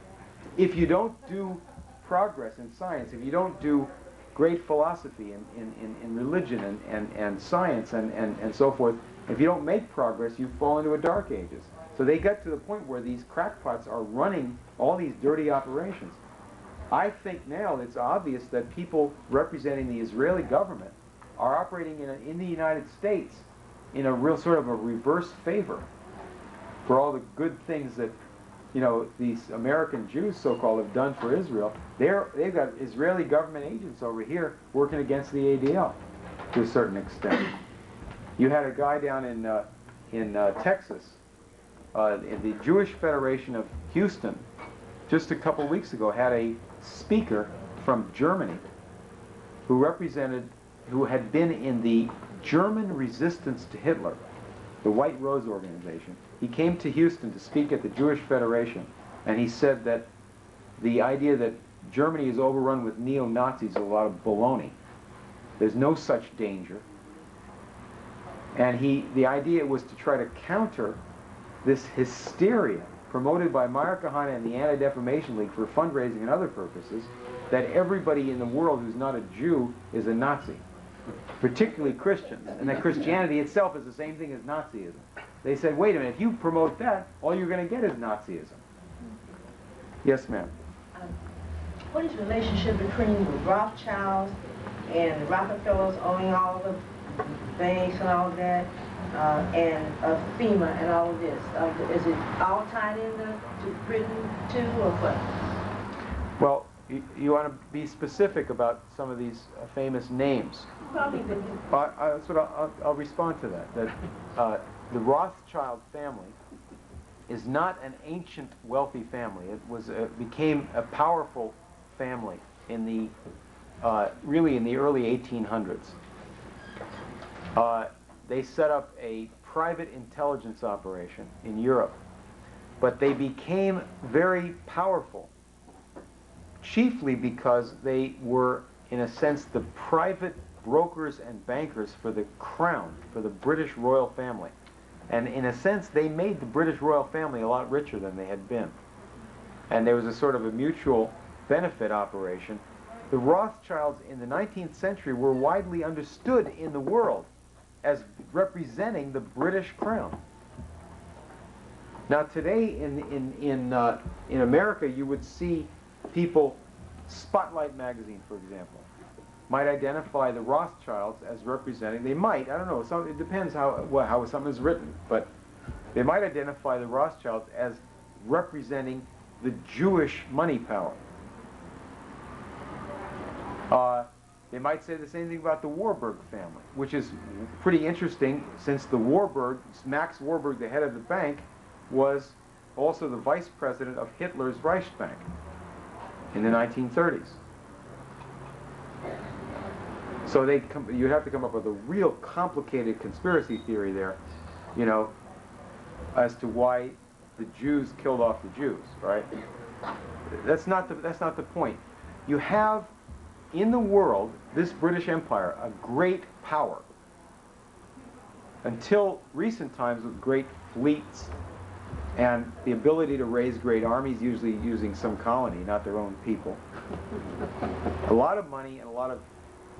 If you don't do progress in science, if you don't do great philosophy in religion and science and so forth, if you don't make progress, you fall into a dark ages. So they got to the point where these crackpots are running all these dirty operations. I think now it's obvious that people representing the Israeli government are operating in the United States in a real sort of a reverse favor for all the good things that, you know, these American Jews, so-called, have done for Israel. They've got Israeli government agents over here working against the ADL to a certain extent. You had a guy down in Texas, the Jewish Federation of Houston, just a couple weeks ago, had a speaker from Germany who had been in the German resistance to Hitler. the White Rose Organization. He came to Houston to speak at the Jewish Federation, and he said that the idea that Germany is overrun with neo-Nazis is a lot of baloney. There's no such danger. And the idea was to try to counter this hysteria promoted by Meyer Kahane and the Anti-Defamation League for fundraising and other purposes, that everybody in the world who's not a Jew is a Nazi, particularly Christians, and that Christianity itself is the same thing as Nazism. They said, wait a minute, if you promote that, all you're going to get is Nazism. Yes, ma'am. What is the relationship between the Rothschilds and the Rockefellers owning all the banks and all of that, and FEMA and all of this? Is it all tied into to Britain too, or what? Well, you want to be specific about some of these famous names. Probably. That's what I'll respond to that. That the Rothschild family is not an ancient wealthy family. It became a powerful family in the really in the early 1800s. They set up a private intelligence operation in Europe, but they became very powerful, chiefly because they were, in a sense, the private brokers and bankers for the crown, for the British royal family. And in a sense, they made the British royal family a lot richer than they had been. And there was a sort of a mutual benefit operation. The Rothschilds in the 19th century were widely understood in the world as representing the British crown. Now today in America, you would see people, Spotlight magazine, for example, might identify the Rothschilds as representing, they might, I don't know, it depends how something is written, but they might identify the Rothschilds as representing the Jewish money power. They might say the same thing about the Warburg family, which is pretty interesting since the Max Warburg, the head of the bank, was also the vice president of Hitler's Reichsbank in the 1930s. So you'd have to come up with a real complicated conspiracy theory there, you know, as to why the Jews killed off the Jews, right? That's not the point. You have in the world, this British Empire, a great power. Until recent times with great fleets and the ability to raise great armies, usually using some colony, not their own people. A lot of money and a lot of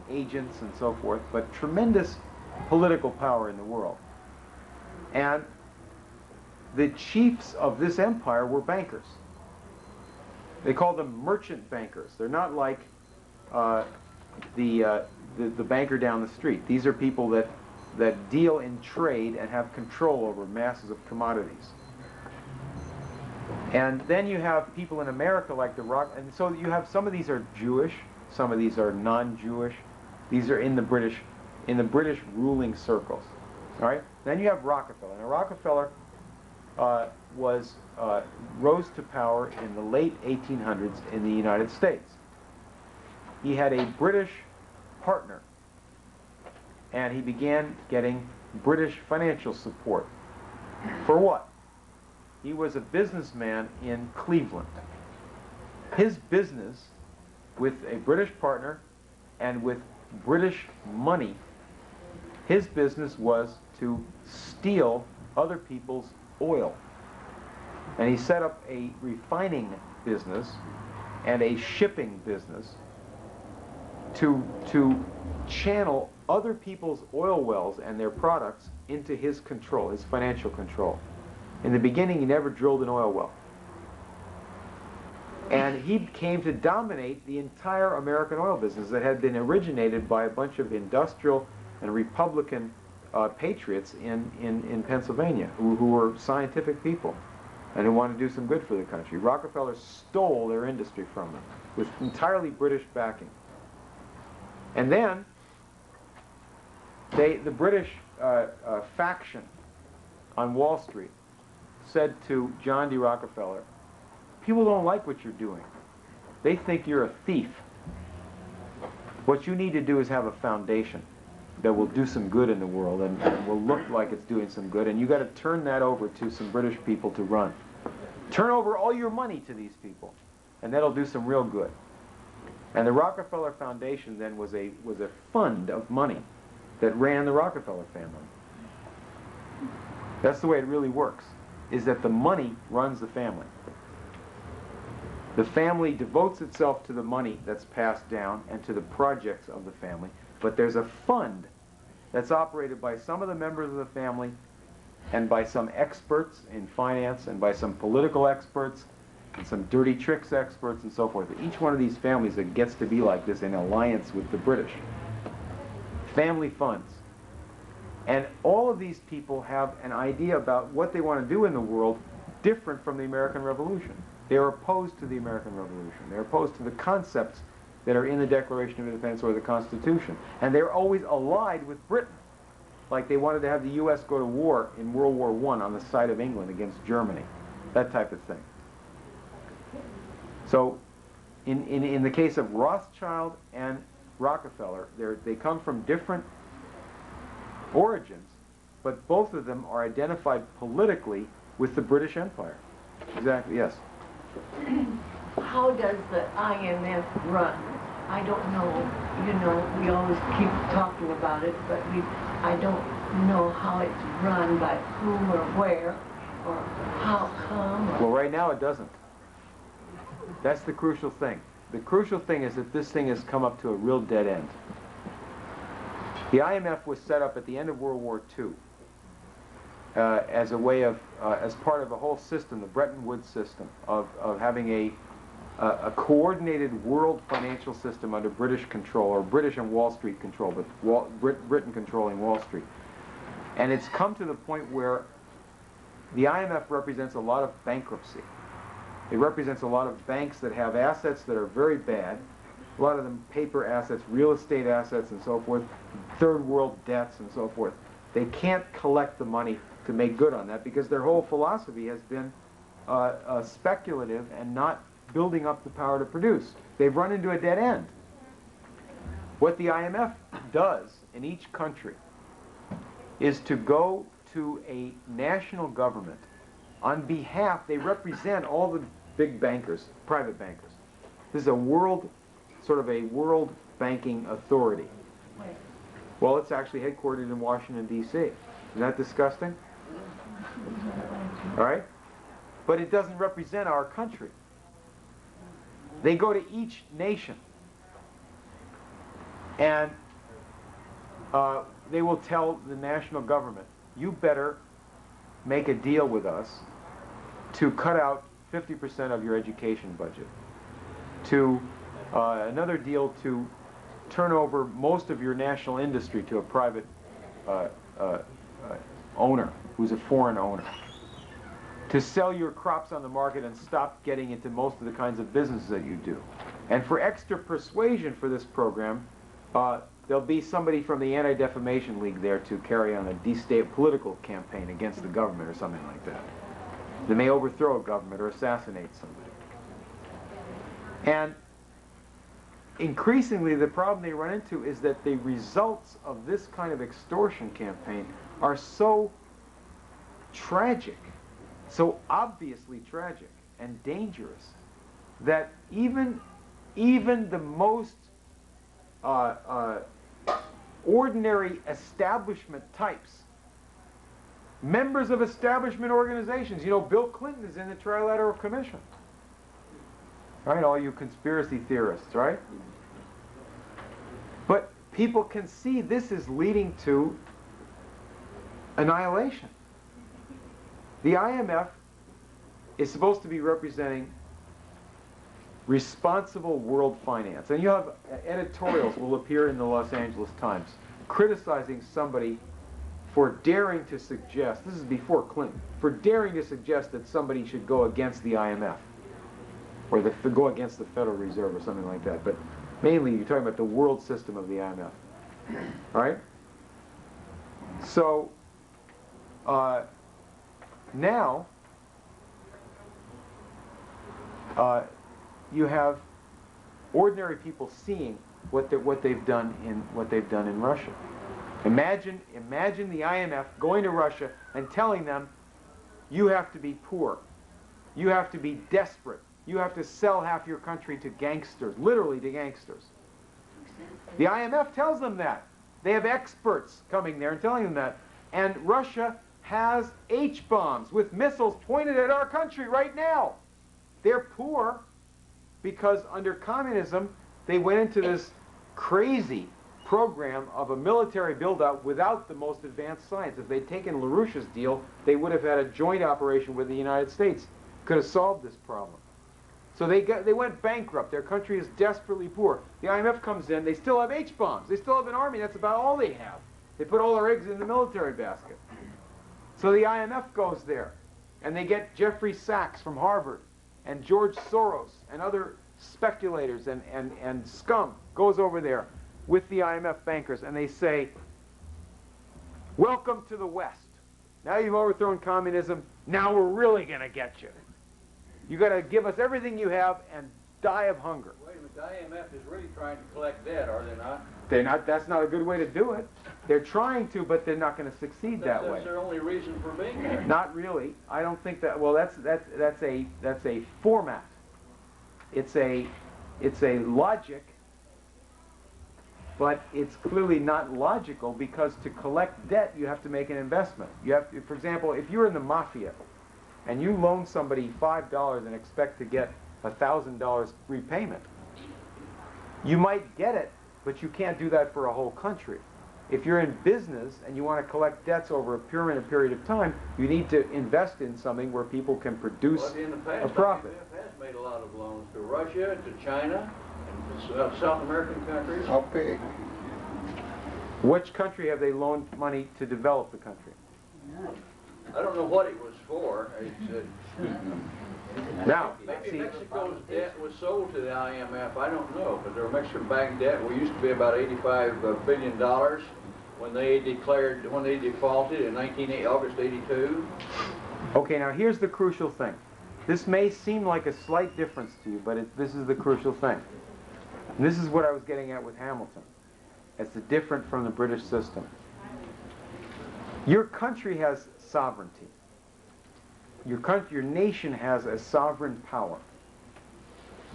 agents and so forth, but tremendous political power in the world. And the chiefs of this empire were bankers. They call them merchant bankers. They're not like the banker down the street. These are people that deal in trade and have control over masses of commodities. And then you have people in America like and so you have some of these are Jewish, some of these are non-Jewish. These are in the British ruling circles. All right. Then you have Rockefeller. Now Rockefeller rose to power in the late 1800s in the United States. He had a British partner, and he began getting British financial support. For what? He was a businessman in Cleveland. His business with a British partner and with British money, his business was to steal other people's oil. And he set up a refining business and a shipping business to channel other people's oil wells and their products into his control, his financial control. In the beginning, he never drilled an oil well. And he came to dominate the entire American oil business that had been originated by a bunch of industrial and Republican patriots in Pennsylvania who were scientific people and who wanted to do some good for the country. Rockefeller stole their industry from them with entirely British backing. And then the British faction on Wall Street said to John D. Rockefeller, people don't like what you're doing. They think you're a thief. What you need to do is have a foundation. that will do some good in the world and will look like it's doing some good, and you got to turn that over to some British people to run. Turn over all your money to these people, and that'll do some real good. And the Rockefeller Foundation then was a fund of money that ran the Rockefeller family. That's the way it really works, is that the money runs the family. The family devotes itself to the money that's passed down and to the projects of the family, but there's a fund that's operated by some of the members of the family and by some experts in finance and by some political experts and some dirty tricks experts and so forth. Each one of these families that gets to be like this in alliance with the British. Family funds. And all of these people have an idea about what they want to do in the world different from the American Revolution. They are opposed to the American Revolution. They're opposed to the concepts that are in the Declaration of Independence or the Constitution. And they're always allied with Britain. Like they wanted to have the U.S. go to war in World War I on the side of England against Germany. That type of thing. So in the case of Rothschild and Rockefeller, they come from different origins, but both of them are identified politically with the British Empire. Exactly, yes. How does the IMF run? I don't know. You know, we always keep talking about it, but I don't know how it's run, by whom or where, or how come. Well, right now it doesn't. That's the crucial thing. The crucial thing is that this thing has come up to a real dead end. The IMF was set up at the end of World War II as a way of, as part of a whole system, the Bretton Woods system, of having a coordinated world financial system under British control, or British and Wall Street control, but Britain controlling Wall Street. And it's come to the point where the IMF represents a lot of bankruptcy. It represents a lot of banks that have assets that are very bad, a lot of them paper assets, real estate assets and so forth, third world debts and so forth. They can't collect the money to make good on that because their whole philosophy has been speculative and not building up the power to produce. They've run into a dead end. What the IMF does in each country is to go to a national government on behalf, they represent all the big bankers, private bankers. This is a world, sort of a world banking authority. Well, it's actually headquartered in Washington, D.C. Isn't that disgusting? All right? But it doesn't represent our country. They go to each nation and they will tell the national government, you better make a deal with us to cut out 50% of your education budget, to another deal to turn over most of your national industry to a private owner who's a foreign owner, to sell your crops on the market and stop getting into most of the kinds of businesses that you do. And for extra persuasion for this program, there'll be somebody from the Anti-Defamation League there to carry on a political campaign against the government or something like that. They may overthrow a government or assassinate somebody. And increasingly, the problem they run into is that the results of this kind of extortion campaign are so tragic, so obviously tragic and dangerous, that even the most ordinary establishment types, members of establishment organizations, you know, Bill Clinton is in the Trilateral Commission. Right, all you conspiracy theorists, right? But people can see this is leading to annihilation. The IMF is supposed to be representing responsible world finance. And you have editorials will appear in the Los Angeles Times criticizing somebody for daring to suggest, this is before Clinton, for daring to suggest that somebody should go against the IMF. Or to go against the Federal Reserve or something like that. But mainly you're talking about the world system of the IMF. All right? So, now, you have ordinary people seeing what they've done in Russia. Imagine the IMF going to Russia and telling them, you have to be poor. You have to be desperate. You have to sell half your country to gangsters, literally to gangsters. The IMF tells them that. They have experts coming there and telling them that. And Russia has H-bombs with missiles pointed at our country right now. They're poor because under communism, they went into this crazy program of a military buildup without the most advanced science. If they'd taken LaRouche's deal, they would have had a joint operation with the United States. Could have solved this problem. So they went bankrupt. Their country is desperately poor. The IMF comes in. They still have H-bombs. They still have an army. That's about all they have. They put all their eggs in the military basket. So the IMF goes there, and they get Jeffrey Sachs from Harvard, and George Soros, and other speculators and scum goes over there with the IMF bankers, and they say, welcome to the West. Now you've overthrown communism. Now we're really going to get you. You got to give us everything you have and die of hunger. Wait a minute, the IMF is really trying to collect debt, are they not? They're not. That's not a good way to do it. They're trying to, but they're not going to succeed that way. That's their only reason for being there. Not really. I don't think that. Well, that's a format. It's a logic, but it's clearly not logical because to collect debt you have to make an investment. You have to, for example, if you're in the mafia and you loan somebody $5 and expect to get $1,000 repayment, you might get it, but you can't do that for a whole country. If you're in business and you want to collect debts over a period of time, you need to invest in something where people can produce a profit. IMF has made a lot of loans to Russia, to China, and to South American countries. How big? Which country have they loaned money to develop the country? I don't know what it was for. Now, maybe see, Mexico's debt was sold to the IMF. I don't know, but their Mexican bank debt, we used to be about $85 billion when they defaulted in August '82. okay, now here's the crucial thing. This may seem like a slight difference to you, but this is the crucial thing. And this is what I was getting at with Hamilton. It's different from the British system. Your country has sovereignty. Your nation has a sovereign power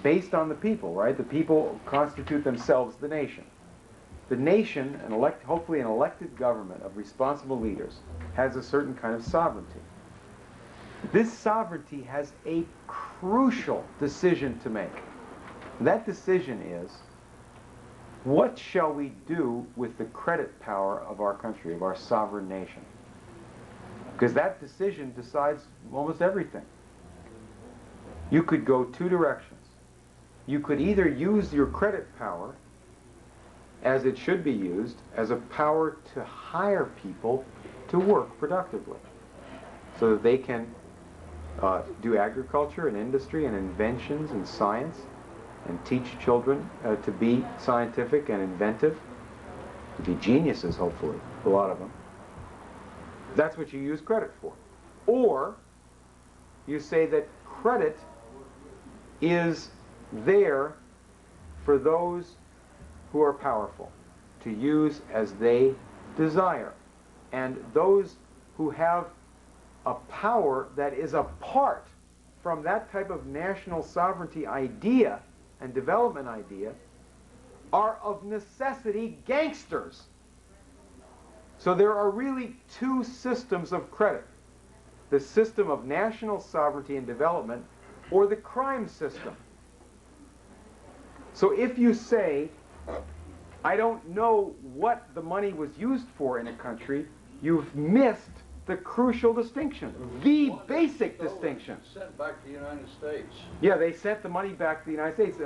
based on the people, right? The people constitute themselves the nation. The nation, hopefully an elected government of responsible leaders, has a certain kind of sovereignty. This sovereignty has a crucial decision to make. That decision is, what shall we do with the credit power of our country, of our sovereign nation? Because that decision decides almost everything. You could go two directions. You could either use your credit power, as it should be used, as a power to hire people to work productively, so that they can do agriculture and industry and inventions and science, and teach children to be scientific and inventive, to be geniuses, hopefully, a lot of them. That's what you use credit for. Or you say that credit is there for those who are powerful to use as they desire. And those who have a power that is apart from that type of national sovereignty idea and development idea are of necessity gangsters. So there are really two systems of credit. The system of national sovereignty and development, or the crime system. So if you say, I don't know what the money was used for in a country, you've missed the crucial distinction, the basic distinction. Sent back to the United States. Yeah, they sent the money back to the United States,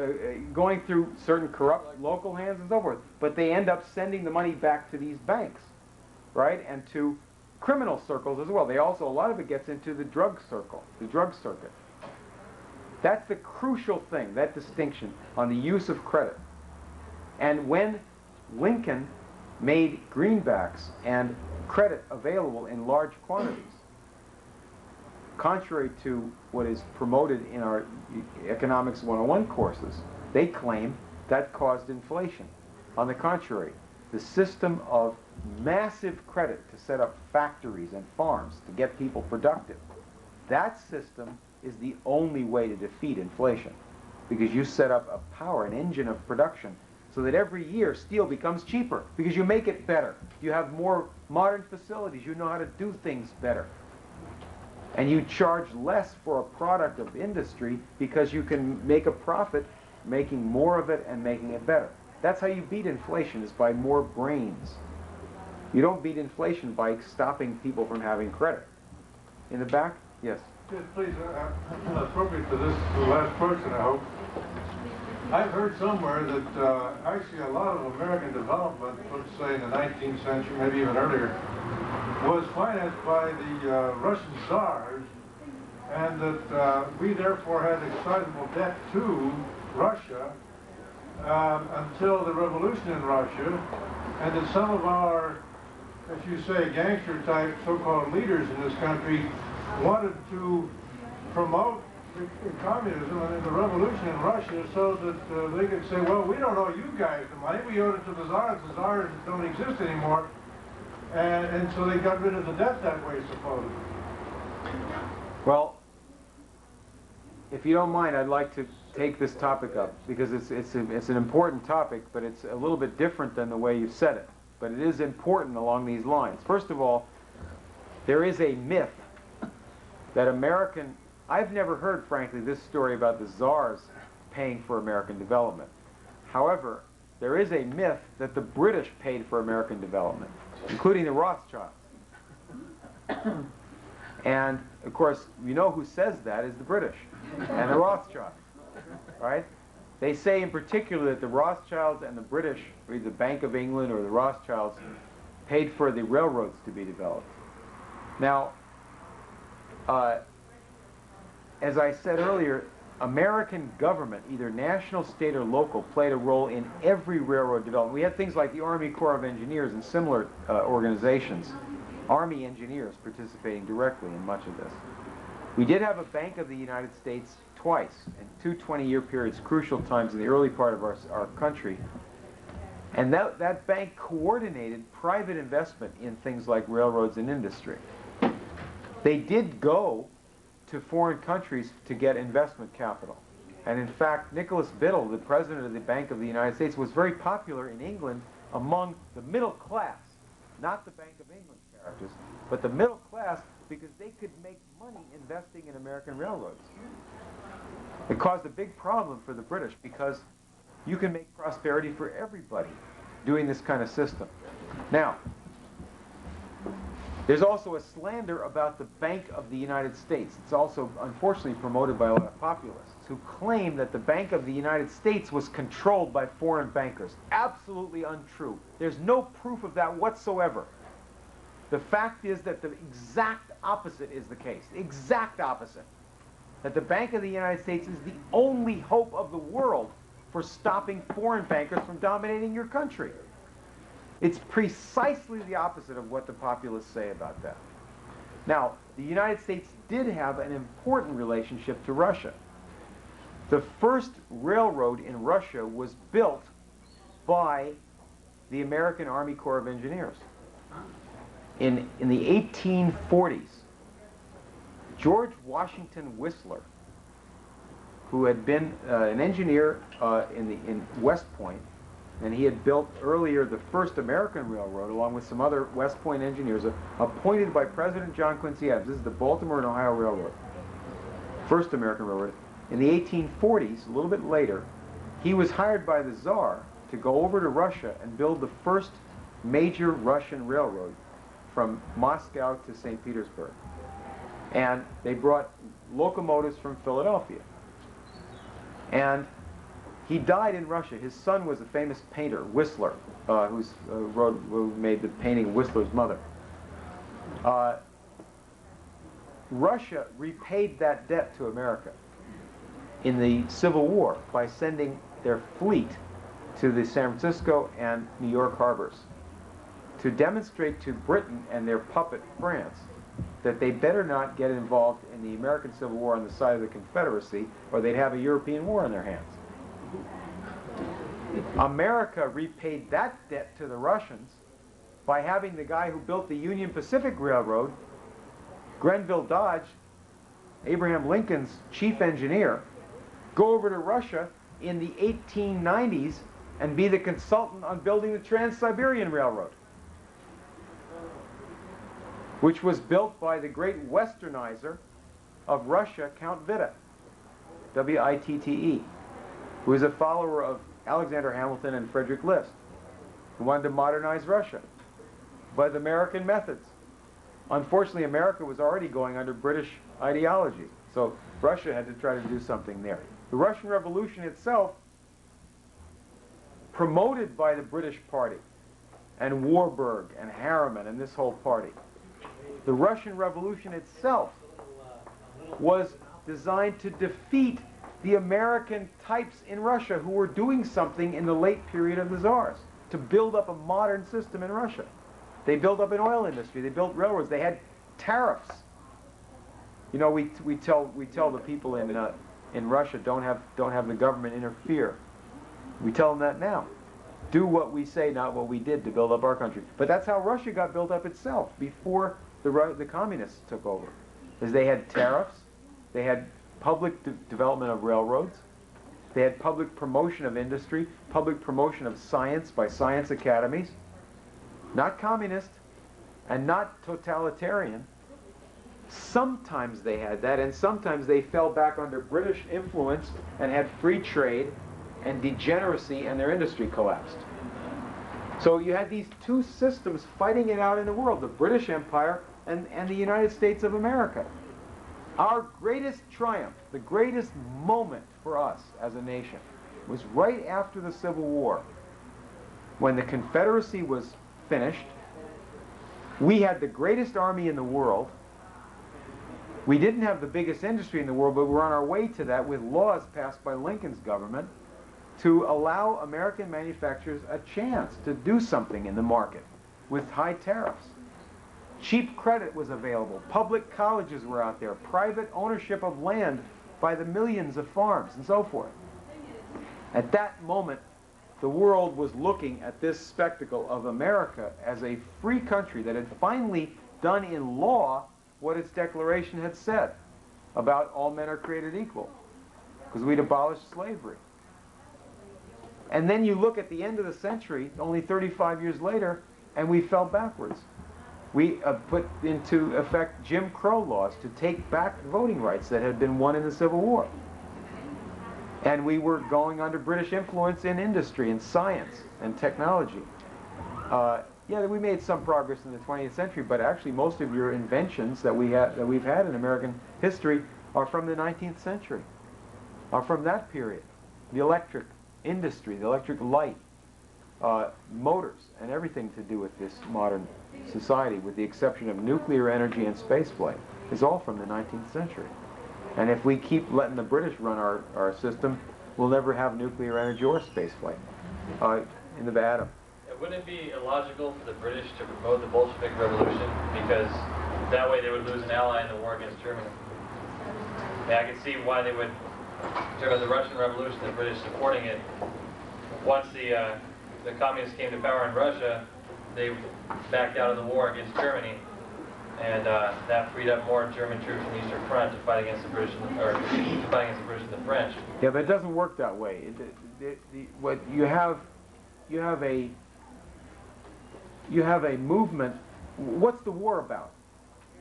going through certain corrupt local hands and so forth. But they end up sending the money back to these banks, right, and to criminal circles as well. They also, a lot of it gets into the drug circle, the drug circuit. That's the crucial thing, that distinction on the use of credit. And when Lincoln made greenbacks and credit available in large quantities, contrary to what is promoted in our Economics 101 courses, they claim that caused inflation. On the contrary, the system of massive credit to set up factories and farms to get people productive. That system is the only way to defeat inflation, because you set up a power, an engine of production, so that every year steel becomes cheaper because you make it better. You have more modern facilities. You know how to do things better. And you charge less for a product of industry because you can make a profit making more of it and making it better. That's how you beat inflation, is by more brains. You don't beat inflation by stopping people from having credit. In the back? Yes. Yes, please, appropriate to this, the last person, I hope. I've heard somewhere that actually a lot of American development, let's say in the 19th century, maybe even earlier, was financed by the Russian Tsars, and that we therefore had a sizable debt to Russia until the revolution in Russia, and that some of our, as you say, gangster-type so-called leaders in this country wanted to promote communism and the revolution in Russia so that they could say, well, we don't owe you guys the money, we owed it to the Tsars don't exist anymore, and so they got rid of the debt that way, supposedly. Well, if you don't mind, I'd like to take this topic up, because it's an important topic, but it's a little bit different than the way you said it. But it is important along these lines. First of all, there is a myth that I've never heard, frankly, this story about the Tsars paying for American development. However, there is a myth that the British paid for American development, including the Rothschilds. And, of course, you know who says that is the British and the Rothschilds, right? They say in particular that the Rothschilds and the British, or the Bank of England or the Rothschilds, paid for the railroads to be developed. Now, as I said earlier, American government, either national, state, or local, played a role in every railroad development. We had things like the Army Corps of Engineers and similar organizations, Army engineers participating directly in much of this. We did have a Bank of the United States twice, in two 20-year periods, crucial times in the early part of our country. And that bank coordinated private investment in things like railroads and industry. They did go to foreign countries to get investment capital. And in fact, Nicholas Biddle, the president of the Bank of the United States, was very popular in England among the middle class, not the Bank of England characters, but the middle class, because they could make money investing in American railroads. It caused a big problem for the British, because you can make prosperity for everybody doing this kind of system. Now, there's also a slander about the Bank of the United States. It's also, unfortunately, promoted by a lot of populists who claim that the Bank of the United States was controlled by foreign bankers. Absolutely untrue. There's no proof of that whatsoever. The fact is that the exact opposite is the case. The exact opposite. That the Bank of the United States is the only hope of the world for stopping foreign bankers from dominating your country. It's precisely the opposite of what the populists say about that. Now, the United States did have an important relationship to Russia. The first railroad in Russia was built by the American Army Corps of Engineers. In the 1840s, George Washington Whistler, who had been an engineer in West Point, and he had built earlier the first American railroad along with some other West Point engineers appointed by President John Quincy Adams. This is the Baltimore and Ohio Railroad, first American railroad. In the 1840s, a little bit later, he was hired by the Tsar to go over to Russia and build the first major Russian railroad from Moscow to St. Petersburg. And they brought locomotives from Philadelphia. And he died in Russia. His son was a famous painter, Whistler, who made the painting of Whistler's mother. Russia repaid that debt to America in the Civil War by sending their fleet to the San Francisco and New York harbors to demonstrate to Britain and their puppet France that they better not get involved in the American Civil War on the side of the Confederacy, or they'd have a European war in their hands. America repaid that debt to the Russians by having the guy who built the Union Pacific Railroad, Grenville Dodge, Abraham Lincoln's chief engineer, go over to Russia in the 1890s and be the consultant on building the Trans-Siberian Railroad, which was built by the great westernizer of Russia, Count Witte, W-I-T-T-E, who was a follower of Alexander Hamilton and Frederick List, who wanted to modernize Russia by the American methods. Unfortunately, America was already going under British ideology, so Russia had to try to do something there. The Russian Revolution itself, promoted by the British Party and Warburg and Harriman and this whole party, the Russian Revolution itself was designed to defeat the American types in Russia who were doing something in the late period of the Tsars to build up a modern system in Russia. They built up an oil industry. They built railroads. They had tariffs. You know, we tell the people in Russia, don't have the government interfere. We tell them that now. Do what we say, not what we did, to build up our country. But that's how Russia got built up itself before the communists took over. Is they had tariffs, they had public development of railroads, they had public promotion of industry, public promotion of science by science academies. Not communist and not totalitarian. Sometimes they had that, and sometimes they fell back under British influence and had free trade and degeneracy, and their industry collapsed. So you had these two systems fighting it out in the world, the British Empire and the United States of America. Our greatest triumph, the greatest moment for us as a nation, was right after the Civil War, when the Confederacy was finished. We had the greatest army in the world. We didn't have the biggest industry in the world, but we're on our way to that with laws passed by Lincoln's government to allow American manufacturers a chance to do something in the market with high tariffs. Cheap credit was available. Public colleges were out there. Private ownership of land by the millions of farms and so forth. At that moment, the world was looking at this spectacle of America as a free country that had finally done in law what its declaration had said about all men are created equal, because we'd abolished slavery. And then you look at the end of the century, only 35 years later, and we fell backwards. We put into effect Jim Crow laws to take back voting rights that had been won in the Civil War. And we were going under British influence in industry and science and technology. Yeah, we made some progress in the 20th century, but actually most of your inventions that we've had in American history are from the 19th century, are from that period. The electric industry, the electric light, motors, and everything to do with this modern society, with the exception of nuclear energy and spaceflight, is all from the 19th century. And if we keep letting the British run our system, we'll never have nuclear energy or spaceflight in the atom. Wouldn't it be illogical for the British to promote the Bolshevik Revolution, because that way they would lose an ally in the war against Germany? I can see why they would, talk about the Russian Revolution, the British supporting it. Once the communists came to power in Russia, they backed out of the war against Germany, and that freed up more German troops in the Eastern Front to fight against the British, to fight against the British and the French. Yeah, but it doesn't work that way. What you have a movement. What's the war about?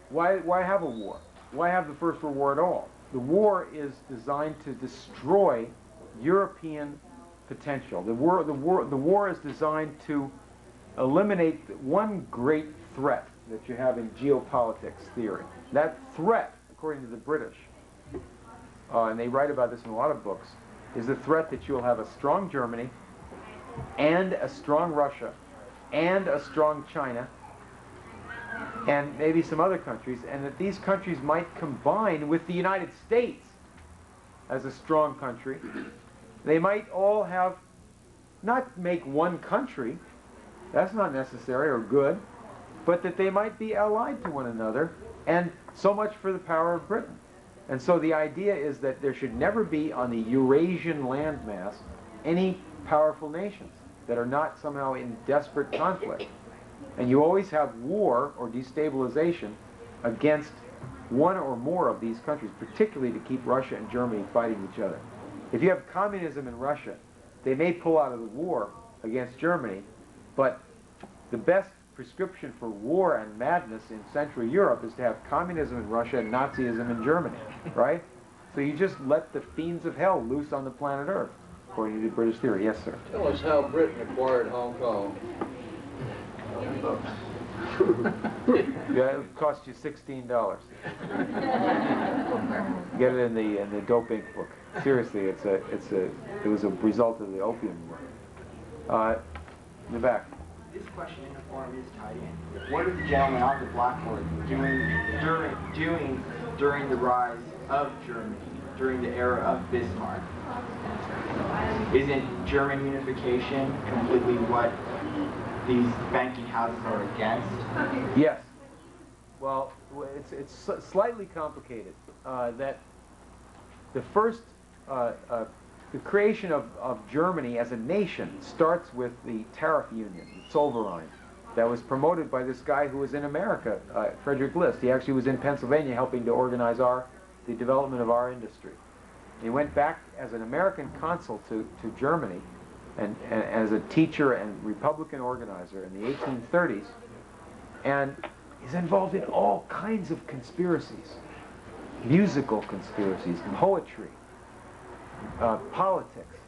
Why have a war? Why have the First World War at all? The war is designed to destroy European potential. The war is designed to eliminate one great threat that you have in geopolitics theory. That threat, according to the British, and they write about this in a lot of books, is the threat that you'll have a strong Germany and a strong Russia and a strong China and maybe some other countries, and that these countries might combine with the United States as a strong country. They might all have, not make one country, that's not necessary or good, but that they might be allied to one another, and so much for the power of Britain. And so the idea is that there should never be on the Eurasian landmass any powerful nations that are not somehow in desperate conflict. And you always have war or destabilization against one or more of these countries, particularly to keep Russia and Germany fighting each other. If you have communism in Russia, they may pull out of the war against Germany, but the best prescription for war and madness in Central Europe is to have communism in Russia and Nazism in Germany, right? So you just let the fiends of hell loose on the planet Earth, according to the British theory. Yes, sir. Tell us how Britain acquired Hong Kong. Yeah, it cost you $16. Get it in the dope ink book. Seriously, it was a result of the Opium War. In the back. This question in the form is tied in. What is the gentleman on the blackboard doing during the rise of Germany, during the era of Bismarck? Isn't German unification completely what these banking houses are against? Yes. Well, it's slightly complicated. That the first, the creation of Germany as a nation starts with the tariff union, the Zollverein, that was promoted by this guy who was in America, Frederick List. He actually was in Pennsylvania helping to organize the development of our industry. He went back as an American consul to Germany and as a teacher and Republican organizer in the 1830s, and he's involved in all kinds of conspiracies, musical conspiracies, poetry, politics.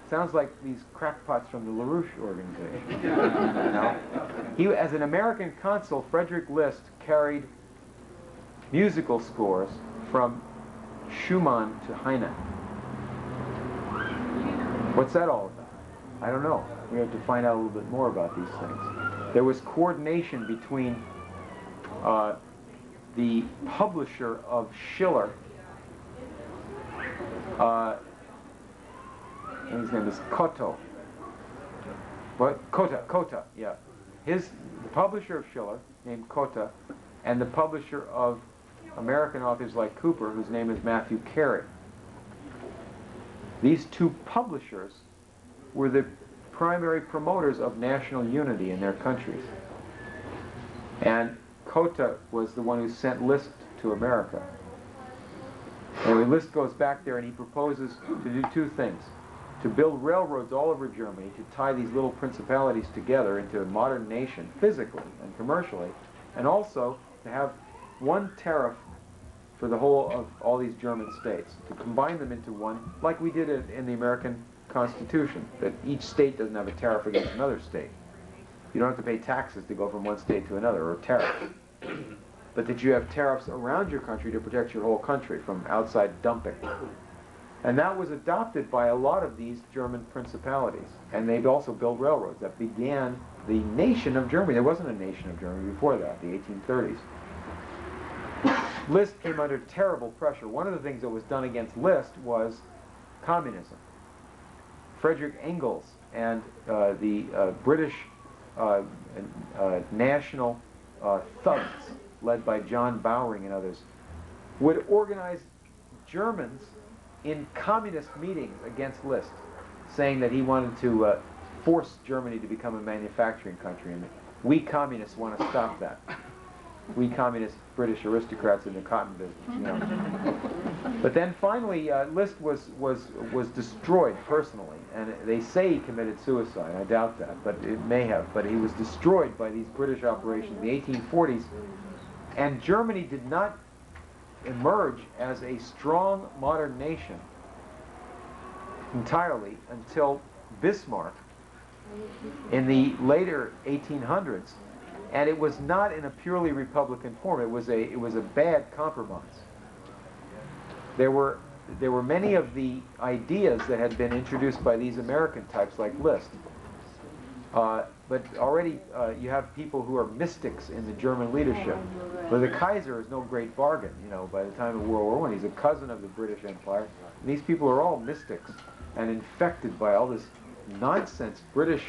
Sounds like these crackpots from the LaRouche organization. No? He, as an American consul, Frederick List carried musical scores from Schumann to Heine. What's that all about? I don't know. We have to find out a little bit more about these things. There was coordination between the publisher of Schiller, and his name is Cotto. What? Cotta, yeah. The publisher of Schiller, named Cotta, and the publisher of American authors like Cooper, whose name is Matthew Carey. These two publishers were the primary promoters of national unity in their countries. And Cotta was the one who sent Liszt to America. Anyway, Liszt goes back there and he proposes to do two things. To build railroads all over Germany, to tie these little principalities together into a modern nation, physically and commercially, and also to have one tariff for the whole of all these German states, to combine them into one, like we did in the American Constitution, that each state doesn't have a tariff against another state. You don't have to pay taxes to go from one state to another, or tariffs. But that you have tariffs around your country to protect your whole country from outside dumping. And that was adopted by a lot of these German principalities. And they'd also built railroads. That began the nation of Germany. There wasn't a nation of Germany before that, the 1830s. Liszt came under terrible pressure. One of the things that was done against Liszt was communism. Frederick Engels and the British national thugs, led by John Bowring and others, would organize Germans in communist meetings against Liszt, saying that he wanted to force Germany to become a manufacturing country, and we communists want to stop that. We communist British aristocrats in the cotton business, you know. But then finally, Liszt was destroyed personally, and they say he committed suicide. I doubt that, but it may have. But he was destroyed by these British operations in the 1840s, and Germany did not emerge as a strong modern nation entirely until Bismarck in the later 1800s. And it was not in a purely Republican form. It was a bad compromise. There were many of the ideas that had been introduced by these American types like Liszt. But already you have people who are mystics in the German leadership. But the Kaiser is no great bargain, you know, by the time of World War I. He's a cousin of the British Empire. And these people are all mystics and infected by all this nonsense British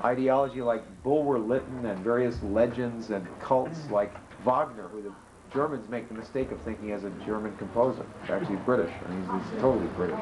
ideology like Bulwer Lytton and various legends and cults like Wagner, who the Germans make the mistake of thinking as a German composer. He's actually British, and he's totally British.